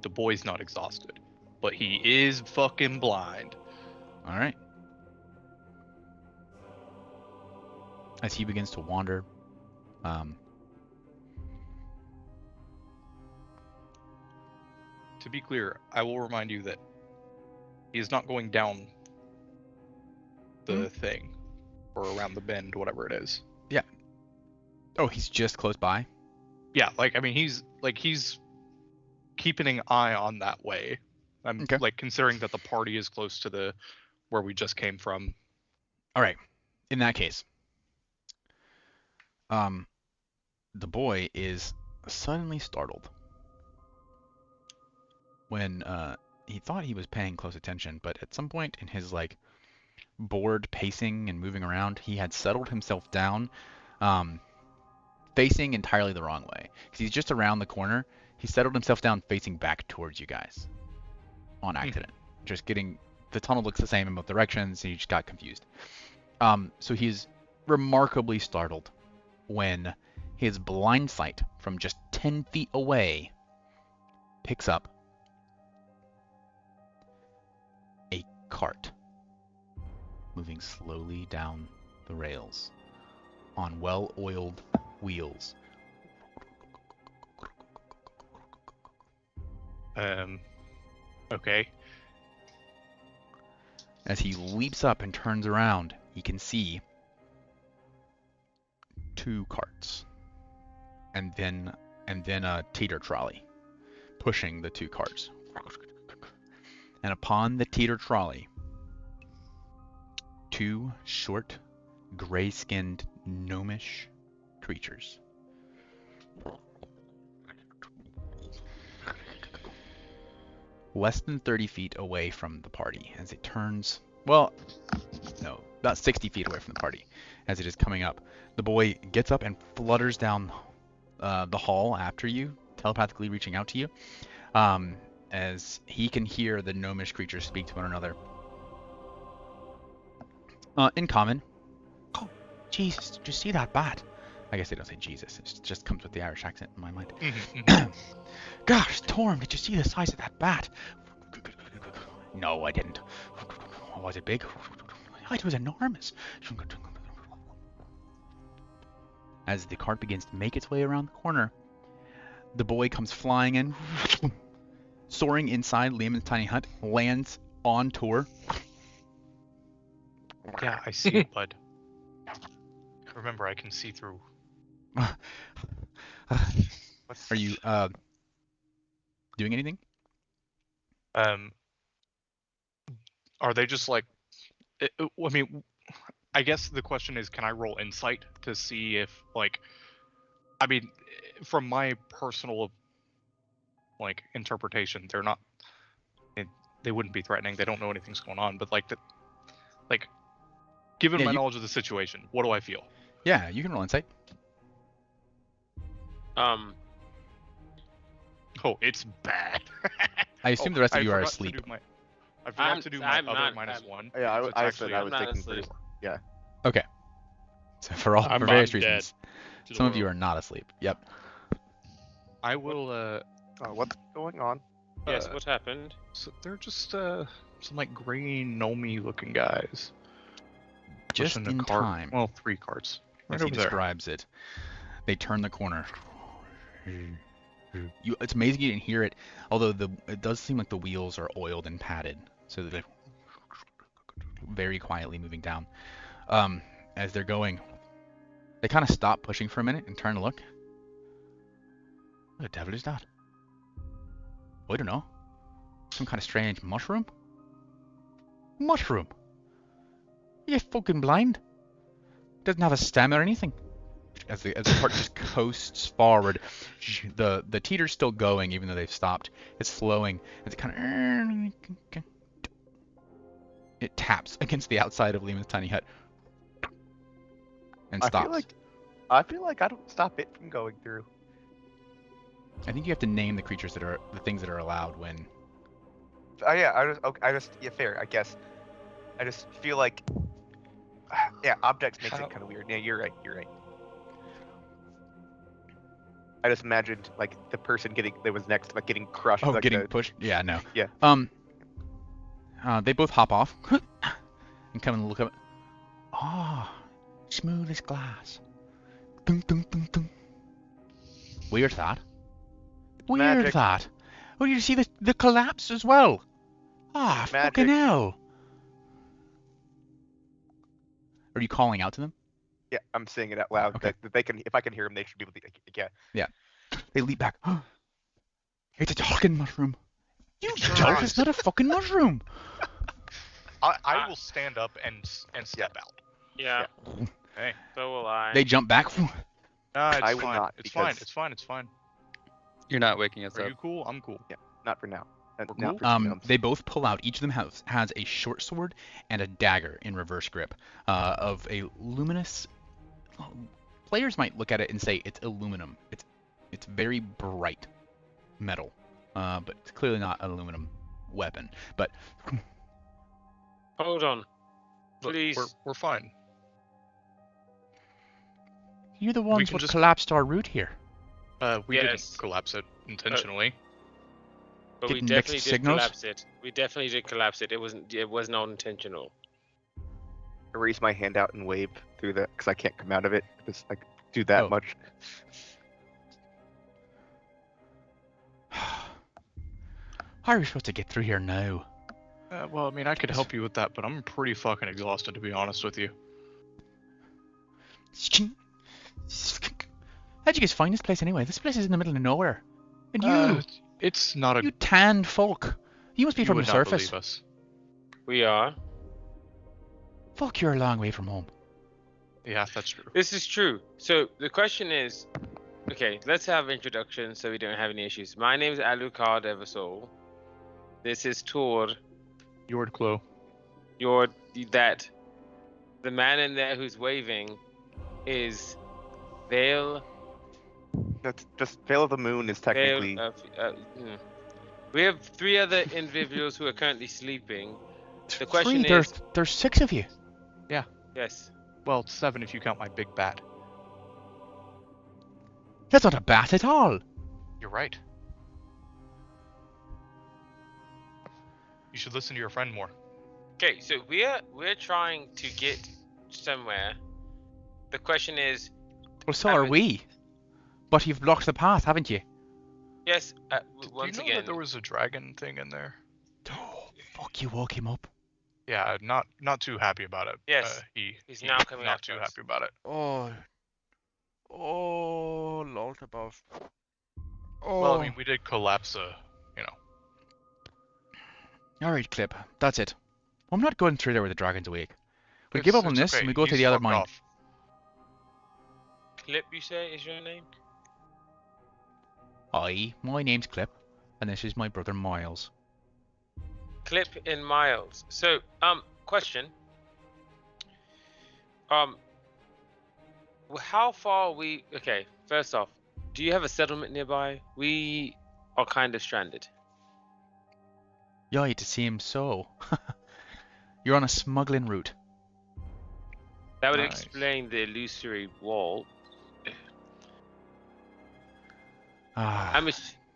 The boy's not exhausted, but he is fucking blind. All right. As he begins to wander, To be clear, I will remind you that he is not going down the thing or around the bend, whatever it is. oh, he's just close by. Yeah, like I mean, he's keeping an eye on that way. I'm Okay. like considering that the party is close to the where we just came from. All right. In that case, the boy is suddenly startled when he thought he was paying close attention, but at some point in his like bored pacing and moving around, he had settled himself down, facing entirely the wrong way. Because he's just around the corner. He settled himself down facing back towards you guys on accident. Just getting the tunnel looks the same in both directions, and he just got confused. So he's remarkably startled when his blind sight from just 10 feet away picks up a cart moving slowly down the rails on well-oiled wheels. Okay. As he leaps up and turns around, he can see 2 carts and then a teeter trolley pushing the 2 carts. And upon the teeter trolley, 2 short, gray-skinned, gnomish creatures. Less than 30 feet away from the party as it turns, well, no, about 60 feet away from the party as it is coming up. The boy gets up and flutters down the hall after you, telepathically reaching out to you, as he can hear the gnomish creatures speak to one another. In common. Oh, Jesus, did you see that bat? I guess they don't say Jesus. It just comes with the Irish accent in my mind. Gosh, Torm, did you see the size of that bat? No, I didn't. Was it big? It was enormous. As the cart begins to make its way around the corner, the boy comes flying in, soaring inside Liam's tiny hut, lands on Tor. Yeah, I see it, bud. Remember, I can see through. Are you doing anything? Are they just like? I mean, I guess the question is, can I roll insight to see if, like, I mean, from my personal, like, interpretation, they're not. They wouldn't be threatening. They don't know anything's going on. But like, given Yeah, my knowledge of the situation, what do I feel? Yeah, you can roll insight. Oh, it's bad. I assume the rest of you are forgot to asleep. do I forgot to do my I'm other not- minus I'm- one. Yeah, so it's I actually- said I was I'm not taking asleep. 34. Okay. So for I'm various dead reasons, to the some of you world. are not asleep. Yep. I will. What's going on? Yes, what happened? So they're just some like gray gnomey looking guys. Just Pushing a in cart. time. Well, 3 carts. Right As he over there. describes it, they turn the corner. It's amazing you didn't hear it, although it does seem like the wheels are oiled and padded, so they're very quietly moving down. As they're going, they kind of stop pushing for a minute and turn to look. What the devil is that? I don't know. Some kind of strange mushroom? Mushroom? Are you fucking blind? Doesn't have a stem or anything. As the cart just coasts forward, the teeter's still going even though they've stopped. It's flowing as it kind of it taps against the outside of Lima's tiny hut and stops. I feel like I don't stop it from going through. I think you have to name the creatures that are the things that are allowed when. Yeah, yeah, fair, I guess. I just feel like, yeah, objects makes it kind of weird. Yeah, you're right. I just imagined like the person that was next, like getting crushed. Oh, like getting pushed? Yeah, no. Yeah. They both hop off and come and look up. Ah, smooth as glass. Dun, dun, dun, dun. Weird that. Weird magic. that. Oh, you see the collapse as well? Ah, fucking Magic. hell. Are you calling out to them? Yeah, I'm saying it out loud. Okay. That they can, if I can hear them, they should be able to. Yeah. They leap back. It's a talking mushroom. You It's jerk, not. it's not a fucking mushroom. I will stand up and step out. Yeah. Hey. So will I. They jump back. Nah, it's I will fine. not, It's fine. because- It's fine. It's fine. You're not waking us Are up. you cool? I'm cool. Not for now. We're Not cool? for 2 minutes. They both pull out. Each of them has a short sword and a dagger in reverse grip of a luminous. Players might look at it and say it's aluminum. It's very bright metal, but it's clearly not an aluminum weapon. But Hold on. Look, Please. we're fine. you're the ones can what just- collapsed our route here. We Yes. didn't collapse it intentionally. But we Getting definitely mixed did signals? collapse it. We definitely did collapse it. It was not intentional. I raise my hand out and wave through that because I can't come out of it. Just like do that Oh. much. How are we supposed to get through here now? Well, I mean, I could help you with that, but I'm pretty fucking exhausted, to be honest with you. How'd you guys find this place anyway? This place is in the middle of nowhere. And you, It's not a. you tanned folk. You must be you from the would not surface. believe us. We are. Fuck, you're a long way from home. Yeah, that's true. This is true. So the question is, okay, let's have introductions so we don't have any issues. My name is Alucard Eversoul. This is Tor. Yord Clo. You're that. The man in there who's waving is Vale. That's just Veil of the Moon is technically. We have 3 other individuals who are currently sleeping. The question Three, is, there's 6 of you. yes, Well, 7 if you count my big bat. That's not a bat at all. You're right. You should listen to your friend more. okay, so we're trying to get somewhere. The question is, Well, so are Haven't- we. But you've blocked the path, haven't you? yes, Do once you know again, that there was a dragon thing in there? Oh, fuck, you woke him up. Yeah, not too happy about it. Yes, He's now coming not after too us. happy about it. Oh, lol above. Oh. Well, I mean, we did collapse Alright, Clip, that's it. I'm not going through there with the dragon's awake. We It's- give up on it's this okay. and we go to He's the other fucked mine. off. Clip, you say is your name? Hi, my name's Clip, and this is my brother Miles. Clip in Miles. So, question. How far are we? Okay, first off, do you have a settlement nearby? We are kind of stranded. Yeah, to see him so. You're on a smuggling route. That would Nice. explain the illusory wall. Ah.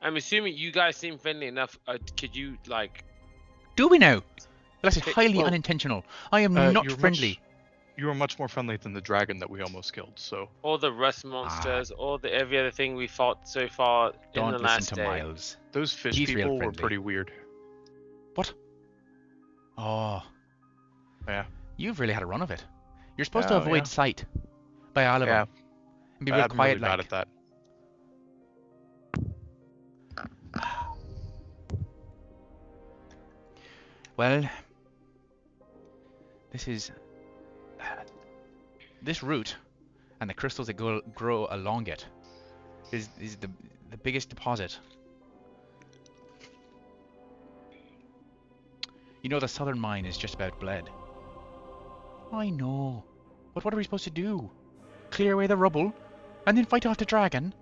I'm assuming you guys seem friendly enough. Could you like? Do we now? That's Okay, highly well, unintentional. I am you're not much- friendly. You were much more friendly than the dragon that we almost killed. So All the rust monsters, all the every other thing we fought so far in Don't the listen last to day. Miles. those fish He's real people were friendly. pretty weird. What? Oh. Yeah. You've really had a run of it. You're supposed to Oh, avoid yeah. sight by all of Yeah. them. And be real I'm quiet really bad like. at that. Well, this route and the crystals that grow along it is the biggest deposit. You know the southern mine is just about bled. I know. But what are we supposed to do? Clear away the rubble and then fight off the dragon?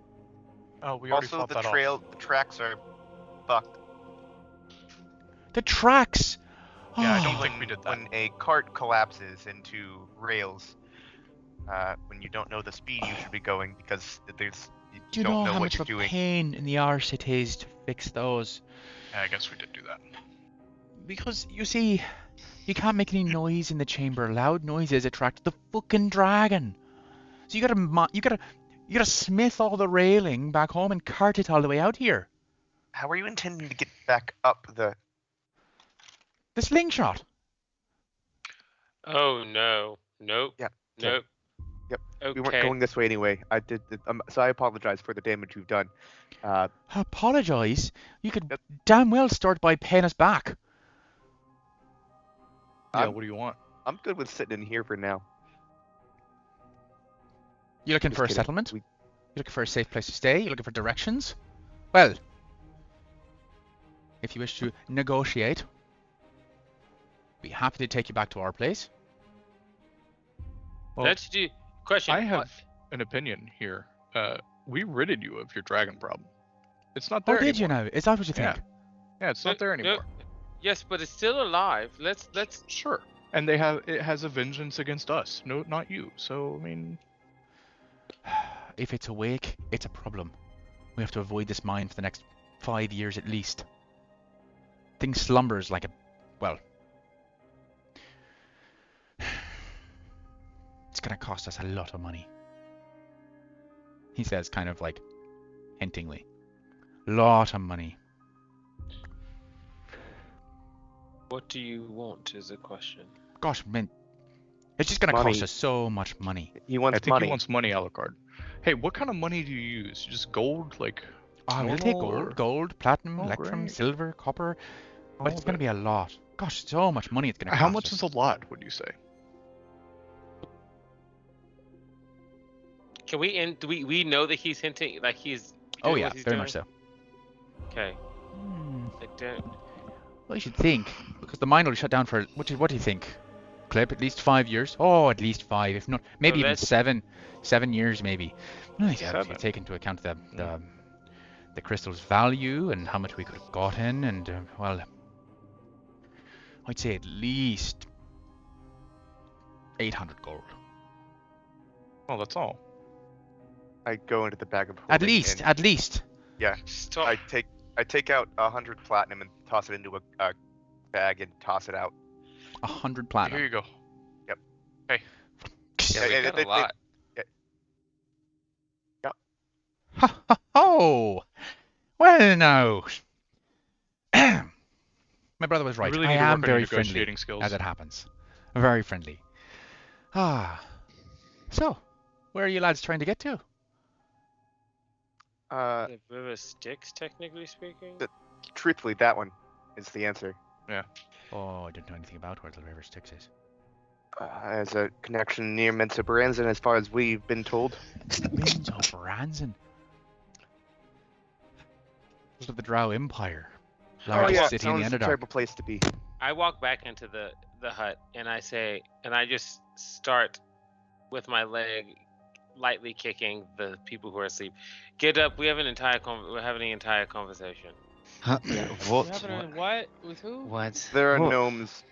Oh, we already Also, fought the that the tracks are fucked. The tracks! Yeah, I Oh. don't think we did that. When a cart collapses into rails, when you don't know the speed you should be going, because Do you don't know know how what much you're of a doing. pain in the arse it is to fix those? Yeah, I guess we did do that. Because, you see, you can't make any noise in the chamber. Loud noises attract the fucking dragon. So you gotta smith all the railing back home and cart it all the way out here. How are you intending to get back up the? The slingshot. Oh no. Nope. Yeah, okay. Nope. Yep. Okay. We weren't going this way anyway. I did. So I apologize for the damage you've done. Apologise? You could Yep. damn well start by paying us back. Yeah, I'm- what do you want? I'm good with sitting in here for now. You looking Just for a kidding. settlement? We- You looking for a safe place to stay? You looking for directions? Well, if you wish to negotiate, be happy to take you back to our place. Well, Let's do. Question. I have an opinion here. We ridded you of your dragon problem. It's not there Oh, did you anymore. know? Is that what you Yeah. think? Yeah, it's not there anymore. Yes, but it's still alive. Let's. Sure. And it has a vengeance against us. No, not you. So I mean, If it's awake, it's a problem. We have to avoid this mine for the next 5 years at least. Thing slumbers like a... well... It's gonna cost us a lot of money. He says, kind of like, hintingly. Lot of money. What do you want? Is the question. Gosh, man. It's just gonna Money. cost us so much money. He I wants think money. he wants money, Alucard. Hey, what kind of money do you use? Just gold, like? Oh, we'll take normal, or- gold, platinum, Oh, electrum, great. silver, copper. But All it's of gonna it. be a lot. Gosh, so much money it's gonna cost How much us. is a lot? Would you say? Can we end? Do we know that he's hinting? Like he's. Oh doing yeah, what he's very doing? much so. Okay. Hmm. I don't. Well, you should think, because the mine will shut down for, what do you think, Clip? At least 5 years? Oh, at least 5, if not, maybe even that's- 7 years maybe. No, if you 7. take into account the crystal's value and how much we could have gotten, and, well, I'd say at least 800 gold. Oh, that's all. I go into the bag of At holding least, and- at least. yeah. Stop. I take out 100 platinum and toss it into a bag and toss it out. 100 Here platinum. you go. Yeah, Yeah, we yeah, got they- a lot. Ha ha ho! Well, now. My brother was You right. really I need to work am on your very friendly, negotiating skills. as it happens. Very friendly. Ah. So, where are you lads trying to get to? The river Styx, technically speaking. Truthfully, that one is the answer. Oh, I don't know anything about where the river Styx is. As a connection near Mensa Baranzan, as far as we've been told. Winds of Branson. Those of the Drow Empire. Largest city in the sounds a Underdark. terrible place to be. I walk back into the hut and I say, and I just start with my leg lightly kicking the people who are asleep. Get up! We're having an entire conversation. Huh? What? What? With who? What? There are Whoa. gnomes.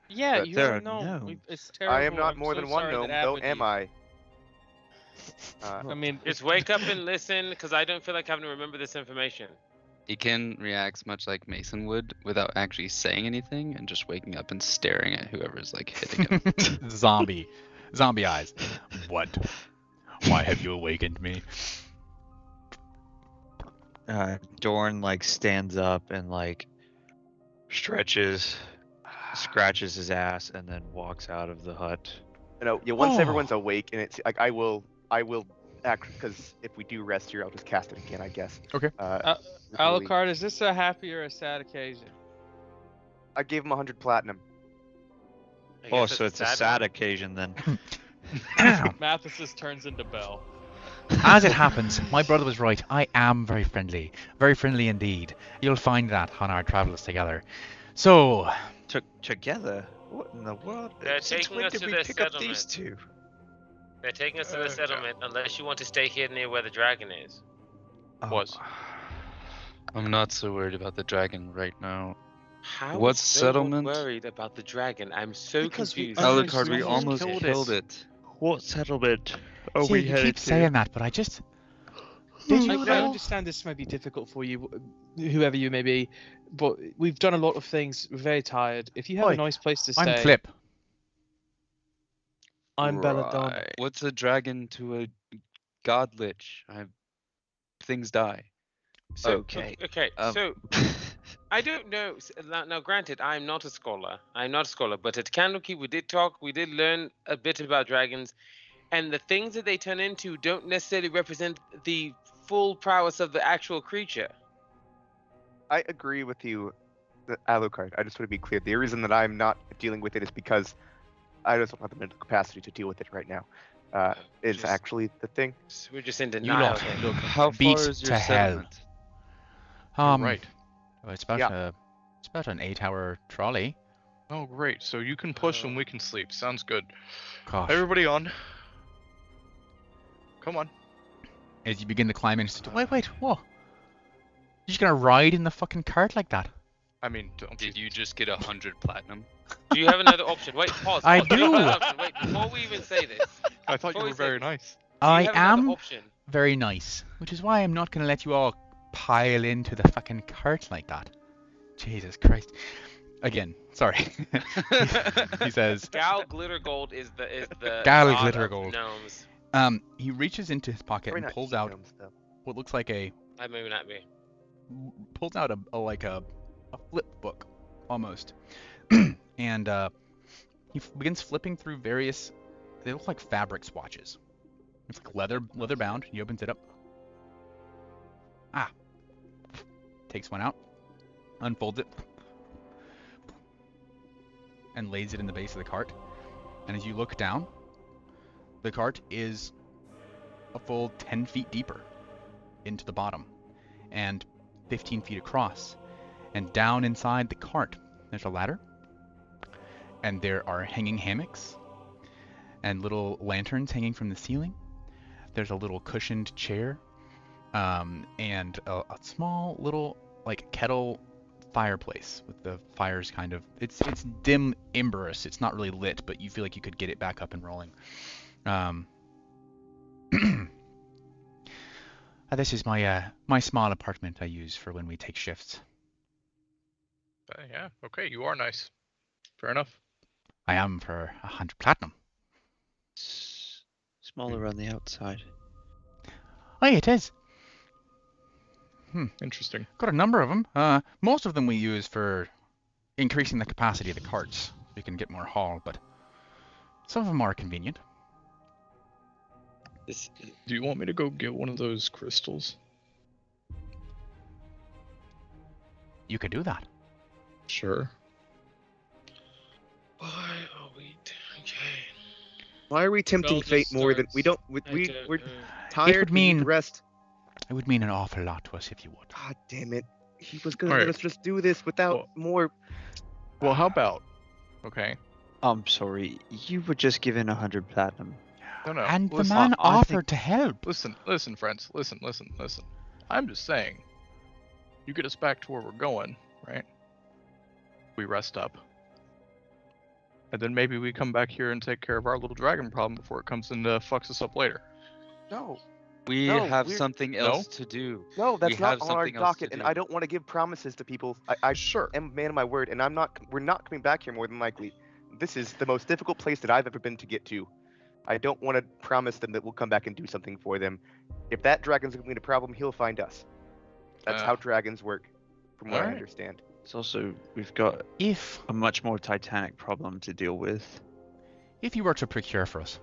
Yeah, But you there don't are know. gnomes. It's terrible. I am not I'm more so than one sorry gnome, that though, happened to am you. I? I mean, Just wake up and listen, because I don't feel like having to remember this information. Deacon reacts much like Mason would without actually saying anything and just waking up and staring at whoever's like hitting him. Zombie. Zombie eyes. What? Why have you awakened me? Dorn like stands up and like stretches, scratches his ass, and then walks out of the hut. You know, yeah, once Oh. everyone's awake, and it's like I will act, because if we do rest here, I'll just cast it again, I guess. Okay. Literally. Alucard, is this a happy or a sad occasion? I gave him 100 platinum. I Oh, guess so it's a sad occasion then. Mathesis turns into Bell. As it happens, my brother was right. I am very friendly indeed. You'll find that on our travels together. So, Together? What in the world? They're Since taking when us did to we their pick up these settlement. two? They're taking us to the Okay. settlement unless you want to stay here near where the dragon is. Was. I'm not so worried about the dragon right now. How What is no one settlement? worried about the dragon? I'm so Because we confused. almost Alucard, we almost almost killed killed it. it. What settlement are see, we you headed keep to? saying that, but I just... Did you I though? understand this may be difficult for you, whoever you may be, but we've done a lot of things. We're very tired. If you have Oi, a nice place to I'm stay, Clip. I'm Belladonna. Right. What's a dragon to a god lich? Things die. So, Okay. Okay. Um, So I don't know. Now, granted, I'm not a scholar. I'm not a scholar, but at Candlekeep we did talk. We did learn a bit about dragons, and the things that they turn into don't necessarily represent the full prowess of the actual creature. I agree with you, Alucard. I just want to be clear. The reason that I'm not dealing with it is because I just don't have the mental capacity to deal with it right now. Is Just- actually the thing. We're just in You denial. lot here. look How beat far is your to hell. settlement? You're right. Well, it's about Yeah. it's about an 8-hour trolley. Oh, great. So you can push and we can sleep. Sounds good. Gosh. Everybody on. Come on. As you begin to climb in, wait, whoa! You're just gonna ride in the fucking cart like that? I mean, don't Did be... you just get 100 platinum? Do you have another option? Wait, pause. I pause. Do you have do. another option? Wait, before we even say this, I thought you Before were we say very this, nice. do you I have another am option? very nice, which is why I'm not gonna let you all pile into the fucking cart like that. Jesus Christ. Again, sorry. He says, Gal Glittergold is the Gal god of Glittergold. gnomes. he reaches into his pocket Probably and not pulls eat out gnomes, though. what looks like a I may not be. a flip book almost. And he begins flipping through various, they look like fabric swatches. It's like leather bound. He opens it up. Takes one out, unfolds it, and lays it in the base of the cart. And as you look down, the cart is a full 10 feet deeper into the bottom and 15 feet across. And down inside the cart, there's a ladder, and there are hanging hammocks and little lanterns hanging from the ceiling. There's a little cushioned chair, and a small little like kettle fireplace with the fires kind of, it's dim embers. It's not really lit, but you feel like you could get it back up and rolling. This is my small apartment I use for when we take shifts. Yeah, okay, you are nice. Fair enough. I am for 100 platinum. Smaller on the outside. Oh, yeah, it is. Interesting. Got a number of them. Most of them we use for increasing the capacity of the carts. We can get more haul, but some of them are convenient. Do you want me to go get one of those crystals? You could do that. Sure. Why are we okay? Why are we tempting Well, fate just more than we don't? I We're don't know. tired. We need mean- rest. It would mean an awful lot to us if you would. God damn it! He was gonna Alright. let us just do this without Well- more. Well, how about? Okay. I'm sorry, you were just given 100 platinum. No. And the listen, man I offered think- to help. Listen, friends. Listen. I'm just saying. You get us back to where we're going, right? We rest up. And then maybe we come back here and take care of our little dragon problem before it comes and fucks us up later. No, We No, have we're- something else to do. no, that's We not have on our something else to docket, and do. I don't want to give promises to people. I Sure. am a man of my word, and I'm not. We're not coming back here more than likely. This is the most difficult place that I've ever been to get to. I don't want to promise them that we'll come back and do something for them. If that dragon's gonna be a problem, he'll find us. That's Uh, how dragons work, from what I alright. understand. It's also, we've got If a much more titanic problem to deal with. you were to procure for us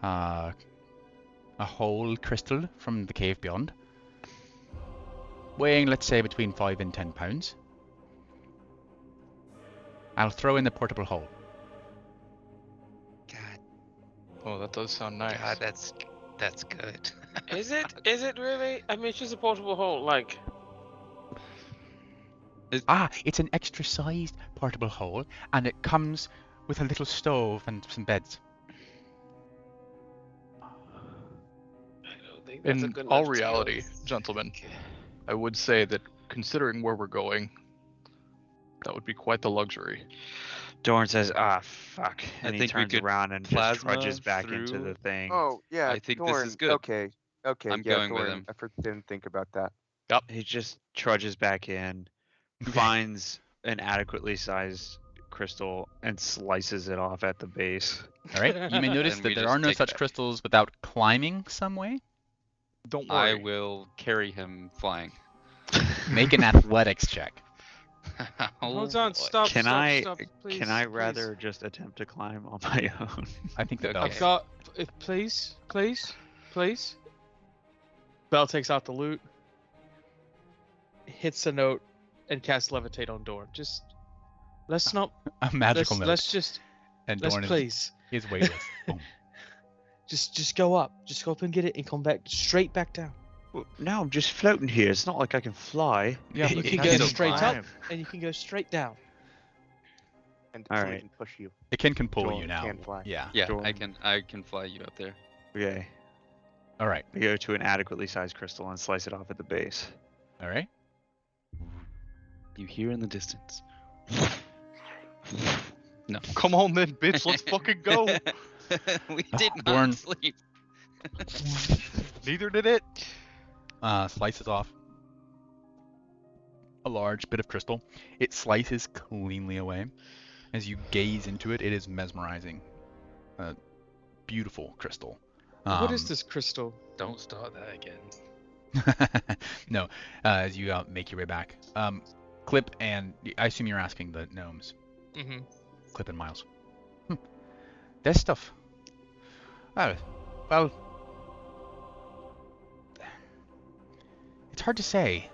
a whole crystal from the cave beyond, weighing, let's say, between 5 and 10 pounds, I'll throw in the portable hole. God, Oh, that does sound nice. God, that's good. Is it? Is it really? I mean, it's just a portable hole. Like, It's an extra sized portable hole, and it comes with a little stove and some beds. I don't think that's a In good all enough deal. reality, gentlemen, I would say that considering where we're going, that would be quite the luxury. Dorn says, "Ah, fuck," I and he think we turns could around and just plasma trudges back into through. the thing. Oh yeah, I think this Thorn. is good. Okay, I'm yeah, going with Thorn. him. Didn't think about that. He just trudges back in, Okay. finds an adequately sized crystal, and slices it off at the base. All right. You may notice Then that we there just are no take such that. crystals without climbing some way. Don't I worry. will carry him flying. Make an athletics check. Hold Oh, on, boy. stop, Can stop, I stop, please. can I please. rather just attempt to climb on my own? I think that Okay. Bell. I've got. Please, please, please. Bell takes out the loot, hits a note, and casts levitate on Dorn. Just let's not. A magical note. Let's just. And Let's Dorn please. is weightless. Boom. Just go up. Just go up and get it, and come back straight back down. Well, now I'm just floating here. It's not like I can fly. Yeah, You but can it go can straight climb. up, and you can go straight down. And All somebody right. can push you. It can pull Dorn you now. can fly. Yeah. Yeah, Dorn. I can fly you up there. Okay. All right. I go to an adequately sized crystal and slice it off at the base. All right. You hear in the distance. No. Come on then, bitch. Let's fucking go. We did not Dorn. sleep. Neither did it. Slices off a large bit of crystal. It slices cleanly away. As you gaze into it, it is mesmerizing. Beautiful crystal. What is this crystal? Don't start that again. No, as you make your way back. Clip and I assume you're asking the gnomes. Mm-hmm. Clip and Miles. There's stuff. Oh, well, it's hard to say.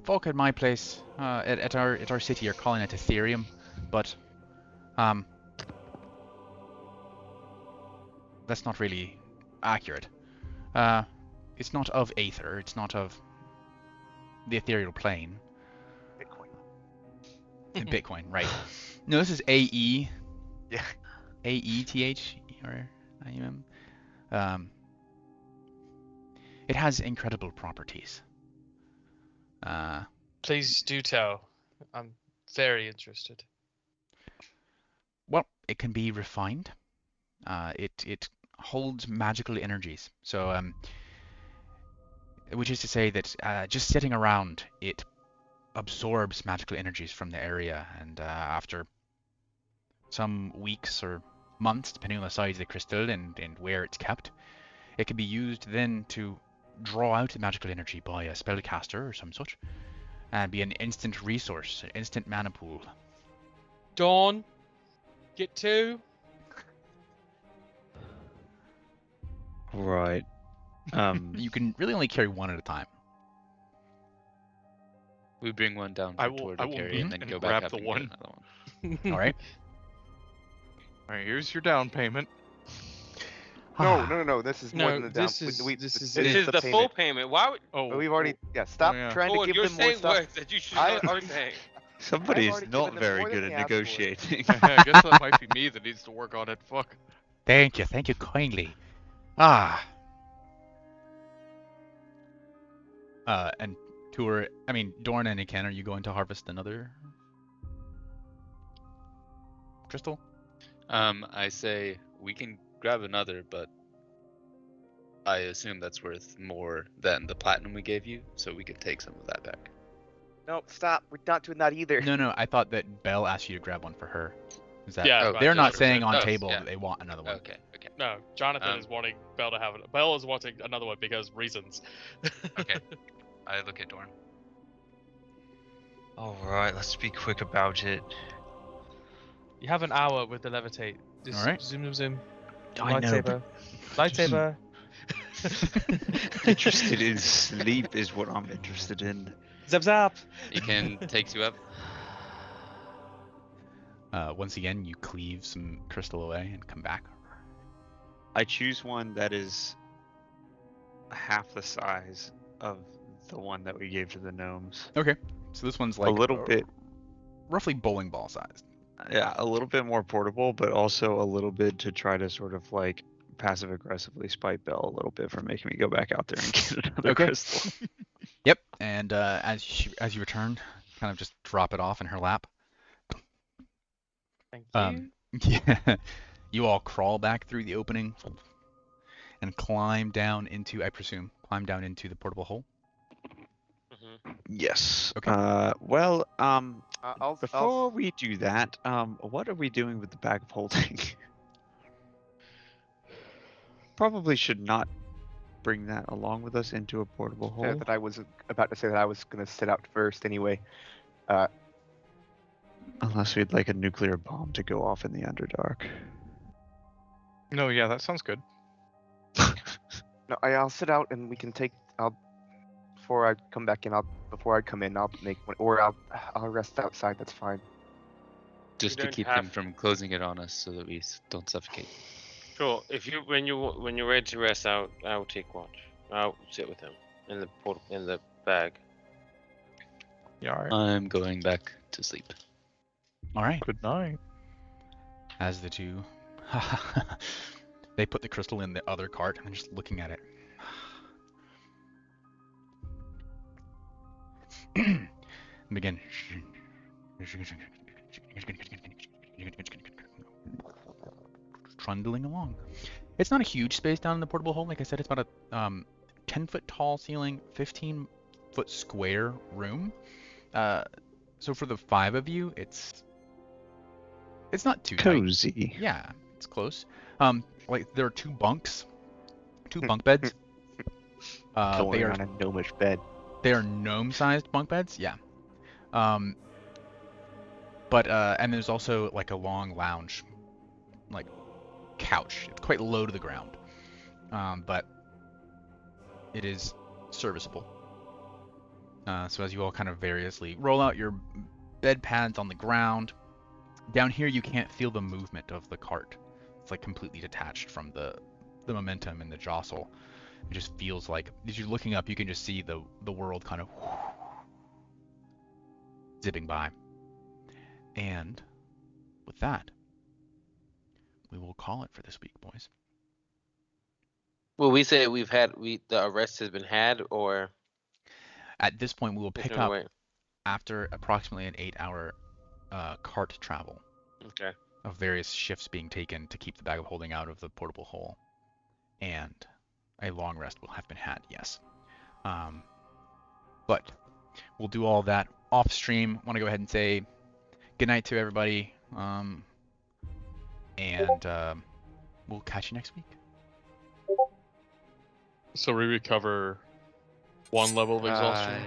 Folk at my place, at our city, are calling it Ethereum, but that's not really accurate. It's not of Aether. It's not of the ethereal plane. Bitcoin. Bitcoin, right? No, this is AE. Yeah. AETHERIUM. It has incredible properties. Please do tell. I'm very interested. Well, it can be refined. It holds magical energies. So, which is to say that just sitting around, it absorbs magical energies from the area, and after some weeks or months, depending on the size of the crystal and where it's kept, it can be used then to draw out the magical energy by a spellcaster or some such, and be an instant resource, an instant mana pool. Dawn, get two. Right. You can really only carry one at a time. We bring one down I for will- Tor I to will carry and then and go grab back up the and get one. another one. All right. All right, here's your down payment. No. This is more No, than the down. this is- this is This is the payment. full payment. Why would Oh, But we've already. Yeah. Stop yeah. trying to oh, give you're them more saying stuff. words that you should I not already- be saying? Somebody is already not given them very more good than at they asked for. negotiating. I guess that might be me that needs to work on it. Fuck. Thank you kindly. Ah. And Dorn and Iken, are you going to harvest another crystal? I say we can grab another, but I assume that's worth more than the platinum we gave you, so we could take some of that back. No, stop. We're not doing that either. No, I thought that Belle asked you to grab one for her. Is that? Yeah, Oh, right, They're not 100%. saying on Oh, table yeah. that they want another one. Okay. No, Jonathan Um, is wanting Bell to have it. Bell is wanting another one because reasons. Okay. I look at Dorn. All right, let's be quick about it. You have an hour with the levitate. Just Alright. zoom. I know, Lightsaber. Lightsaber. Interested in sleep is what I'm interested in. Zap zap. Iken takes you up. Once again, you cleave some crystal away and come back. I choose one that is half the size of the one that we gave to the gnomes. Okay. So this one's like a little bit, roughly bowling ball sized. yeah, a little bit more portable, but also a little bit to try to sort of like passive aggressively spite Bell a little bit for making me go back out there and get another Okay. crystal. Yep. And as you return, kind of just drop it off in her lap. Thank you. Yeah. You all crawl back through the opening and climb down into, I presume, the portable hole. Mhm. Yes. Okay. Before we do that, what are we doing with the bag of holding? Probably should not bring that along with us into a portable hole. That I was about to say that I was gonna sit out first anyway. Unless we'd like a nuclear bomb to go off in the Underdark. No, yeah, that sounds good. No, I'll sit out and we can take. Before I come back in, before I come in, I'll make one, or I'll rest outside. That's fine. Just to don't keep have him from closing it on us so that we don't suffocate. Sure. If you when you're ready to rest out, I will take watch. I'll sit with him in the bag. Yeah, all right. I'm going back to sleep. All right. Good night. As the two, they put the crystal in the other cart and they're just looking at it. Begin. Trundling along. It's not a huge space down in the portable hole. Like I said, it's about a 10-foot tall ceiling, 15-foot square room. So for the 5 of you, it's not too tight. Cozy. Yeah, it's close. Like there are 2 bunks, 2 bunk beds. Don't They worry, are on a gnomish bed. gnome-sized bunk beds. Yeah. But and there's also like a long lounge, like couch. It's quite low to the ground, but it is serviceable. So as you all kind of variously roll out your bed pads on the ground, down here you can't feel the movement of the cart. It's like completely detached from the momentum and the jostle. It just feels like, as you're looking up, you can just see the world kind of zipping by. And with that, we will call it for this week, boys. Well, we say the arrest has been had, or At this point, we will pick up wait. after approximately an 8-hour cart travel Okay. of various shifts being taken to keep the bag of holding out of the portable hole. And a long rest will have been had, yes. But we'll do all that off stream. Want to go ahead and say good night to everybody. And we'll catch you next week. So we recover 1 level of exhaustion.